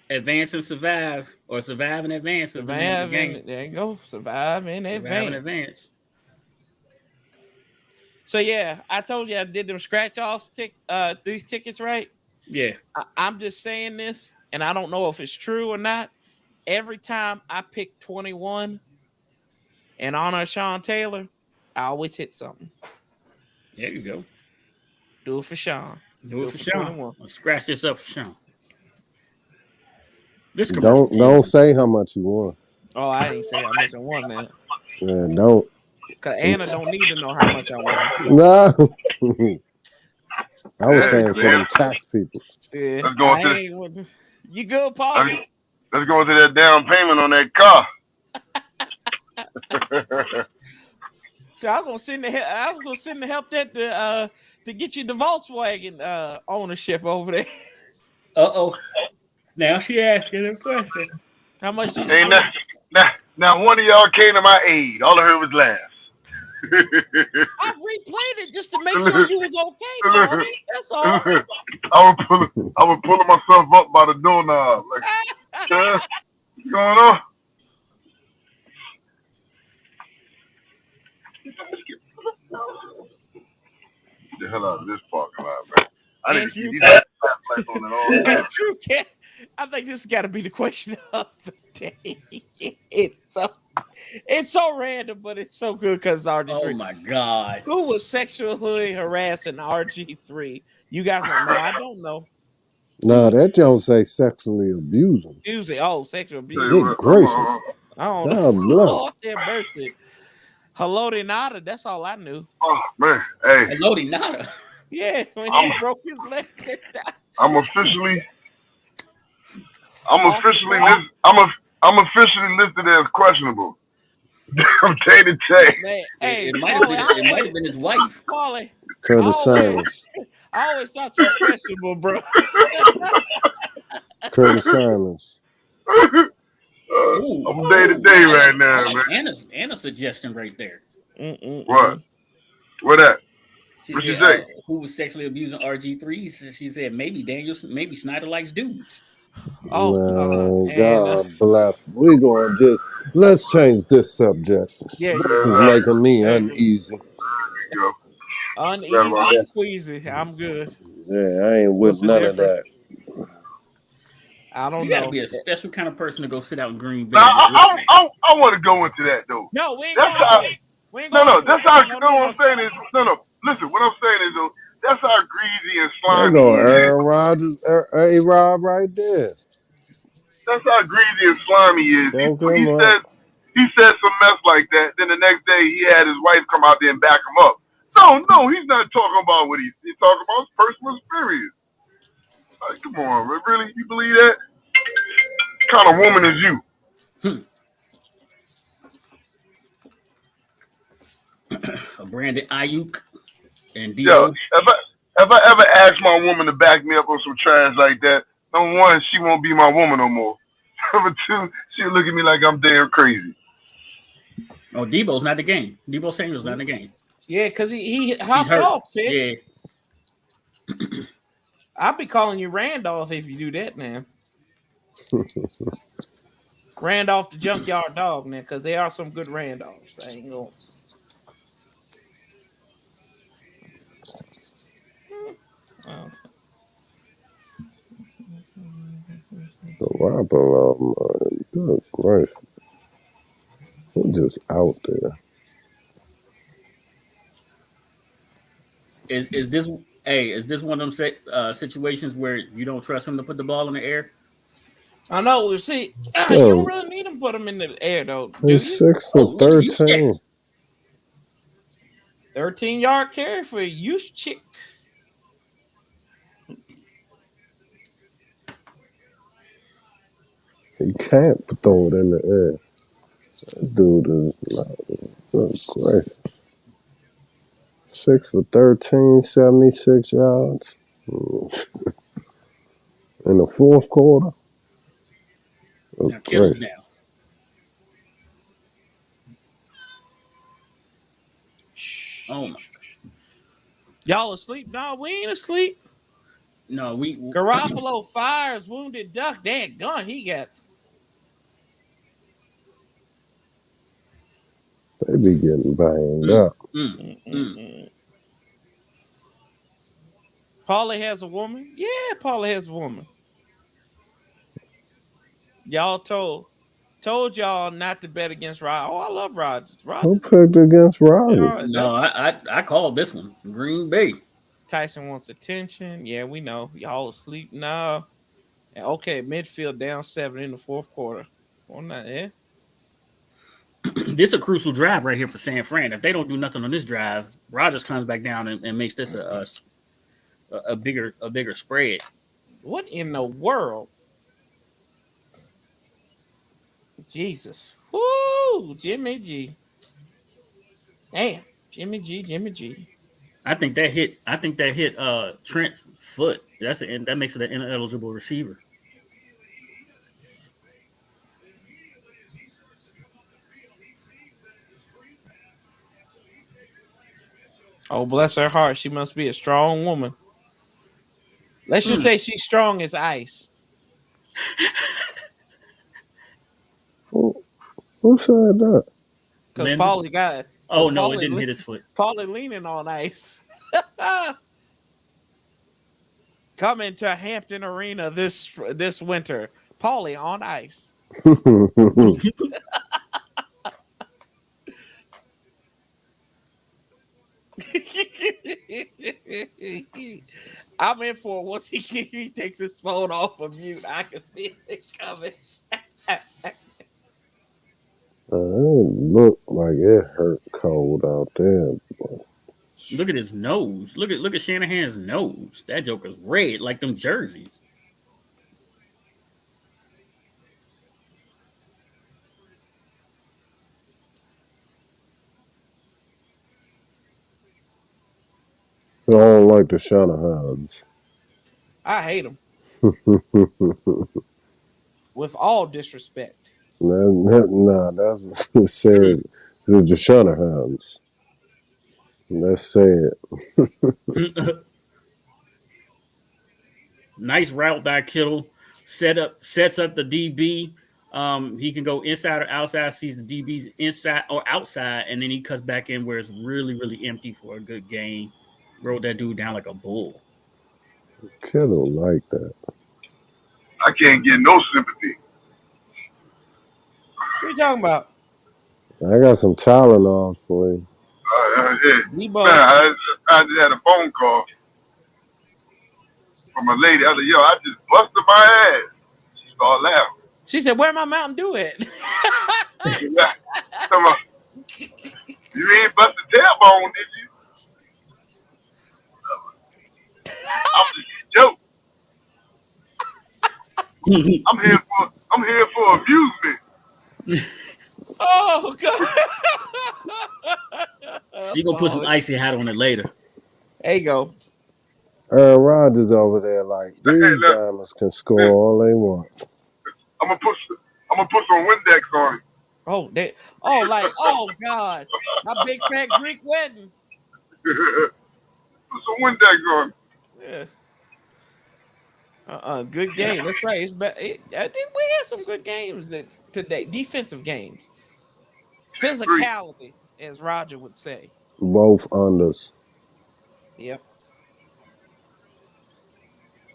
Advance and survive, or survive and advance. There you go. Survive and advance. So yeah, I told you I did them scratch off these tickets, right? Yeah. I'm just saying this, and I don't know if it's true or not. Every time I pick 21 in honor of Sean Taylor, I always hit something. There you go. Do it for Sean. Do it for Sean. 21. I'll scratch this up for Sean. This Don't say how much you want. Oh, I ain't say how much I won now. Yeah, don't. Cause Anna don't need to know how much I won. No. I was saying for them tax people. Yeah, Let's go into you good, Paul? Let's go into that down payment on that car. I was gonna send the help that to get you the Volkswagen ownership over there. Uh-oh. Now she asking a question. How much? Now one of y'all came to my aid. All I heard was laughs. I replayed it just to make sure you was okay, Paulie. That's all. I was pulling myself up by the doorknob. Like, what's going on? Get the hell out of this parking lot, man. I didn't see these lights on at all. True, Cat. I think this has got to be the question of the day. It's so random, but it's so good because it's RG3. Oh my God! Who was sexually harassing RG3? You guys don't know. I don't know. No, that don't say sexually abusing. Sexual abuse. Good gracious. I don't God know. bless. Lord have mercy. Hello de nada. That's all I knew. Oh man, hey. Hello de nada. Yeah, when he broke his leg. I'm officially listed as questionable. From day to day. Man, hey, it might have been his wife. Paulie. Curtis Simons. I always thought you was questionable, bro. Curtis Simons. I'm day to day right now, like man. Anna's suggestion right there. What? What that? She What said, you say? Who was sexually abusing RG3? She said maybe Snyder likes dudes. Oh, man, God bless. Let's change this subject. Yeah, It's making me uneasy. There you go. Uneasy and queasy. I'm good. Yeah, I ain't with none of that. I don't know. You gotta be a special kind of person to go sit out in Green Bay. Now, I want to go into that though. No, we ain't that's going how. to it. We ain't No, going to that's it. how. You know what I'm saying is no. Listen, what I'm saying is though, that's how greasy and slimy. There go Aaron Rodgers, A-Rob right there. That's how greasy and slimy he is. He said some mess like that. Then the next day he had his wife come out there and back him up. No, he's not talking about what he's talking about his personal experience. Like, come on, really? You believe that? What kind of woman is you? Brandon Ayuk and D.O. Yeah, if I ever ask my woman to back me up on some trash like that, number one, she won't be my woman no more. Number two, she'll look at me like I'm damn crazy. Oh, Debo's not the game. Debo Samuel's not the game. Yeah, because he hopped off, bitch. Yeah. I'll be calling you Randolph if you do that, man. Randolph the junkyard dog, man, because there are some good Randolphs. I ain't going. Good gracious. We're just out there. Is this one of them situations where you don't trust him to put the ball in the air? I know. We'll see. You don't really need him to put him in the air, though. Do you? 6 for 13. 13-yard carry for a use chick. He can't throw it in the air. That dude is good gracious. 6 for 13, 76 yards. In the fourth quarter. Now Kittle's down. Oh my. Y'all asleep? No, we ain't asleep. No, Garoppolo fires wounded duck. That gun he got. They be getting banged up. Paulie has a woman. Yeah, Paulie has a woman. Y'all told y'all not to bet against Rogers. Oh, I love Rogers. Who picked against Rogers? No, I called this one. Green Bay. Tyson wants attention. Yeah, we know. Y'all asleep now. And okay, midfield down 7 in the fourth quarter. Well, not, yeah. This is a crucial drive right here for San Fran. If they don't do nothing on this drive, Rogers comes back down and makes this a bigger spread. What in the world? Jesus. Woo! Jimmy G. Damn. Jimmy G. I think that hit Trent's foot. That makes it an ineligible receiver. Oh, bless her heart. She must be a strong woman. Let's just say she's strong as ice. Who said that? Because Paulie got it. Oh, no, it didn't hit his foot. Paulie leaning on ice. Coming to Hampton Arena this winter. Paulie on ice. I'm in for it. Once he takes his phone off of mute, I can feel it coming. It looked like it hurt cold out there. Boy. Look at his nose. Look at Shanahan's nose. That joker's red like them jerseys. I don't like the Shanahans. I hate them. With all disrespect. Nah, that's what said. The Shanahans. Let's say it. Nice route by Kittle. Sets up the DB. He can go inside or outside, sees the DBs inside or outside, and then he cuts back in where it's really, really empty for a good gain. Rode that dude down like a bull. Kittle like that. I can't get no sympathy. What are you talking about? I got some Tylenols for you. Yeah. Man, I just had a phone call from a lady. I was like, yo, I just busted my ass. She started laughing. She said, where my Mountain Dew at? You ain't busted tailbone, did you? I'm just a joke. I'm here for amusement. Oh God! She gonna put some icy hat on it later. There you go. Rodgers over there like these diamonds can score all they want. I'm gonna put some Windex on it. Oh God! My big fat Greek wedding. Put some Windex on it. Yeah. Good game. That's right. It's better. We had some good games today. Defensive games. Physicality, as Roger would say. Both unders. Yep.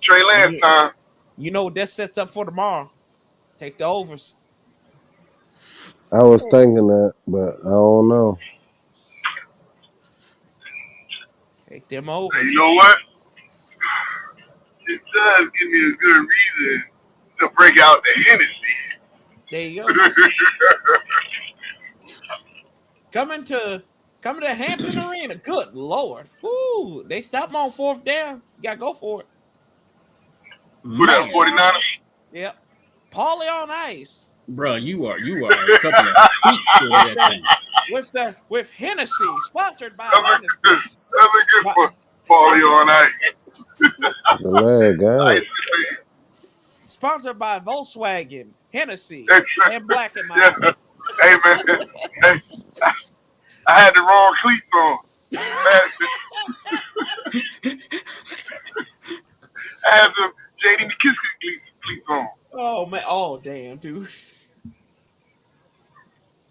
Trey Lance time. You know what that sets up for tomorrow? Take the overs. I was thinking that, but I don't know. Take them overs. Hey, you know what? It does give me a good reason to break out the Hennessy. There you go. Coming to Hampton Arena. Good Lord. Woo. They stopped on fourth down. You got to go for it. Who that, 49ers? Yep. Paulie on ice. Bro, you are a couple of feet short of that thing. With Hennessy, sponsored by Hennessy. That's a good for Paulie on ice. The leg guy. Sponsored by Volkswagen, Hennessy, and Black and Mild. Yeah. Hey man, hey, I had the wrong cleats on. I had some JD McKissick cleats on. Oh man! Oh damn, dude.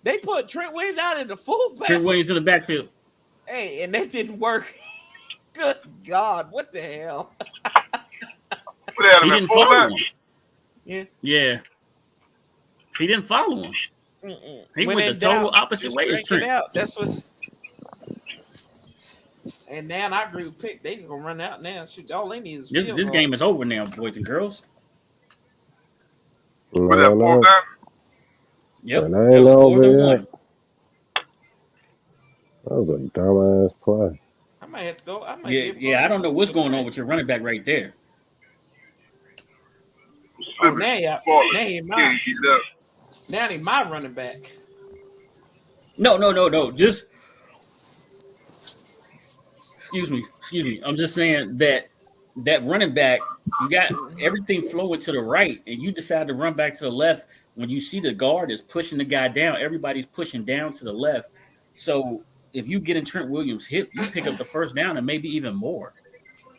They put Trent Williams out in the fullback. Trent Williams in the backfield. Hey, and that didn't work. Good God, what the hell? He didn't follow him. Yeah. Yeah. He didn't follow him. He When went the in total doubt, opposite just way as crank it Trent. out. That's what. And now I agree with Pick. They just gonna run out now. Shoot, all they need is field This goal. game is over now, boys and girls. Was that 4th down? Yep. And That I ain't was 4th over and yet. 1. That was a dumbass play. I might have to go. Yeah. I don't know what's going on with your running back right there. Oh, now he my running back. No. Just excuse me. I'm just saying that running back, you got everything flowing to the right, and you decide to run back to the left when you see the guard is pushing the guy down. Everybody's pushing down to the left. So if you get in Trent Williams' hip, you pick up the first down and maybe even more.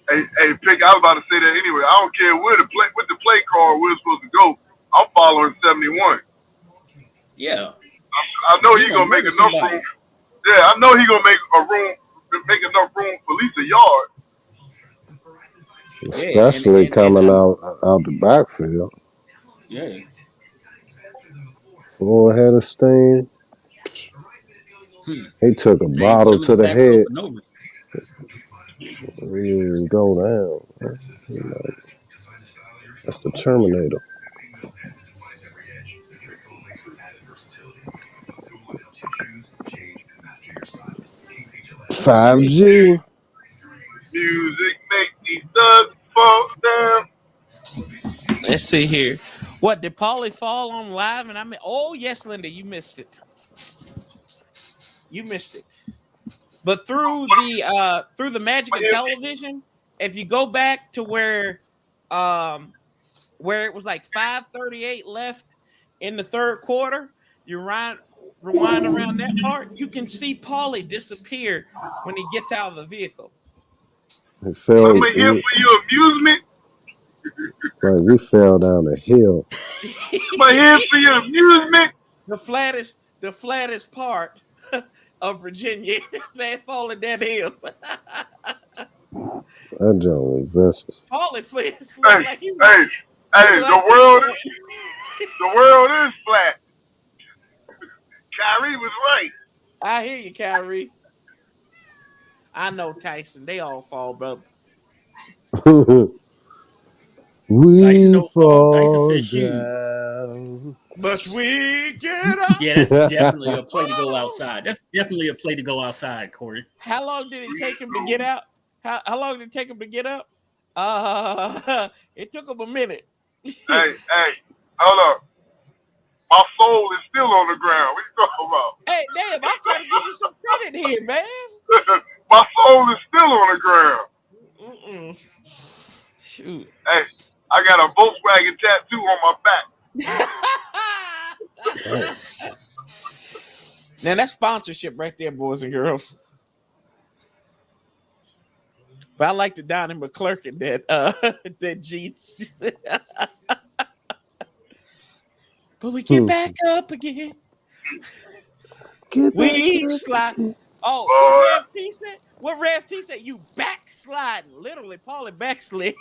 Hey, Pick, I was about to say that anyway. I don't care where the play card we're supposed to go. I'm following 71. Yeah. I know he's gonna make enough room. Yeah, I know he's gonna make enough room for at least a yard. Especially coming out the backfield. Yeah. Full head of steam. He took a bottle to the head. He didn't go down. That's the Terminator. $5G. Music make these thugs fall down. Let's see here. What did Paulie fall on live? And I mean, oh yes, Linda, you missed it. But through the magic of television, if you go back to where it was like 5:38 left in the third quarter, you rewind around that part, you can see Paulie disappear when he gets out of the vehicle. I'm here for your amusement. Like we fell down the hill. I'm here for your amusement. The flattest part of Virginia. This man falling down the hill. That joke was vicious. Paulie fled. Hey, the world is flat. Kyrie was right. I hear you, Kyrie. I know, Tyson. They all fall, brother. We fall Tyson said down. But we get up. Yeah, that's definitely a play to go outside. That's definitely a play to go outside, Corey. How long did it take him to get out? How long did it take him to get up? It took him a minute. Hey, hold up. My soul is still on the ground. What are you talking about? Hey, damn, I'm trying to give you some credit here, man. My soul is still on the ground. Shoot. Hey, I got a Volkswagen tattoo on my back. Now that's sponsorship right there, boys and girls. But I like the Donnie McClurkin that Jeets. But we get back up again. We slide. Oh, what Rev T said? What Rev T said? You backsliding. Literally, Paulie backslid.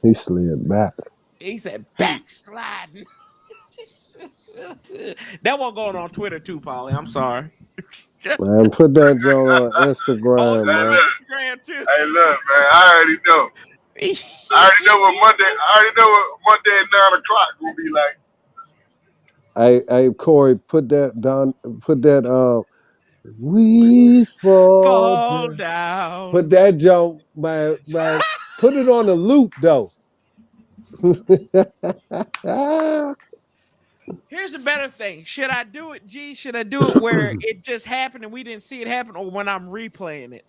He slid back. He said backsliding. That one going on Twitter too, Paulie. I'm sorry. Man, put that joint on Instagram, man. Instagram too. Hey, look, man, I already know. I already know what Monday at 9 o'clock will be like. Hey, Corey, put that we fall down. Put that joke, man. Put it on a loop though. Here's a better thing. Should I do it, G? Should I do it where it just happened and we didn't see it happen, or when I'm replaying it?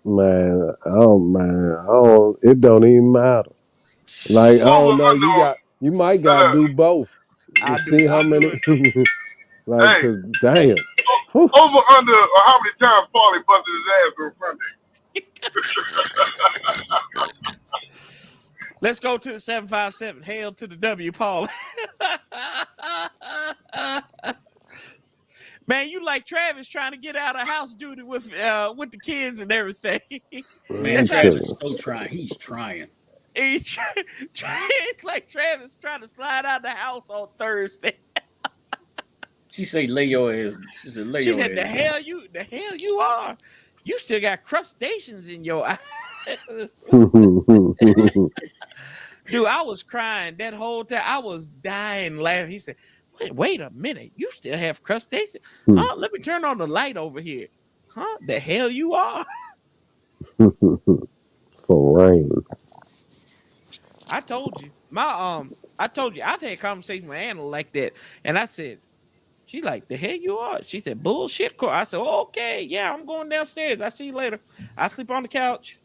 Man, it don't even matter. Like, I don't know, you might gotta do both. To see how many like, cause damn. Over under how many times Paulie busted his ass on Sunday? Let's go to the 757. Hail to the W, Paul. Man, you like Travis trying to get out of house duty with the kids and everything. Man, Travis is so trying. He's trying. It's like Travis trying to slide out the house on Thursday. She said, "Lay your ass." She said, "The hell you are. You still got crustaceans in your eyes." Dude, I was crying that whole time. I was dying laughing. He said, wait a minute. You still have crustaceans? Huh? Let me turn on the light over here. Huh? The hell you are? For rain. I told you. I've had conversations with Anna like that. And I said, she like, the hell you are? She said, bullshit. I said, okay, yeah, I'm going downstairs. I'll see you later. I sleep on the couch.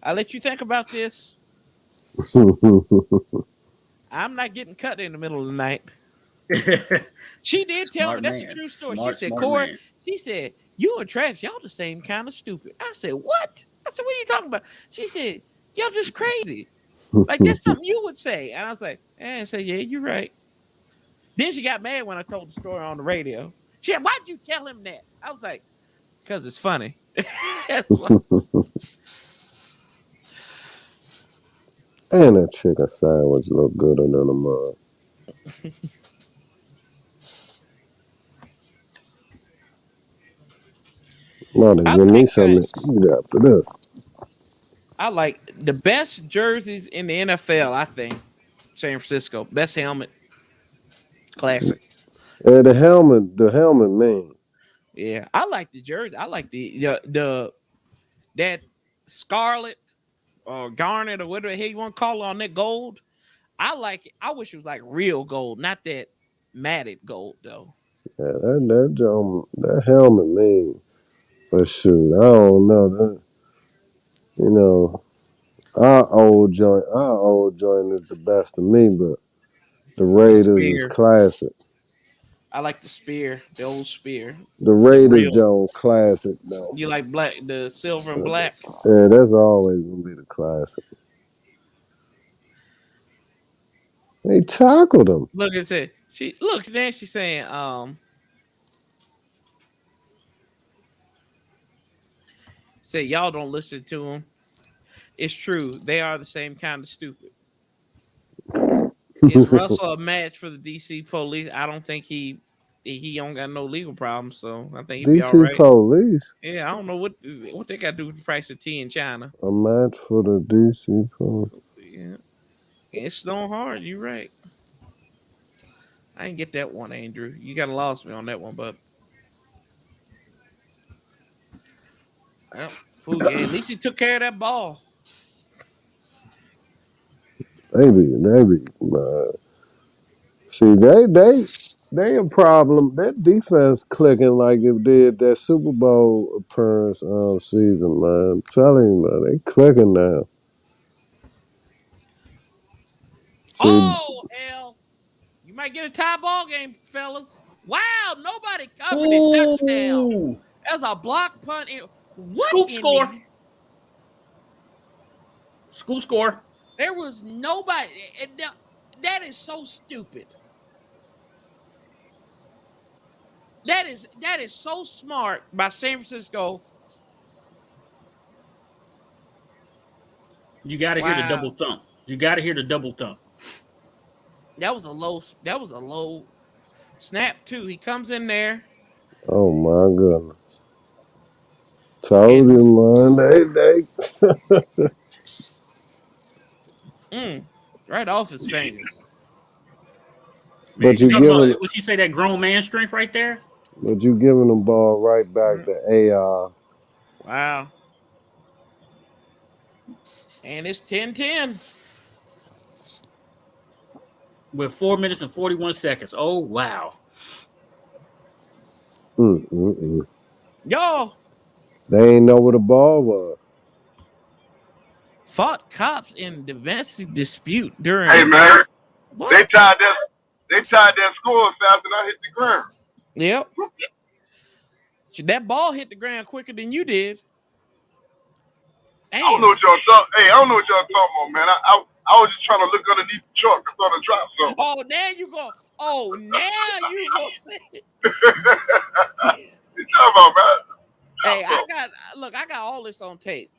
I'll let you think about this. I'm not getting cut in the middle of the night. She did tell me that's a true story. She said, Corey, she said, you and Travis, y'all the same kind of stupid. I said, what? I said, what are you talking about? She said, y'all just crazy. Like, that's something you would say. And I was like, I said, yeah, you're right. Then she got mad when I told the story on the radio. She said, why'd you tell him that? I was like, because it's funny. That's why. And that chicken sandwich look gooder than a mug. Give me something to eat after this. I like the best jerseys in the NFL, I think. San Francisco. Best helmet. Classic. The helmet, man. Yeah, I like the jersey. I like the that scarlet or garnet or whatever the hell you want to call it on that gold. I like it. I wish it was like real gold, not that matted gold though. Yeah, that helmet, man. But shoot, I don't know that. You know, our old joint is the best of me, but the Raiders is classic. I like the spear, the old spear. The Raiders joint classic though. You like the silver and black? Yeah, that's always gonna be the classic. They tackled him. Look at that. Then she's saying, say y'all don't listen to him. It's true. They are the same kind of stupid. Is Russell a match for the DC police? I don't think he don't got no legal problems, so I think he'd be all right. DC police? Yeah, I don't know what they got to do with the price of tea in China. A match for the DC police. Yeah. It's snowing hard. You're right. I didn't get that one, Andrew. You got to lost me on that one, but well, food game. At least he took care of that ball. Maybe. See, they a problem. That defense clicking like it did that Super Bowl appearance season, man. I'm telling you, man, they clicking now. See, oh, hell. You might get a tie ball game, fellas. Wow, nobody covered it. Touchdown. That's a block punt. Scoop score. Scoop score. There was nobody. That is so stupid. That is so smart by San Francisco. You got to hear the double thump. You got to hear the double thump. That was a low snap too. He comes in there. Oh my goodness! Told you, man. Right off his fingers. But you giving what you say, that grown man strength right there? But you giving the ball right back to AR. Wow. And it's 10-10. With 4 minutes and 41 seconds. Oh, wow. Y'all. They ain't know where the ball was. Fought cops in domestic dispute during. Hey, man. What? They tied that score fast and I hit the ground. Yep. That ball hit the ground quicker than you did. I don't know what y'all talking. Hey, I don't know what y'all talking about, man. I was just trying to look underneath the truck. I thought I dropped something. Oh, now you go. Oh, now you go see it. You talking about, man? Hey, I got all this on tape.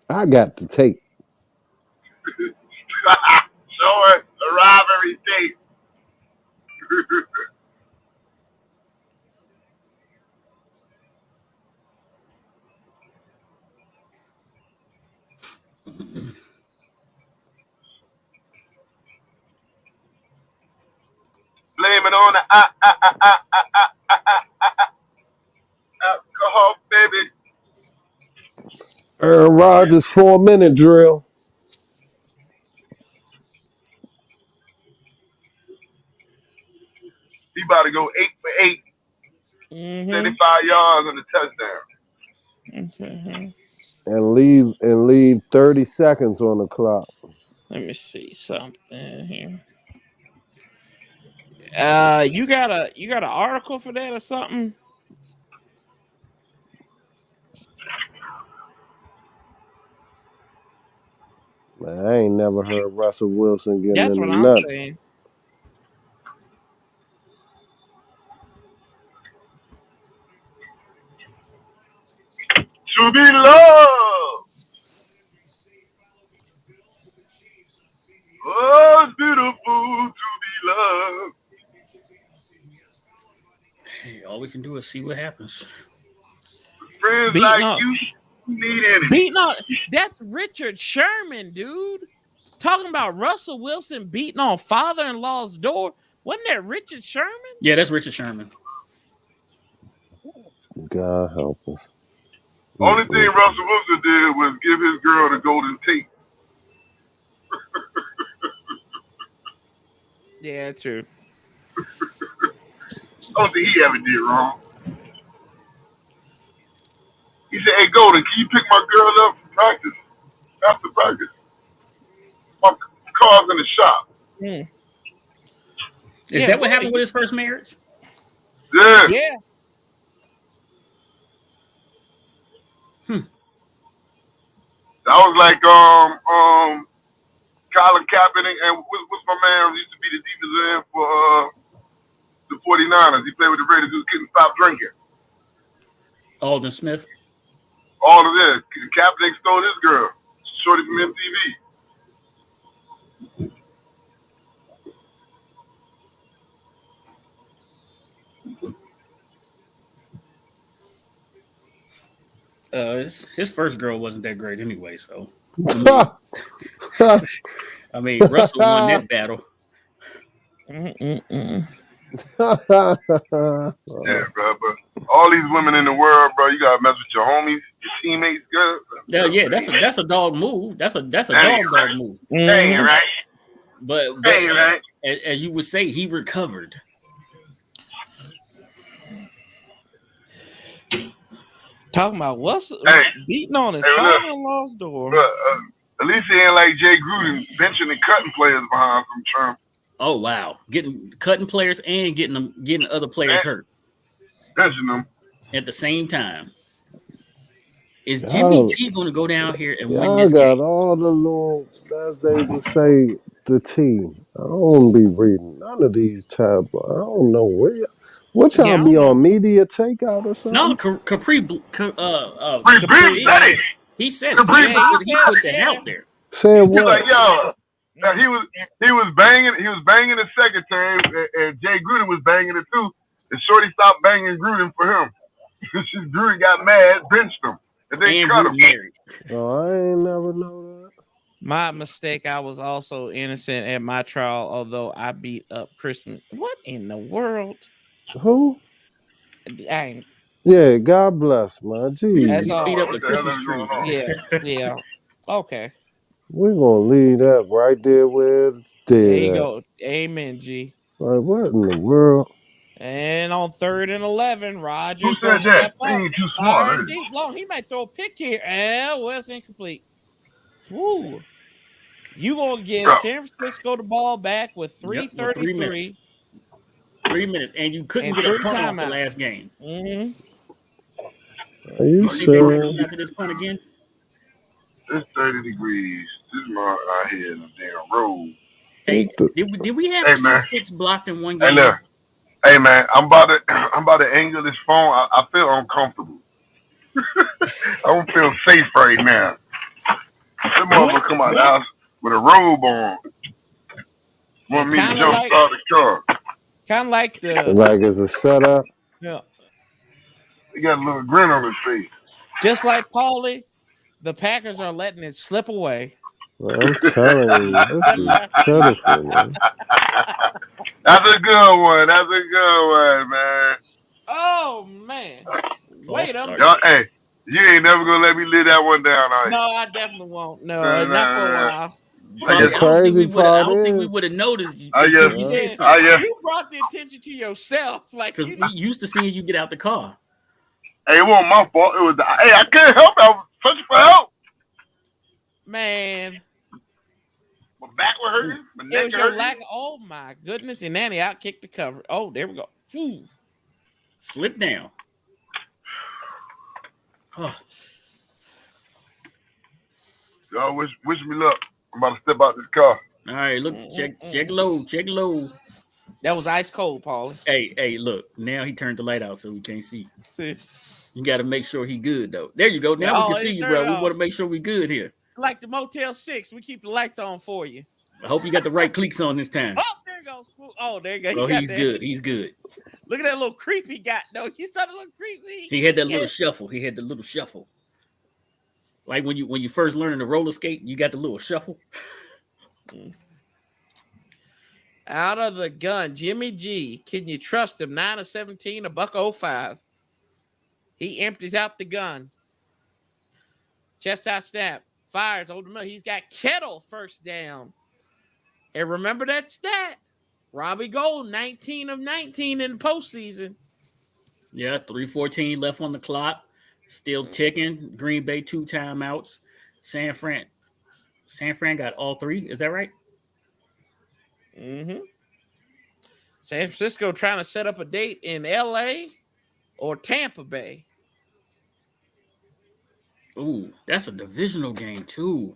I got the tape. Show it. Arrive every day. Blame it on the alcohol, baby. Aaron Rodgers 4-minute drill. He about to go 8 for 8, 35 yards on the touchdown. And leave 30 seconds on the clock. Let me see something here. You got an article for that or something? Man, I ain't never heard Russell Wilson getting That's into what I'm nothing. saying. To be loved. Oh, it's beautiful to be loved. Hey, all we can do is see what happens. Friends Beating like up. you need any. Beating on. That's Richard Sherman, dude. Talking about Russell Wilson beating on father-in-law's door. Wasn't that Richard Sherman? Yeah, that's Richard Sherman. God help us. Only thing Russell Wilson did was give his girl the golden tape. Yeah, true. I don't think he ever did wrong. He said, "Hey, Golden, can you pick my girl up from practice? After practice? My car's in the shop." Is that what happened with his first marriage? Yeah. Yeah. That was like Colin Kaepernick and what's my man who used to be the defensive end for the 49ers. He played with the Raiders. He couldn't stop drinking. Alden Smith. All of this. Kaepernick stole his girl, Shorty from MTV. His first girl wasn't that great anyway, so I mean Russell won that battle. Yeah, bro. But all these women in the world, bro, you gotta mess with your homies, your teammates, girl. Yeah, that's a dog move. That's a dog move. Ain't right. But ain't right. As you would say, he recovered. Talking about what's beating on his father-in-law's door. At least he ain't like Jay Gruden benching and cutting players behind some term. Oh wow, cutting players and getting other players hurt. Benching them at the same time. Is Jimmy G going to go down here and win this game? I got game? all the little, as they would say, the team. I don't be reading none of these tabloids. I don't know what y'all be on media takeout or something. No, Capri he said it. He put that out there. Saying what? He's like, yo, he was banging the secretary, and Jay Gruden was banging it too. And Shorty stopped banging Gruden for him. Gruden got mad, benched him, and then cut him. Oh, I ain't never know that. My mistake. I was also innocent at my trial, although I beat up Christian. What in the world? Who? I Yeah, God bless, man. Jeez. That's all. Beat up the Christmas tree. Yeah. Okay. We're gonna leave that right there where it's dead. There you go. Amen, G. Like, what in the world? And on 3rd and 11, Rodgers Who said step that? up. He ain't too smart. Deep long. He might throw a pick here. Well, it's incomplete. Woo. You gonna give San Francisco the ball back with 3:33. 3 minutes, and you couldn't get a punt off the last game. Are you serious? After this punt again? It's 30 degrees. This man out here in the damn road. Hey, did we have Hey, 2 man. picks blocked in one Hey, game? look. Hey, man. I'm about to angle this phone. I feel uncomfortable. I don't feel safe right now. That motherfucker come out of the house with a robe on. Want me to jump start the car. Kind of like like it's a setup. Yeah. He got a little grin on his face. Just like Paulie, the Packers are letting it slip away. Well, I'm telling you, this is pitiful, man. That's a good one. That's a good one, man. Oh man! Wait a minute. Y'all, hey, you ain't never gonna let me live that one down, are you? No, I definitely won't. No, not for a while. The crazy part I don't think we would have noticed. You brought the attention to yourself, like because we used to seeing you get out the car. Hey, it wasn't my fault. It was I couldn't help it. I was searching for help. Man, my back was hurting. My neck it was your hurting. lack. Oh my goodness! And Nanny outkicked the cover. Oh, there we go. Whew. Slip down. Oh. Y'all wish me luck. I'm about to step out this car. All right, look, check low. That was ice cold, Paulie. Hey, look. Now he turned the light out so we can't see. See. You got to make sure he good though. There you go. Now we can see you, bro. We want to make sure we good here. Like the Motel 6, we keep the lights on for you. I hope you got the right clicks on this time. Oh, there you go. Oh, there you go. Oh, he's good. He's good. Look at that little creep he got. No, he started to look creepy. He had that little shuffle. Like when you first learning to roller skate, you got the little shuffle. Out of the gun, Jimmy G. Can you trust him? 9 of 17, $105. He empties out the gun. Chest out snap. Fires. Old middle. He's got Kettle first down. And remember that stat. Robbie Gold, 19 of 19 in the postseason. Yeah, 3:14 left on the clock. Still ticking. Green Bay 2 timeouts. San Fran got all 3. Is that right? Mm-hmm. San Francisco trying to set up a date in LA or Tampa Bay. Ooh, that's a divisional game too.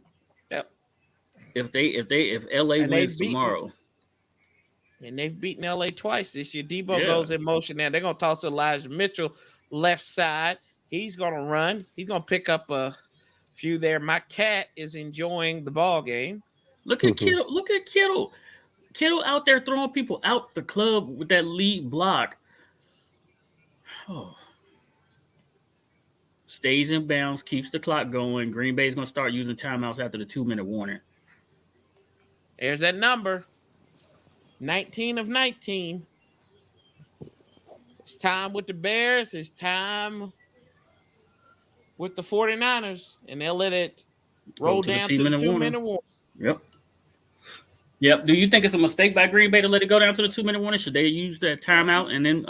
Yep. If LA wins tomorrow. And they've beaten LA twice this year. Debo goes in motion now. They're gonna toss Elijah Mitchell left side. He's gonna run. He's gonna pick up a few there. My cat is enjoying the ball game. Look at Kittle. Look at Kittle. Kittle out there throwing people out the club with that lead block. Oh. Stays in bounds, keeps the clock going. Green Bay's going to start using timeouts after the 2-minute warning. There's that number. 19 of 19. It's time with the Bears. It's time with the 49ers. And they'll let it roll down to the 2-minute warning. Yep. Do you think it's a mistake by Green Bay to let it go down to the 2-minute warning? Should they use that timeout and then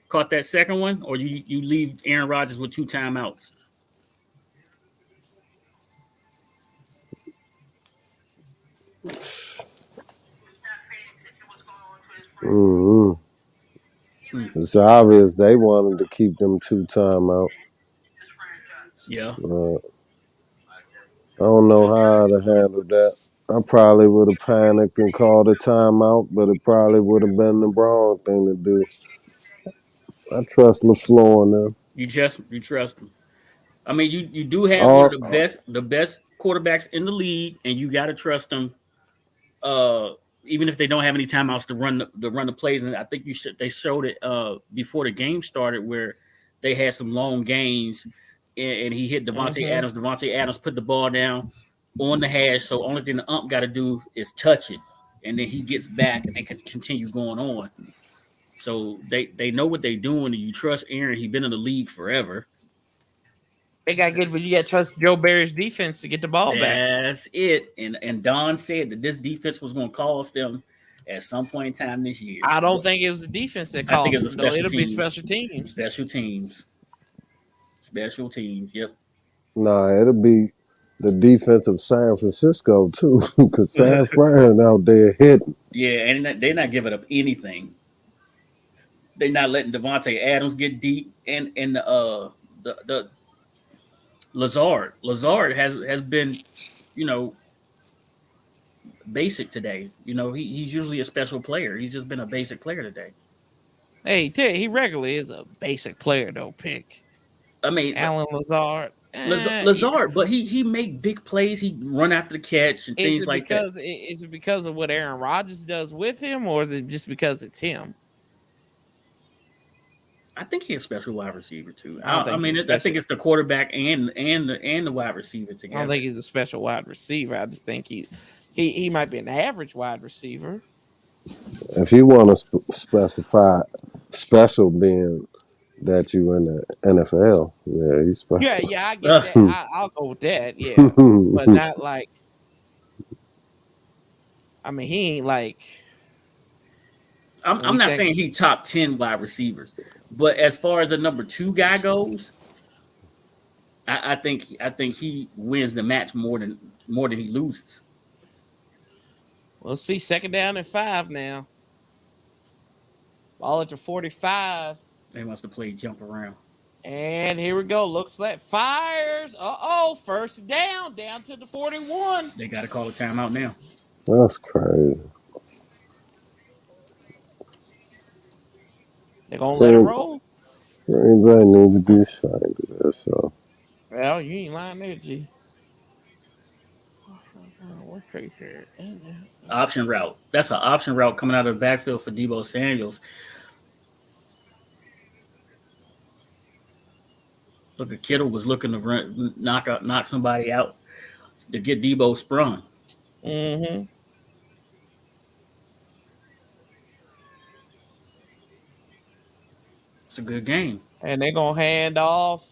caught that second one, or you leave Aaron Rodgers with 2 timeouts? It's obvious they wanted to keep them 2 timeouts. Yeah. I don't know how to handle that. I probably would have panicked and called a timeout, but it probably would have been the wrong thing to do. I trust LaFleur now. You trust him. I mean, you do have one of the best quarterbacks in the league, and you got to trust them. Even if they don't have any timeouts to run the plays, and I think they showed it before the game started where they had some long gains, and he hit Devontae Adams. Devontae Adams put the ball down on the hash, so only thing the ump got to do is touch it, and then he gets back and they can continue going on. So they know what they're doing, and you trust Aaron. He's been in the league forever. They got good, but you got to trust Joe Barry's defense to get the ball back. That's it. And Don said that this defense was going to cost them at some point in time this year. I don't think it was the defense that cost them. It'll be special teams. Special teams. Yep. Nah, it'll be the defense of San Francisco too, because San Fran out there hitting. Yeah, and they're not giving up anything. They're not letting Devontae Adams get deep, and the Lazard has been, basic today. He's usually a special player. He's just been a basic player today. Hey, he regularly is a basic player though. Pick. I mean, Alan Lazard. Lazard, but he make big plays. He run after the catch and things like that. Is it because of what Aaron Rodgers does with him, or is it just because it's him? I think he's a special wide receiver too. I think it's the quarterback and the wide receiver together. I don't think he's a special wide receiver. I just think he might be an average wide receiver. If you want to specify special being that you in the NFL, yeah, he's special. Yeah, I get that. I'll go with that. Yeah, but not like. I mean, he ain't like. I'm not saying he top 10 wide receivers, but as far as the number 2 guy goes, I think he wins the match more than he loses. We'll see. 2nd down and 5 now. Ball at the 45. They wants to play jump around. And here we go. Looks like fires. First down to the 41. They got to call a timeout now. That's crazy. They're going to let it roll. Anybody need to be ashamed of that, so. Well, you ain't lying there, G. What trace here? Option route. That's an option route coming out of the backfield for Deebo Samuels. Look, Kittle was looking to knock somebody out to get Deebo sprung. Mm-hmm. It's a good game. And they're gonna hand off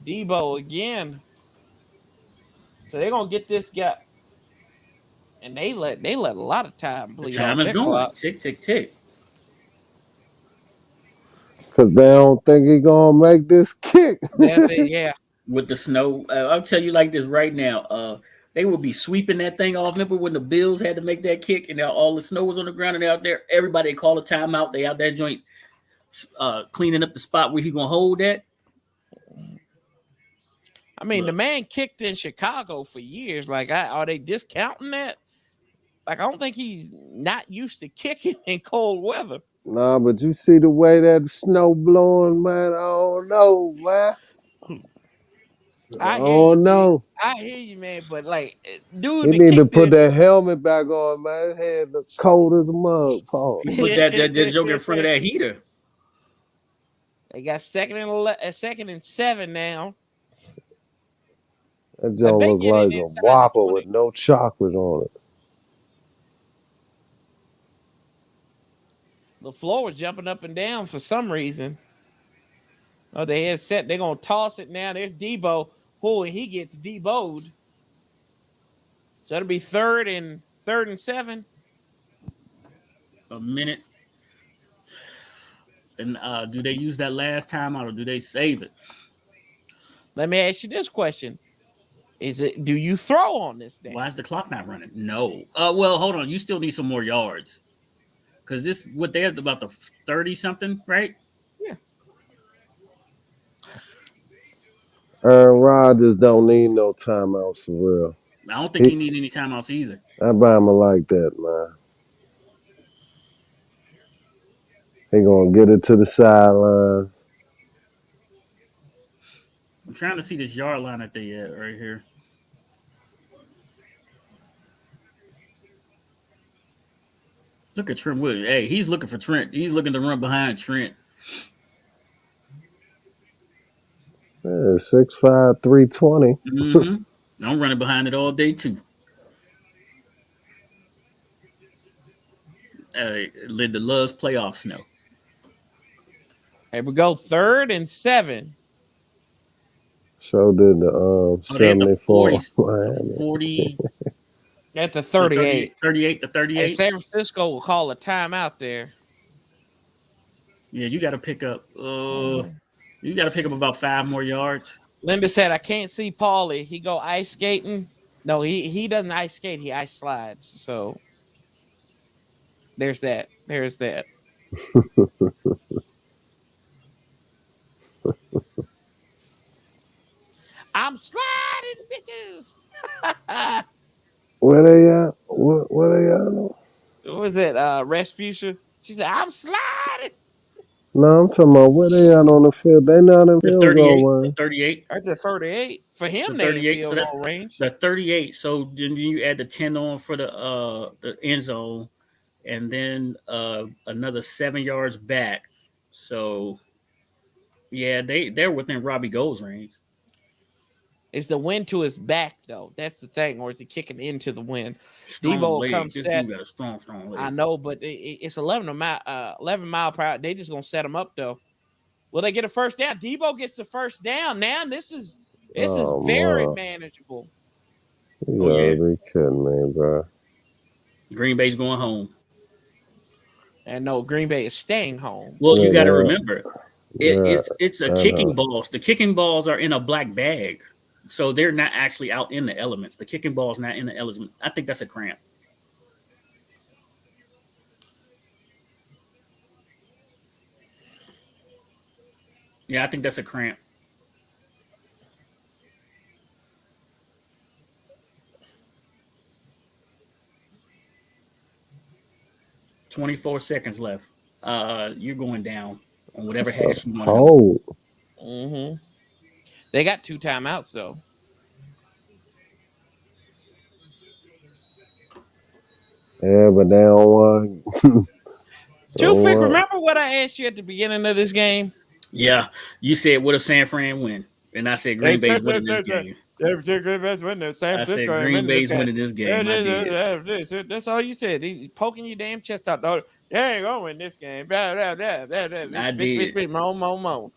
Deebo again. So they're gonna get this guy. And they let a lot of time bleed the time off is their going. clock. Tick, tick, tick. Because they don't think he's going to make this kick. That's it, yeah. With the snow, I'll tell you like this right now. They will be sweeping that thing off. Remember when the Bills had to make that kick and all the snow was on the ground and they're out there? Everybody call a timeout. They out that joint cleaning up the spot where he going to hold that. I mean, the man kicked in Chicago for years. Like, are they discounting that? Like, I don't think he's not used to kicking in cold weather. Nah, but you see the way that snow blowing, man. I don't know, man. I don't know. I hear you, man. But like, dude, he need to put that helmet back on, man. His head look cold as a mug. Paul. Put that joke in front of that heater. They got 2nd and 7 now. That joke look like a Whopper with no chocolate on it. The floor was jumping up and down for some reason. Oh, they had set. They're gonna toss it now. There's Deebo. Oh, and he gets Deebo'd. So it'll be 3rd and 7. A minute. And do they use that last timeout or do they save it? Let me ask you this question: do you throw on this day? Why is the clock not running? No. Well, hold on. You still need some more yards. Because they're about the 30-something, right? Yeah. Aaron Rodgers don't need no timeouts for real. I don't think he need any timeouts either. I buy him like that, man. He gonna get it to the sideline. I'm trying to see this yard line that they at right here. Look at Trent Williams. Hey, he's looking for Trent. He's looking to run behind Trent. Yeah, 6'5", 320. Mm-hmm. I'm running behind it all day too. Linda loves playoff snow. Here we go, 3rd and 7. So did the 74. 40 at the 38. 38 to 38. Hey, San Francisco will call a timeout there. Yeah, you got to pick up. You got to pick up about 5 more yards. Linda said, "I can't see Paulie. He go ice skating. No, he doesn't ice skate. He ice slides. So there's that. There's that." I'm sliding, bitches. Where they at? Where they at? What was that? Rasputia? She said, I'm sliding. No, I'm talking about where they at on the field. They not in The field 38. goal The range. 38. That's the 38. For him, The they in 38. So field that's goal range. the 38. So then you add the 10 on for the end zone, and then another 7 yards back. So yeah, they're within Robbie Gold's range. It's the wind to his back, though. That's the thing, or is he kicking into the wind? Strong Debo leg. comes This set. dude got a strong leg. I know, but it's 11 mile per hour. They just gonna set him up though. Will they get a first down? Debo gets the first down. Now this is very manageable. You gotta be kidding me, bro. Green Bay's going home. And no, Green Bay is staying home. Well, you got to remember, it's a kicking balls. The kicking balls are in a black bag, so they're not actually out in the elements. The kicking ball's not in the elements. I think that's a cramp. Yeah, I think that's a cramp. "24 seconds left. You're going down on whatever hash you want to know. Mm-hmm. They got 2 timeouts though. Yeah, but they don't want. Toothpick, remember what I asked you at the beginning of this game? Yeah, you said, "What if San Fran win?" And I said, "Green Bay's winning this game." I said, "Green Bay's winning this game." I did. That's all you said. He's poking your damn chest out. They ain't gonna win this game. I did. Mo.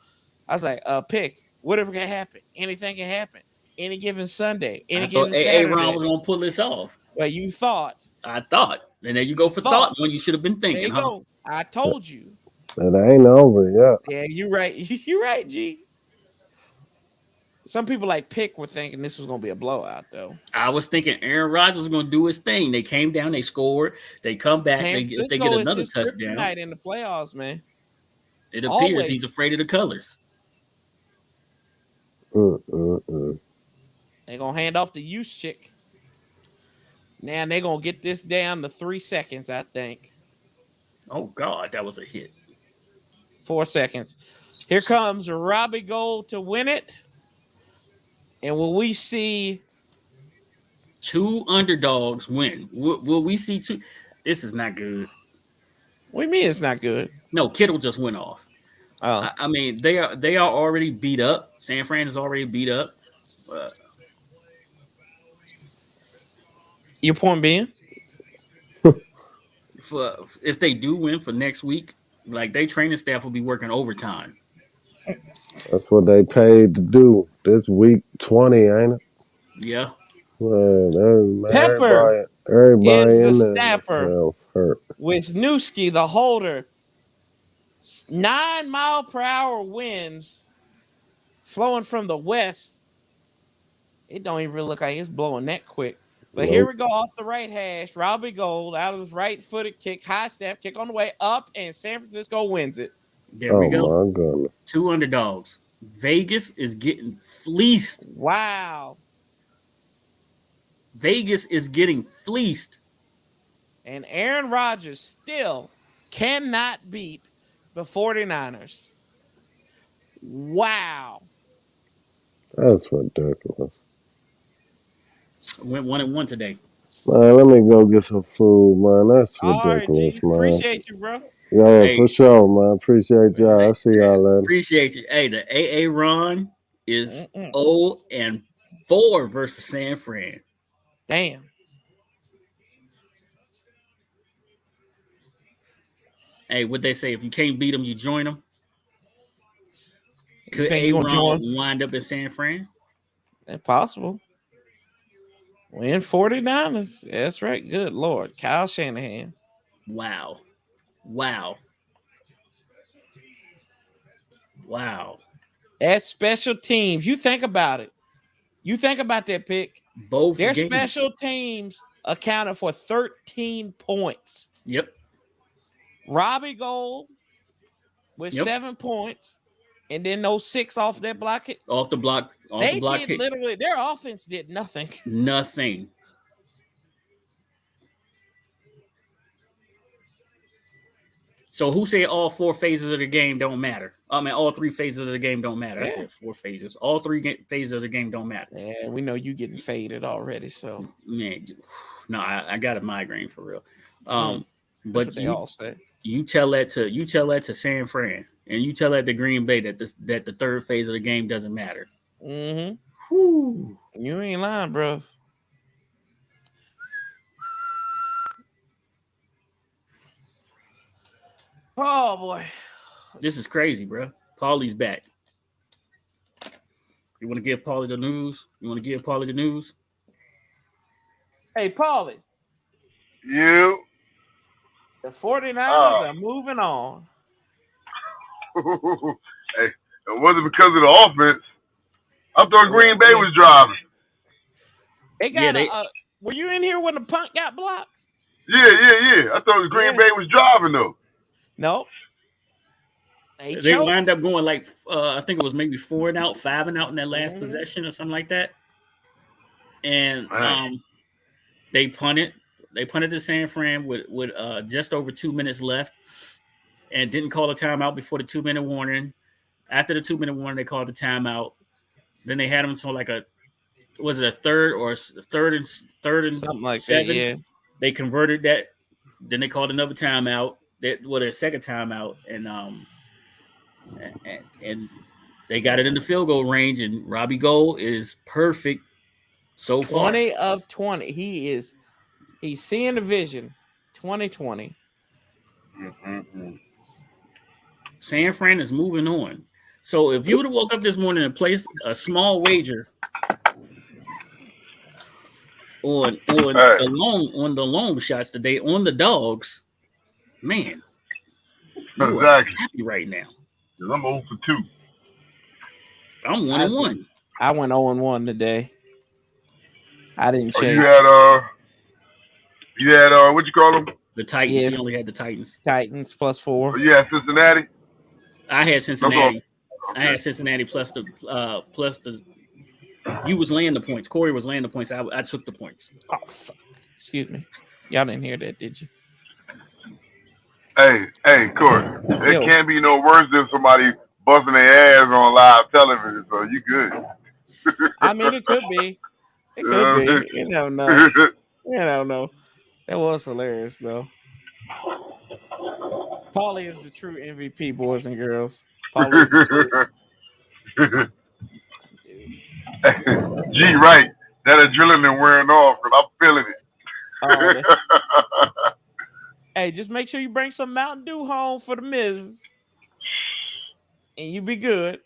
I was like, pick. Whatever can happen. Anything can happen. Any given Sunday. Any given Saturday. Ron was gonna pull this off. Well, you thought. I thought. And there you go for thought when you should have been thinking. There you go. I told you. It ain't over yet. Yeah, you're right. You're right, G. Some people like Pick were thinking this was going to be a blowout, though. I was thinking Aaron Rodgers was going to do his thing. They came down, they scored, they come back, they get another touchdown. Night in the playoffs, man. It appears he's afraid of the colors. They're going to hand off the use chick. Now they're going to get this down to 3 seconds, I think. Oh, God, that was a hit. 4 seconds. Here comes Robbie Gold to win it. And will we see 2 underdogs win? Will we see 2? This is not good. What do you mean it's not good? No, Kittle just went off. Oh. I mean, they are already beat up. San Fran is already beat up. Your point being? If they do win for next week, like their training staff will be working overtime. That's what they paid to do this week 20, ain't it? Yeah. Man, Pepper everybody is in the there snapper. hurt. Wisniewski, the holder. 9 mile per hour winds flowing from the west. It don't even look like it's blowing that quick. But here we go off the right hash. Robbie Gold out of his right-footed kick, high step, kick on the way up, and San Francisco wins it. There we go. My goodness. 2 underdogs. Vegas is getting fleeced. Wow. Vegas is getting fleeced. And Aaron Rodgers still cannot beat the 49ers. Wow. That's ridiculous. Went 1-1 today. Man, let me go get some food, man. That's ridiculous, right, man. Appreciate you, bro. Yeah, hey, for sure, man. Appreciate y'all. I'll see y'all later. Appreciate you. Hey, the AA Ron is 0-4 versus San Fran. Damn. Hey, what they say? If you can't beat them, you join them. Could A-Ron wind up in San Fran? That's possible. Win 49ers. That's right. Good Lord. Kyle Shanahan. Wow. That's special teams. You think about it. You think about that pick. Both their games. Special teams accounted for 13 points. Yep. Robbie Gold with 7 points. And then those 6 off that block hit. Off the block. They did literally. Their offense did nothing. Nothing. So who said all 4 phases of the game don't matter? I mean, all 3 phases of the game don't matter. Yeah. I said 4 phases. All 3 phases of the game don't matter. Yeah, we know you getting faded already. So man, no, I got a migraine for real. That's But what they all say. you tell that to San Fran, and you tell that to Green Bay that the 3rd phase of the game doesn't matter. Mm-hmm. Whew. You ain't lying, bro. Oh boy, This is crazy, bro. Paulie's back. You want to give Paulie the news? Hey, Paulie. You. The 49ers are moving on. Hey, it wasn't because of the offense. I thought Green Bay was driving. They got were you in here when the punt got blocked? Yeah. I thought Green Bay was driving though. Nope. They wound up going like I think it was maybe 4 and out, 5 and out in that last possession or something like that. And they punted. They punted to San Fran with just over 2 minutes left, and didn't call a timeout before the 2-minute warning. After the 2-minute warning, they called the timeout. Then they had them to like a third and something like 7. that? Yeah. They converted that. Then they called another timeout. Their second timeout, and they got it in the field goal range. And Robbie Gould is perfect so far. 20 of 20. He's seeing the vision. 2020. Mm-hmm. San Fran is moving on. So if you would have woke up this morning and placed a small wager on the long shots today on the dogs, man, you are happy right now. I'm 0 for 2. I'm 1-1. I went 0-1 today. I didn't change. You had what you call them? The Titans. Yes. He only had the Titans. Titans +4. You had Cincinnati. I had Cincinnati. Okay. I had Cincinnati plus the. You was laying the points. Corey was laying the points. I took the points. Oh, fuck. Excuse me. Y'all didn't hear that, did you? Hey, Corey. It can't be no worse than somebody busting their ass on live television. So you good. I mean, it could be. It could be. You don't know. You don't know. That was hilarious, though. Paulie is the true MVP, boys and girls. Paulie is the true. Gee, right. That adrenaline wearing off, because I'm feeling it. Hey, just make sure you bring some Mountain Dew home for the Miz, and you be good.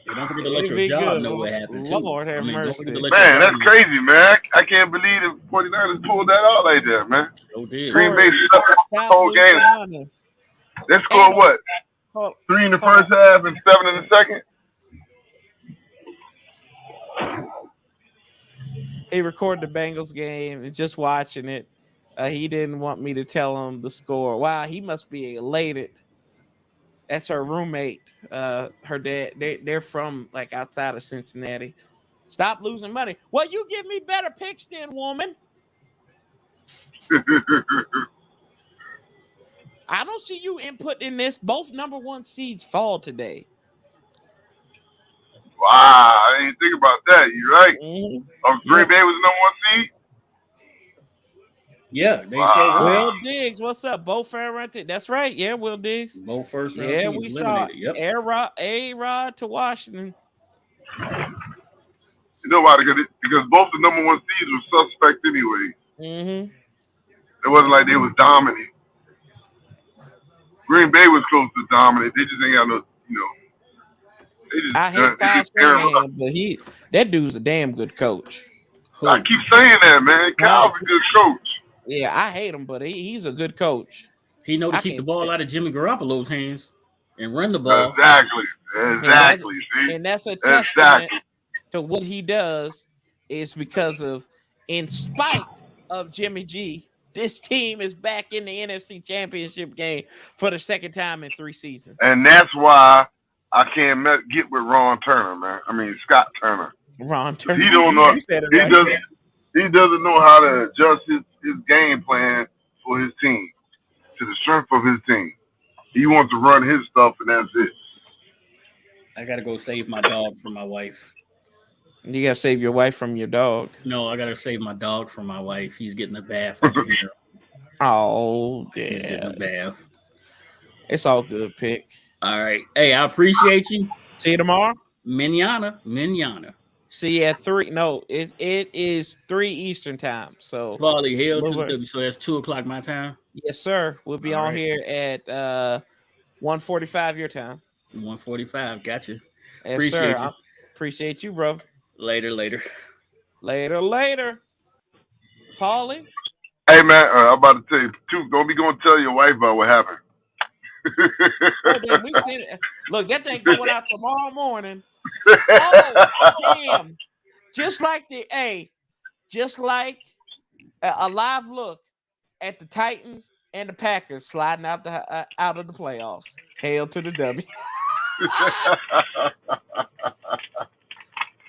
You don't forget to let your job know what happened, too. Lord have mercy. Man, that's crazy, man. I can't believe the 49ers pulled that out like that, man. So did. Green Bay shut the whole game. They scored what? 3 in the first half and 7 in the second? He recorded the Bengals game and just watching it. He didn't want me to tell him the score. Wow, he must be elated. That's her roommate. Her dad. They're from like outside of Cincinnati. Stop losing money. Well, you give me better picks then, woman. I don't see you input in this. Both number 1 seeds fall today. Wow, I didn't think about that. You right? Green Bay was number 1 seed. Yeah, they said Will Diggs, what's up? Both fair rented. That's right. Yeah, Will Diggs. Both first round teams eliminated. We saw yep. A-Rod to Washington. You know why? Because both the number 1 seeds were suspect anyway. Mm-hmm. It wasn't like they was dominant. Green Bay was close to dominant. They just ain't got no, I hate Kyle Shanahan, but that dude's a damn good coach. I keep saying that, man. Kyle's a good coach. Yeah, I hate him, but he's a good coach. He know to keep the ball out of Jimmy Garoppolo's hands and run the ball. Exactly. And that's a testament to what he does is because of, in spite of Jimmy G, This team is back in the NFC Championship game for the second time in 3 seasons. And that's why I can't get with Ron Turner, man. I mean, Scott Turner. Ron Turner. He don't know. You said it He right. He doesn't know how to adjust his game plan for his team to the strength of his team. He wants to run his stuff, and that's it. I gotta go save my dog from my wife. You gotta save your wife from your dog. No, I gotta save my dog from my wife. He's getting a bath. Oh, yeah. He's getting a bath. It's all good, Pick. All right. Hey, I appreciate you. See you tomorrow. Manana. See you at 3. No, it is 3 Eastern time. So Volley, hail to the W. So that's 2:00 my time. Yes, sir. We'll be on here at 1:45 your time. 1:45. Gotcha. Yes, Appreciate sir. you. Appreciate you, bro. Later. Paulie? Hey, man, I'm about to tell you, too, don't be going to tell your wife about what happened. Look, that thing going out tomorrow morning. Oh, damn. Just like a live look at the Titans and the Packers sliding out of the playoffs. Hail to the W.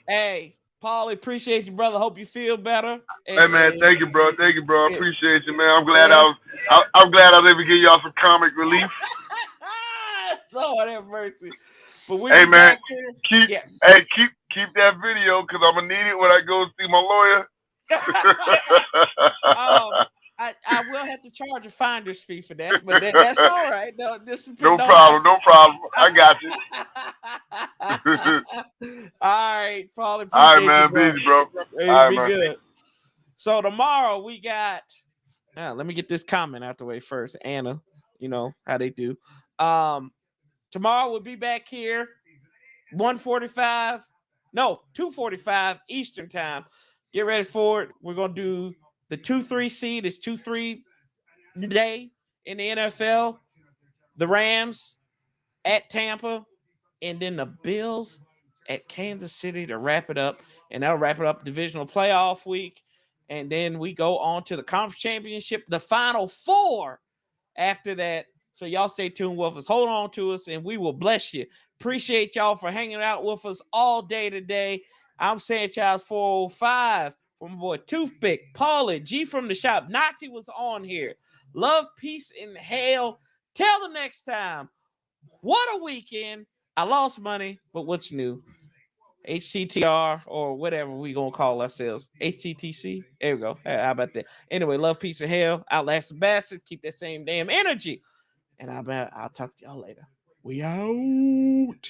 Hey, Paulie, appreciate you, brother. Hope you feel better. Hey, man, thank you, bro. I appreciate you, man. I'm glad I was able to give y'all some comic relief. Lord have mercy. But hey, man, keep that video because I'm gonna need it when I go see my lawyer. I will have to charge a finder's fee for that, but that's all right. No problem. I got you. All right, Paulie. All right, man. Busy, bro. Be good. So tomorrow we got. Let me get this comment out the way first. Anna, you know how they do. Tomorrow we'll be back here, 2:45 Eastern time. Get ready for it. We're gonna do the 2-3 seed. It's 2-3 day in the NFL. The Rams at Tampa, and then the Bills at Kansas City to wrap it up. And that'll wrap it up divisional playoff week. And then we go on to the conference championship, the final 4 after that. So y'all stay tuned with us. Hold on to us, and we will bless you. Appreciate y'all for hanging out with us all day today. I'm Sanchez 405 from my boy Toothpick, Paulie, G from the shop. Nati was on here. Love, peace, and hail. Till the next time. What a weekend. I lost money, but what's new? HTTR or whatever we gonna call ourselves. HTTC. There we go. How about that? Anyway, love, peace, and hell. Outlast the bastards. Keep that same damn energy. And I'll talk to y'all later. We out.